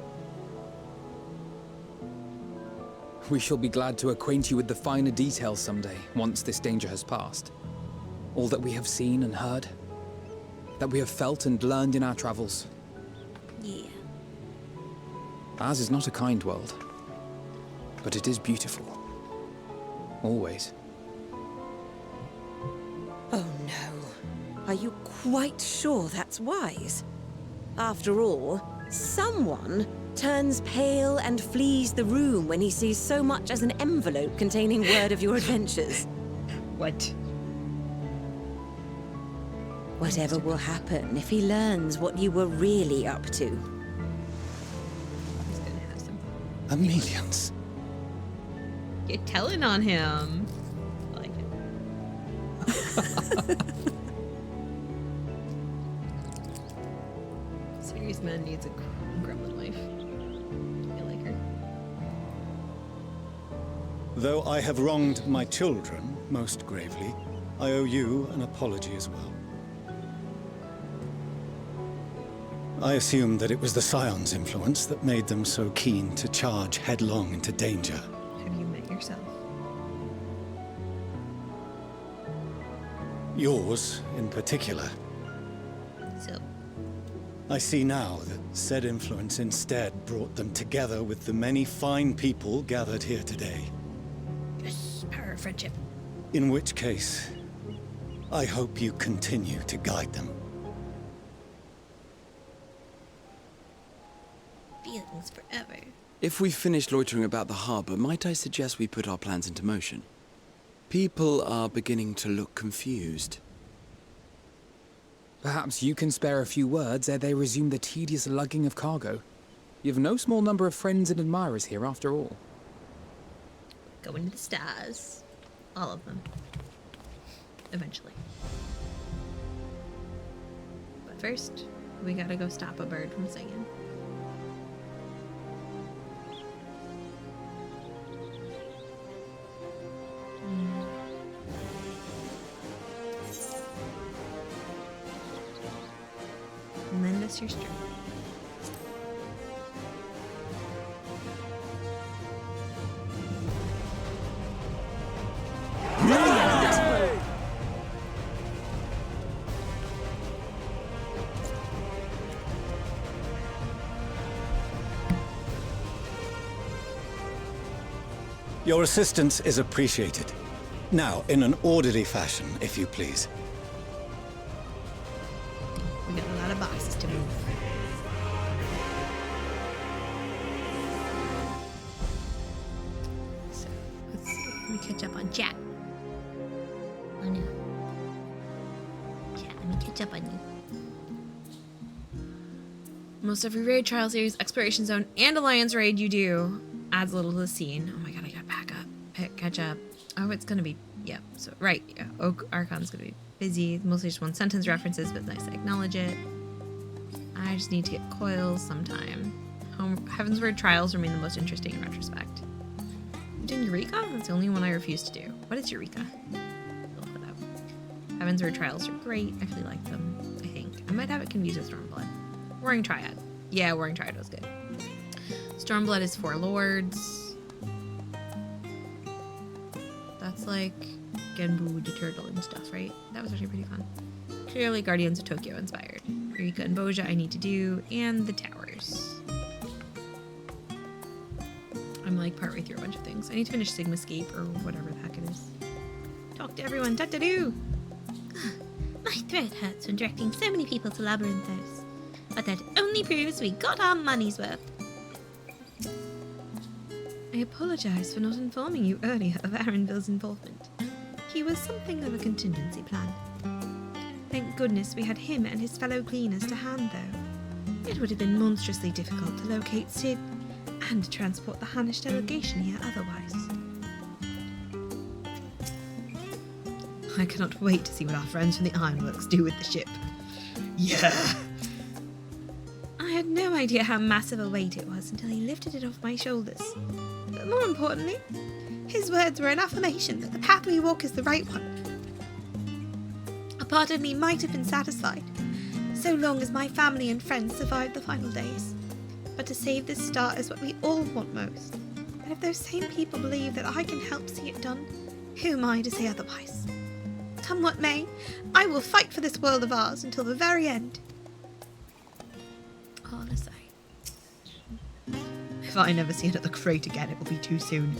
We shall be glad to acquaint you with the finer details someday, once this danger has passed. All that we have seen and heard, that we have felt and learned in our travels. Yeah. Ours is not a kind world, but it is beautiful. Always. Oh no. Are you quite sure that's wise? After all, someone turns pale and flees the room when he sees so much as an envelope containing word of your adventures. What? Whatever will happen if he learns what you were really up to. He's gonna have some. Amelians. You're telling on him. I like it. Serious man needs a gremlin wife. I like her. Though I have wronged my children most gravely, I owe you an apology as well. I assumed that it was the Scion's influence that made them so keen to charge headlong into danger. Have you met yourself? Yours, in particular. So? I see now that said influence instead brought them together with the many fine people gathered here today. Yes, power of friendship. In which case, I hope you continue to guide them. Feelings forever. If we've finished loitering about the harbor, might I suggest we put our plans into motion? People are beginning to look confused. Perhaps you can spare a few words ere they resume the tedious lugging of cargo. You've no small number of friends and admirers here, after all. Going to the stars. All of them. Eventually. But first, we gotta go stop a bird from singing. Lend us your strength. Your assistance is appreciated. Now, in an orderly fashion, if you please. We got a lot of boxes to move. So, let's see. Let me catch up on chat. Oh no. Chat, let me catch up on you. Most every raid, trial series, exploration zone, and alliance raid you do adds a little to the scene. Oh my god, I gotta pack up. Catch up. Oh, it's gonna be, yeah, so, right, yeah. Oak Archon's gonna be busy. It's mostly just one sentence references, but nice, I acknowledge it. I just need to get coils sometime. Heaven's Word trials remain the most interesting in retrospect. I'm doing Eureka? That's the only one I refuse to do. What is Eureka? Look it up. Heaven's Word trials are great. I really like them, I think. I might have it confused with Stormblood. Warring Triad. Yeah, Warring Triad was good. Stormblood is 4 lords. That's like Genbu the Turtle and stuff, right? That was actually pretty fun. Clearly Guardians of Tokyo inspired. Eureka and Boja I need to do, and the towers. I'm like partway through a bunch of things. I need to finish Sigmascape or whatever the heck it is. Talk to everyone, ta-ta-doo! My throat hurts when directing so many people to Labyrinthos. But that only proves we got our money's worth. I apologize for not informing you earlier of Arenville's involvement. He was something of a contingency plan. Thank goodness we had him and his fellow cleaners to hand, though. It would have been monstrously difficult to locate Sid and transport the Hannish delegation here otherwise. I cannot wait to see what our friends from the Ironworks do with the ship. Yeah! I had no idea how massive a weight it was until he lifted it off my shoulders. But more importantly, his words were an affirmation that the path we walk is the right one. A part of me might have been satisfied, so long as my family and friends survived the final days. But to save this star is what we all want most. And if those same people believe that I can help see it done, who am I to say otherwise? Come what may, I will fight for this world of ours until the very end. Honestly. If I never see another crate again, it will be too soon.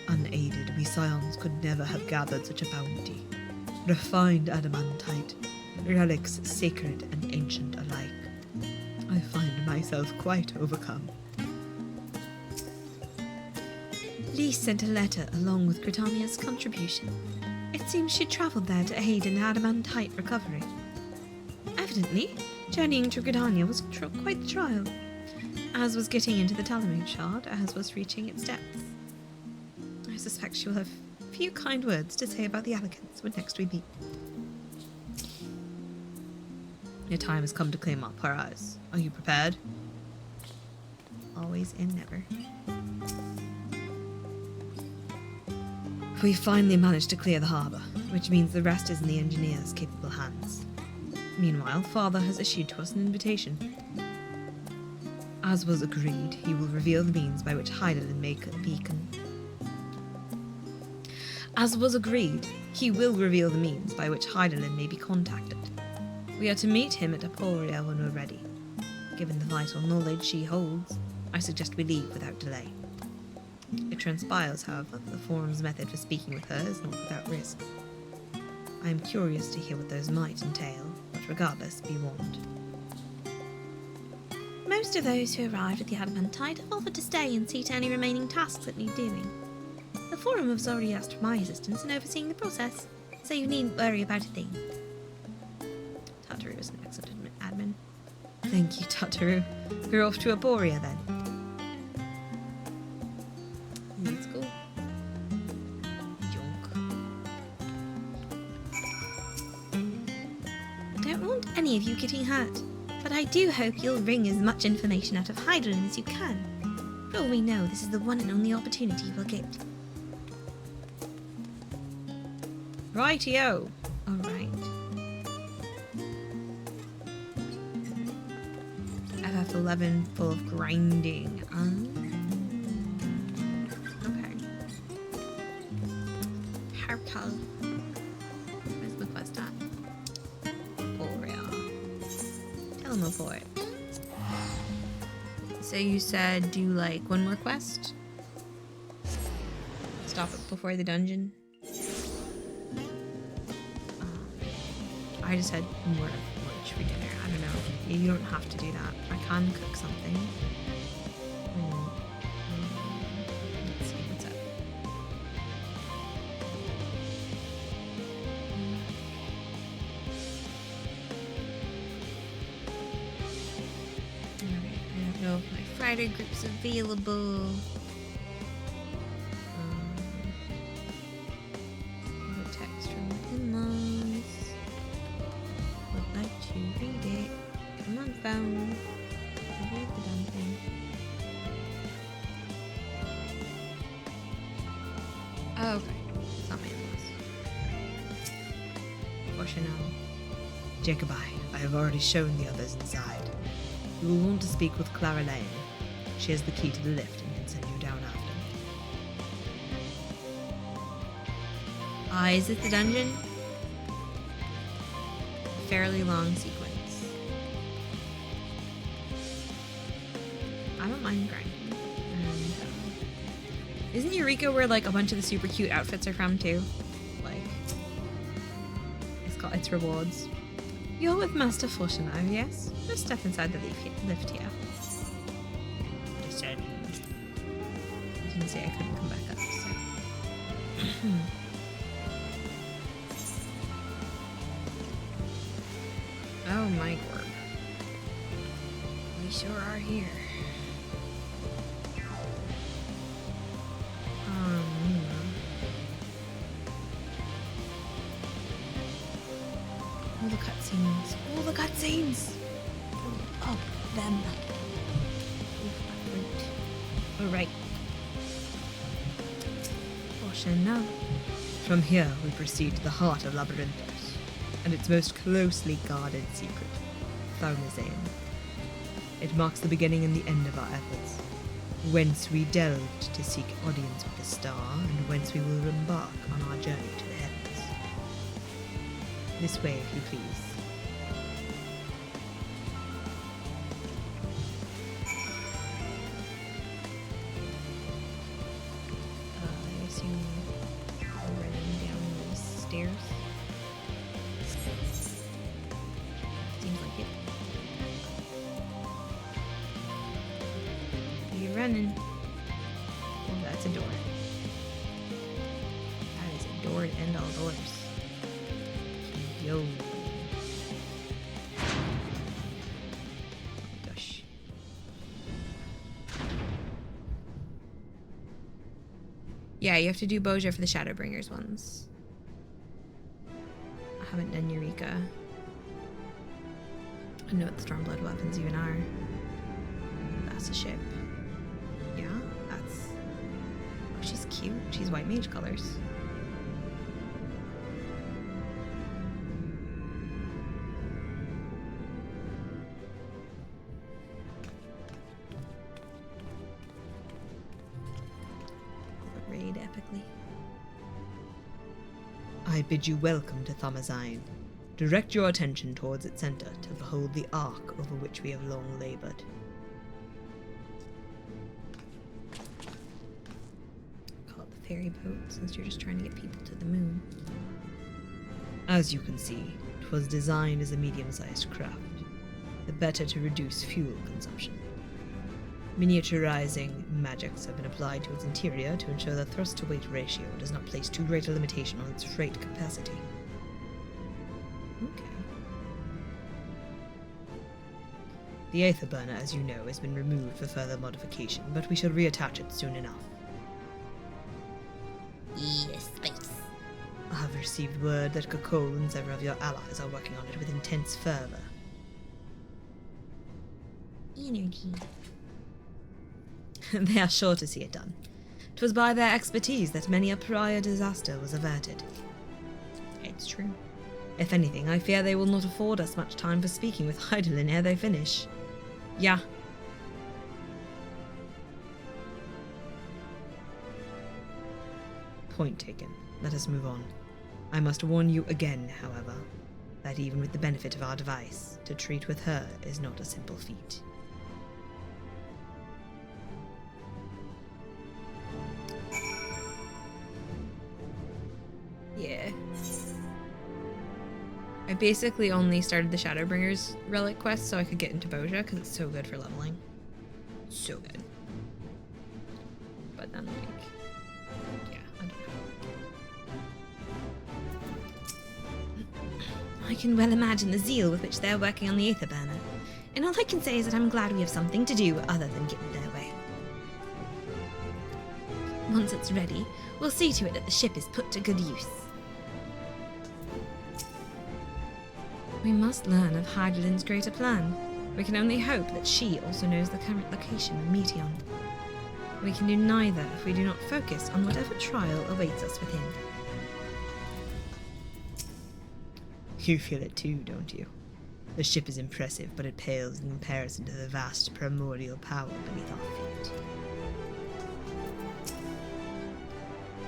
Unaided, we scions could never have gathered such a bounty. Refined adamantite, relics sacred and ancient alike. I find myself quite overcome. Lee sent a letter along with Gridania's contribution. It seems she travelled there to aid in adamantite recovery. Evidently, journeying to Gridania was quite the trial, as was getting into the Talamoon Shard, as was reaching its depths. I suspect she will have a few kind words to say about the Elegants when next we meet. Your time has come to claim our prize. Are you prepared? Always and never. We finally managed to clear the harbour, which means the rest is in the engineer's capable hands. Meanwhile, Father has issued to us an invitation. As was agreed, he will reveal the means by which Hydaelyn may beacon. As was agreed, he will reveal the means by which Hydaelyn may be contacted. We are to meet him at Aporia when we're ready. Given the vital knowledge she holds, I suggest we leave without delay. It transpires, however, that the Forum's method for speaking with her is not without risk. I am curious to hear what those might entail, but regardless, be warned. Most of those who arrived at the Adamantite have offered to stay and see to any remaining tasks that need doing. The Forum has already asked for my assistance in overseeing the process, so you needn't worry about a thing. Tataru is an excellent admin. Thank you, Tataru. We're off to Aporia then. Let's go. I don't want any of you getting hurt, but I do hope you'll wring as much information out of Hydaelyn as you can. For all we know, this is the one and only opportunity we'll get. Rightio. Alright. FF11 full of grinding. Okay. Purple. Where's the quest at? Aporia. Tell him for it. So you said do like one more quest? Stop it before the dungeon? I just had more lunch for dinner. I don't know. You don't have to do that. I can cook something. Let's see what's up. Alright, I don't know if my Friday group's available. A text from my in-laws. Would like to read it. Come on, phone. Read the damn thing. Oh, okay. It's not my in-laws. For Chanel. Jacobi, I have already shown the others inside. You will want to speak with Clara Lane. She has the key to the lift and can send you down after. Is it the dungeon? Fairly long sequence. I don't mind grinding. And, isn't Eureka where like a bunch of the super cute outfits are from too? Like, it's rewards. You're with Master Fortunato, yes? Just step inside the lift here. I didn't say I couldn't come back up, so. Oh my word. We sure are here. All the cutscenes. All the cutscenes! Oh, them. Alright. Now. From here, we proceed to the heart of Labyrinthos, and its most closely guarded secret, Thaumazein. It marks the beginning and the end of our efforts, whence we delved to seek audience with the star, and whence we will embark on our journey to the heavens. This way, if you please. I assume we're running down these stairs. Seems like it. You're running. Oh, that's a door. That is a door to end all doors. Yo. Oh my gosh. Yeah, you have to do Boja for the Shadowbringers ones. I haven't done Eureka. I know what the Stormblood weapons even are. That's a ship. Yeah, that's... Oh, she's cute. She's white mage colors. Raid epically. I bid you welcome to Thaumazein. Direct your attention towards its center to behold the ark over which we have long labored. Call it the ferry boat, since you're just trying to get people to the moon. As you can see, it was designed as a medium-sized craft, the better to reduce fuel consumption. Miniaturizing magics have been applied to its interior to ensure the thrust-to-weight ratio does not place too great a limitation on its freight capacity. Okay. The Aether Burner, as you know, has been removed for further modification, but we shall reattach it soon enough. Yes, space. I have received word that Kakol and several of your allies are working on it with intense fervor. Energy. They are sure to see it done. 'Twas by their expertise that many a prior disaster was averted. It's true. If anything, I fear they will not afford us much time for speaking with Heidelin ere they finish. Yeah. Point taken. Let us move on. I must warn you again, however, that even with the benefit of our device, to treat with her is not a simple feat. Yeah. I basically only started the Shadowbringers relic quest so I could get into Boja because it's so good for leveling. So good. But then, like, yeah, I don't know. I can well imagine the zeal with which they're working on the Aether Burner. And all I can say is that I'm glad we have something to do other than get in their way. Once it's ready, we'll see to it that the ship is put to good use. We must learn of Heidelin's greater plan. We can only hope that she also knows the current location of Meteon. We can do neither if we do not focus on whatever trial awaits us within. You feel it too, don't you? The ship is impressive, but it pales in comparison to the vast primordial power beneath our feet.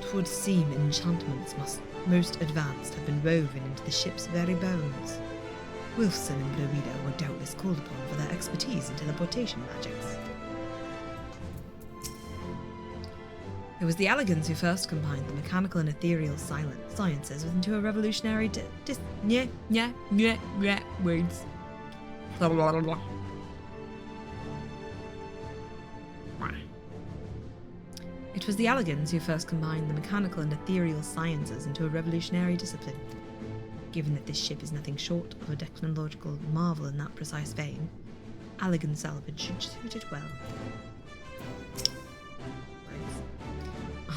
'Twould seem enchantments most advanced have been woven into the ship's very bones. Wilson and Blowida were doubtless called upon for their expertise in teleportation magics. It was the Alligans who first combined the mechanical and ethereal sciences into a revolutionary words. Blah, blah, blah, blah. It was the Alligans who first combined the mechanical and ethereal sciences into a revolutionary discipline. Given that this ship is nothing short of a technological marvel in that precise vein, Alligan salvage should suit it well.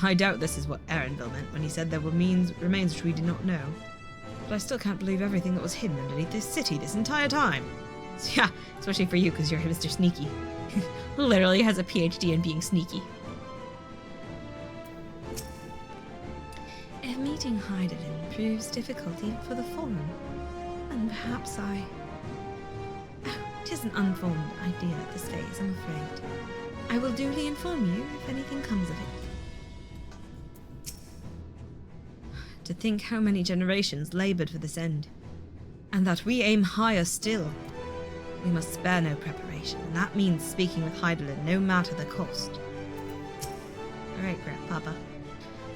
I doubt this is what Erenville meant when he said there were remains which we did not know. But I still can't believe everything that was hidden underneath this city this entire time. Yeah, especially for you because you're Mr. Sneaky. Literally has a PhD in being sneaky. If meeting Heidelin proves difficulty for the Fallen, then perhaps I... Oh, 'tis an unformed idea at this phase, I'm afraid. I will duly inform you if anything comes of it. To think how many generations laboured for this end, and that we aim higher still. We must spare no preparation, and that means speaking with Heidelin no matter the cost. Alright, Grandpapa.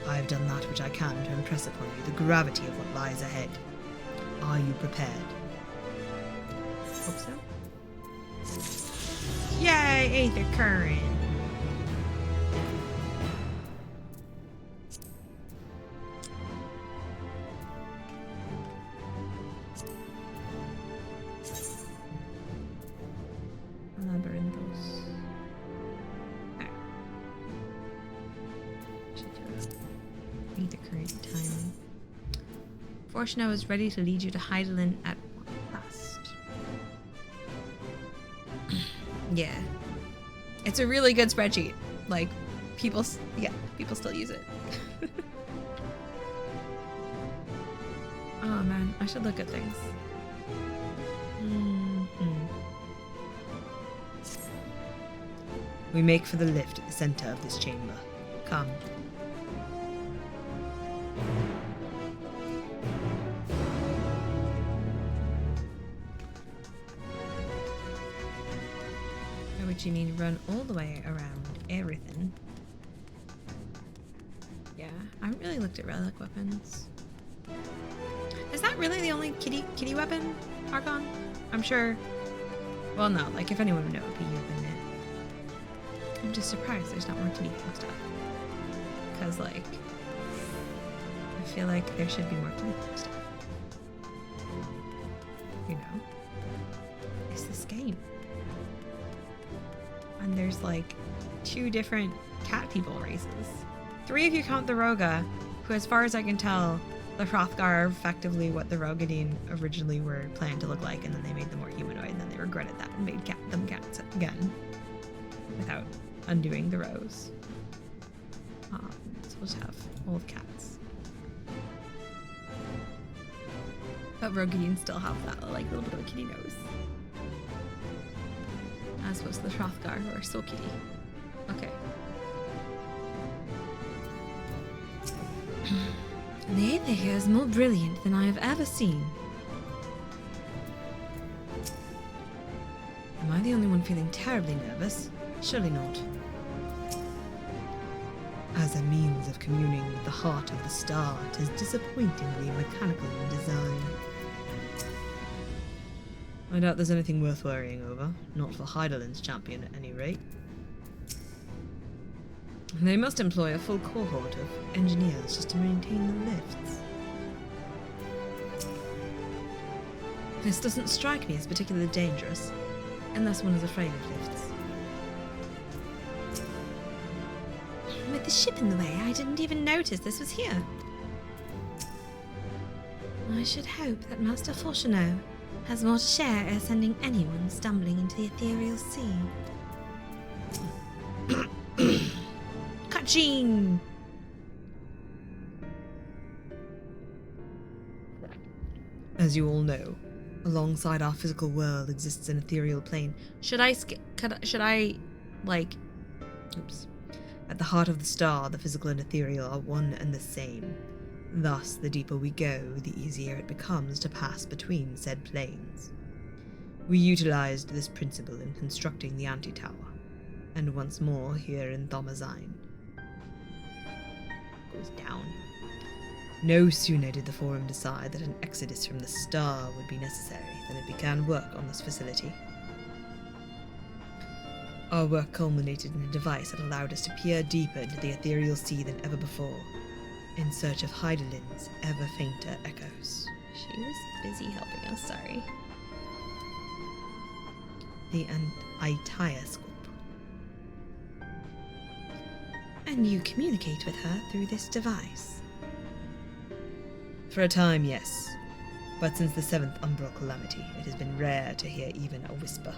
I have done that which I can to impress upon you the gravity of what lies ahead. Are you prepared? Hope so. Yay, Aether Current! Labyrinthos. Aether Current timing. Fortuna is ready to lead you to Heidelin at last. Yeah. It's a really good spreadsheet. Like, people still use it. Oh man, I should look at things. We make for the lift at the center of this chamber. Come. By which you mean run all the way around everything. Yeah, I haven't really looked at relic weapons. Is that really the only kitty weapon, Archon? I'm sure. Well, no, like if anyone would know, it would be you, wouldn't it? I'm just surprised there's not more kitty stuff. Because, like, I feel like there should be more kitty stuff. You know? It's this game. And there's, like, 2 different cat people races. 3 if you count the Roga, who, as far as I can tell, the Hrothgar are effectively what the Rogadin originally were planned to look like, and then they made them more humanoid, and then they regretted that and made them cats again. Without undoing the rows. So we'll just have old cats. But Rogadin still have that, like, little bit of a kitty nose. As opposed to the Hrothgar, who are so kitty. Okay. The Aether here is more brilliant than I have ever seen. Am I the only one feeling terribly nervous? Surely not. As a means of communing with the heart of the star, 'tis disappointingly mechanical in design. I doubt there's anything worth worrying over, not for Heidelind's champion at any rate. They must employ a full cohort of engineers just to maintain the lifts. This doesn't strike me as particularly dangerous, unless one is afraid of lifts. With the ship in the way, I didn't even notice this was here. I should hope that Master Fortuneau has more to share ere sending anyone stumbling into the ethereal sea. Kachin! As you all know, alongside our physical world exists an ethereal plane. Oops. At the heart of the star, the physical and ethereal are one and the same. Thus, the deeper we go, the easier it becomes to pass between said planes. We utilized this principle in constructing the anti-tower, and once more here in Thomazine. Goes down. No sooner did the Forum decide that an exodus from the star would be necessary than it began work on this facility. Our work culminated in a device that allowed us to peer deeper into the ethereal sea than ever before, in search of Heidelind's ever fainter echoes. She was busy helping us, sorry. The Itioscope. And you communicate with her through this device? For a time, yes. But since the 7th Umbral Calamity, it has been rare to hear even a whisper.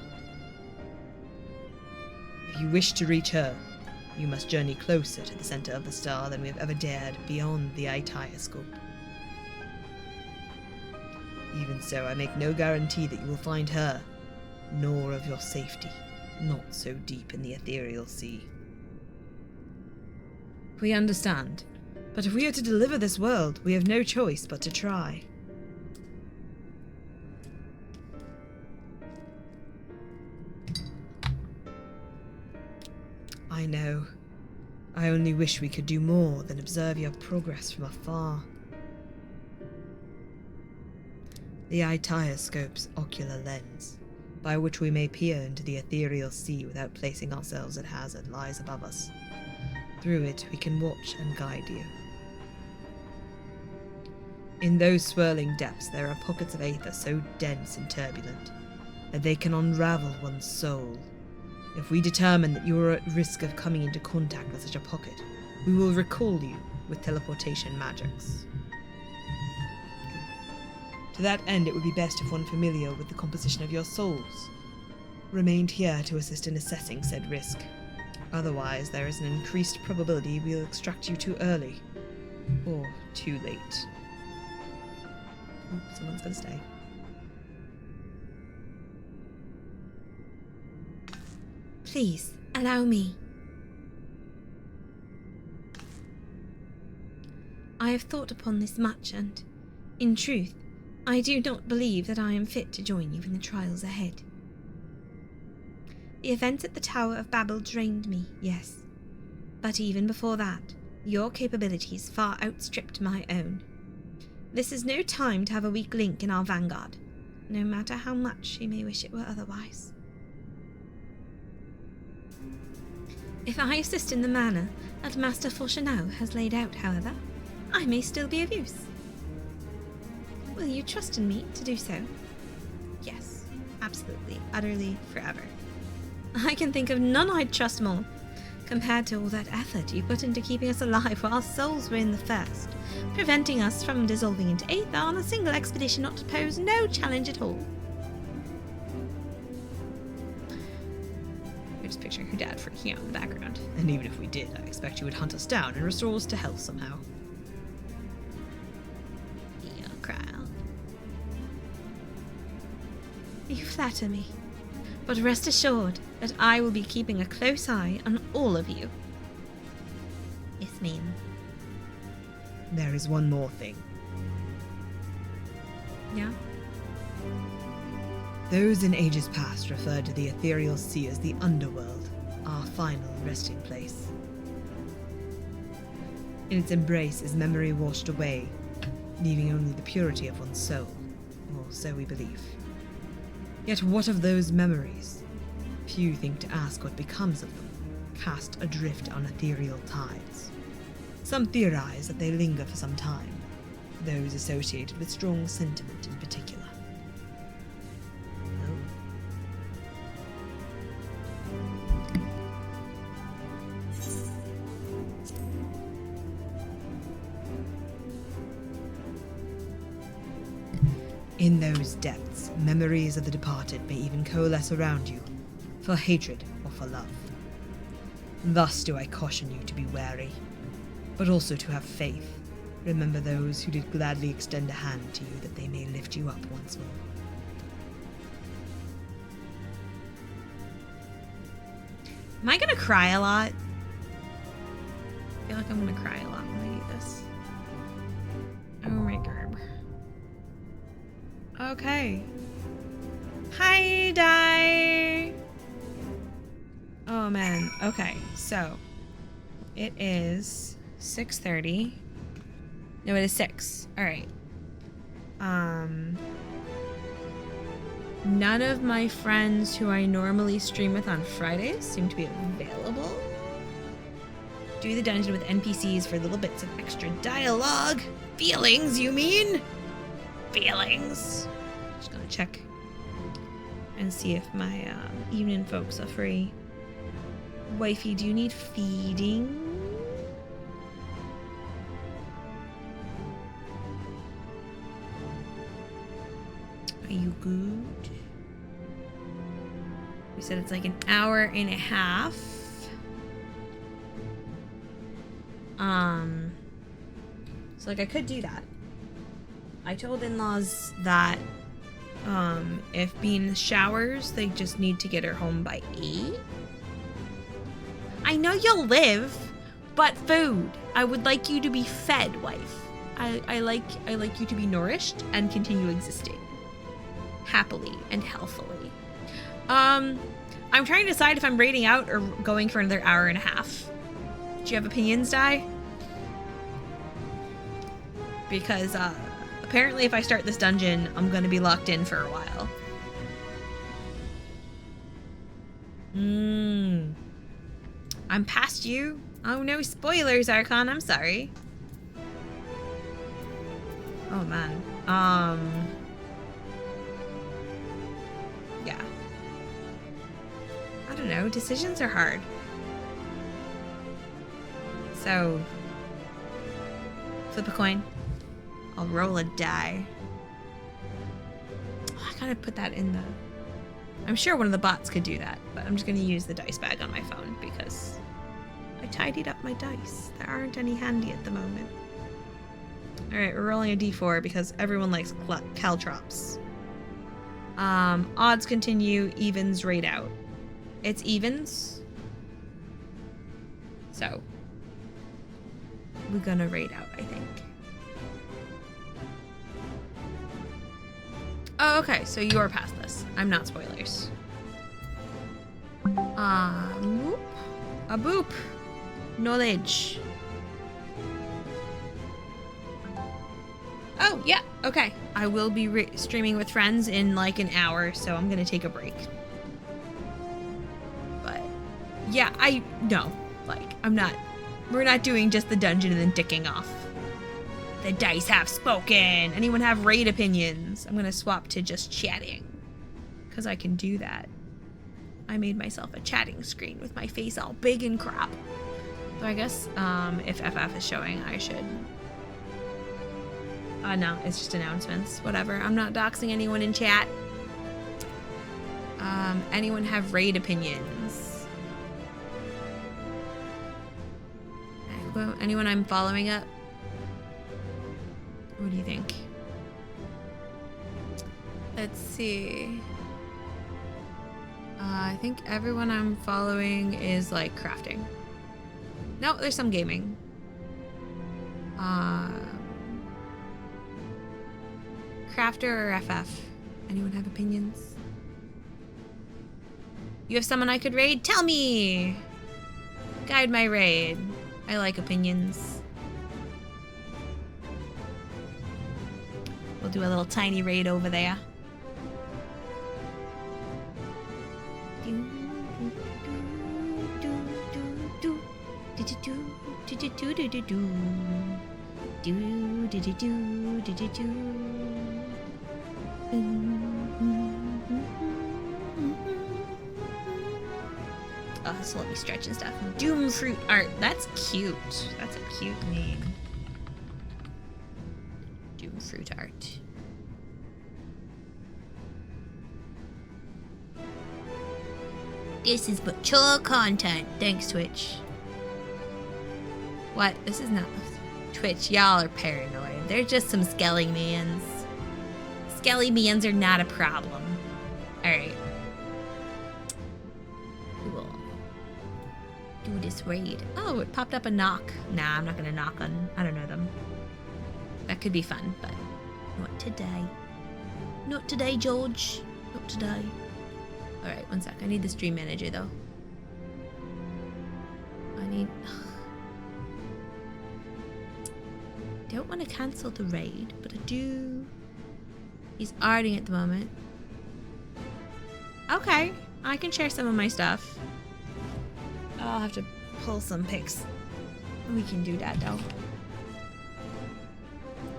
If you wish to reach her, you must journey closer to the center of the star than we have ever dared beyond the Itioscope. Even so, I make no guarantee that you will find her, nor of your safety, not so deep in the ethereal sea. We understand, but if we are to deliver this world, we have no choice but to try. I know. I only wish we could do more than observe your progress from afar. The Itioscope's ocular lens, by which we may peer into the ethereal sea without placing ourselves at hazard, lies above us. Through it, we can watch and guide you. In those swirling depths, there are pockets of aether so dense and turbulent that they can unravel one's soul. If we determine that you are at risk of coming into contact with such a pocket, we will recall you with teleportation magics. To that end, it would be best if one familiar with the composition of your souls remained here to assist in assessing said risk. Otherwise, there is an increased probability we'll extract you too early, or too late. Ooh, someone's gonna stay. Please, allow me. I have thought upon this much, and, in truth, I do not believe that I am fit to join you in the trials ahead. The events at the Tower of Babel drained me, yes. But even before that, your capabilities far outstripped my own. This is no time to have a weak link in our vanguard, no matter how much she may wish it were otherwise. If I assist in the manner that Master Fortuneau has laid out, however, I may still be of use. Will you trust in me to do so? Yes, absolutely, utterly, forever. I can think of none I'd trust more, compared to all that effort you put into keeping us alive while our souls were in the first, preventing us from dissolving into aether on a single expedition not to pose no challenge at all. I just picture your dad freaking out in the background. And even if we did, I expect you would hunt us down and restore us to health somehow. Yeah, Cryle. You flatter me, but rest assured that I will be keeping a close eye on all of you. Yes, ma'am. There is one more thing. Yeah? Those in ages past referred to the ethereal sea as the underworld, our final resting place. In its embrace is memory washed away, leaving only the purity of one's soul, or so we believe. Yet what of those memories? Few think to ask what becomes of them, cast adrift on ethereal tides. Some theorize that they linger for some time, those associated with strong sentiment in particular. In those depths, memories of the departed may even coalesce around you, for hatred or for love. Thus do I caution you to be wary, but also to have faith. Remember those who did gladly extend a hand to you, that they may lift you up once more. Am I gonna cry a lot? I feel like I'm gonna cry a lot when I do this. Oh my god. Okay. Hi, Di. Oh man. Okay, so it is 6:30. No, it is 6. All right. None of my friends who I normally stream with on Fridays seem to be available. Do the dungeon with NPCs for little bits of extra dialogue. Feelings, you mean? Feelings. Just gonna check and see if my evening folks are free. Wifey, do you need feeding? Are you good? We said it's like an hour and a half. So like I could do that. I told in-laws that if Bean showers, they just need to get her home by 8. I know you'll live, but food. I would like you to be fed, wife. I like you to be nourished and continue existing happily and healthily. I'm trying to decide if I'm raiding out or going for another hour and a half. Do you have opinions, Di? Because apparently if I start this dungeon, I'm gonna be locked in for a while. I'm past you. Oh no, spoilers, Archon, I'm sorry. Oh man. Yeah. I don't know, decisions are hard. So, flip a coin. I'll roll a die. Oh, I gotta put that in the... I'm sure one of the bots could do that, but I'm just gonna use the dice bag on my phone because I tidied up my dice. There aren't any handy at the moment. Alright, we're rolling a d4 because everyone likes caltrops. Odds continue, evens raid out. It's evens. So, we're gonna raid out, I think. Oh, okay, so you are past this. I'm not spoilers. Boop. A boop. Knowledge. Oh, yeah, okay. I will be streaming with friends in like an hour, so I'm gonna take a break. But, yeah, we're not doing just the dungeon and then dicking off. The dice have spoken. Anyone have raid opinions? I'm gonna swap to just chatting, because I can do that. I made myself a chatting screen with my face all big and crap. So I guess if FF is showing, I should... no, it's just announcements. Whatever. I'm not doxing anyone in chat. Anyone have raid opinions? Anyone I'm following up? What do you think? Let's see. I think everyone I'm following is like crafting. No, there's some gaming. Crafter or FF? Anyone have opinions? You have someone I could raid? Tell me! Guide my raid. I like opinions. do a little tiny raid over there. Oh, this will let me stretch and stuff. Doom fruit art. That's cute. That's a cute name. Doom fruit art. This is mature content. Thanks, Twitch. What? This is not... Twitch, y'all are paranoid. They're just some skelly mans. Skelly mans are not a problem. Alright. We will do this raid. Oh, it popped up a knock. Nah, I'm not gonna knock on... I don't know them. That could be fun, but not today. Not today, George. Not today. Alright, one sec. I need the stream manager, though. I need... I don't want to cancel the raid, but I do... He's arting at the moment. Okay, I can share some of my stuff. I'll have to pull some pics. We can do that, though.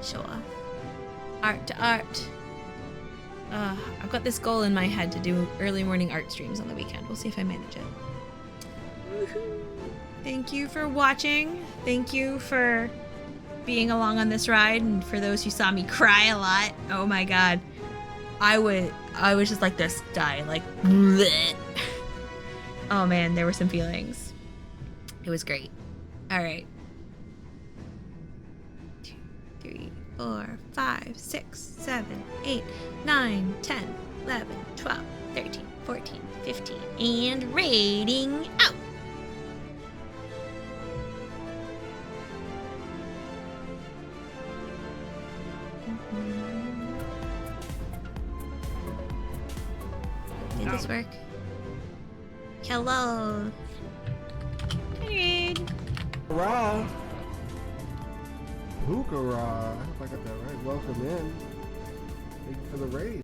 Sure. Art to art. I've got this goal in my head to do early morning art streams on the weekend. We'll see if I manage it. Woohoo. Thank you for watching. Thank you for being along on this ride, and for those who saw me cry a lot. Oh my god. I was just like this guy, like bleh. Oh man, there were some feelings. It was great. Alright. 2, 3, 4, 5, 6, 7, 8, 9, 10, 11, 12, 13, 14, 15, and raiding out! Did this work? Hello! Raid! Pookarah! Pookarah! I hope I got that right. Welcome in. Thank you for the raid.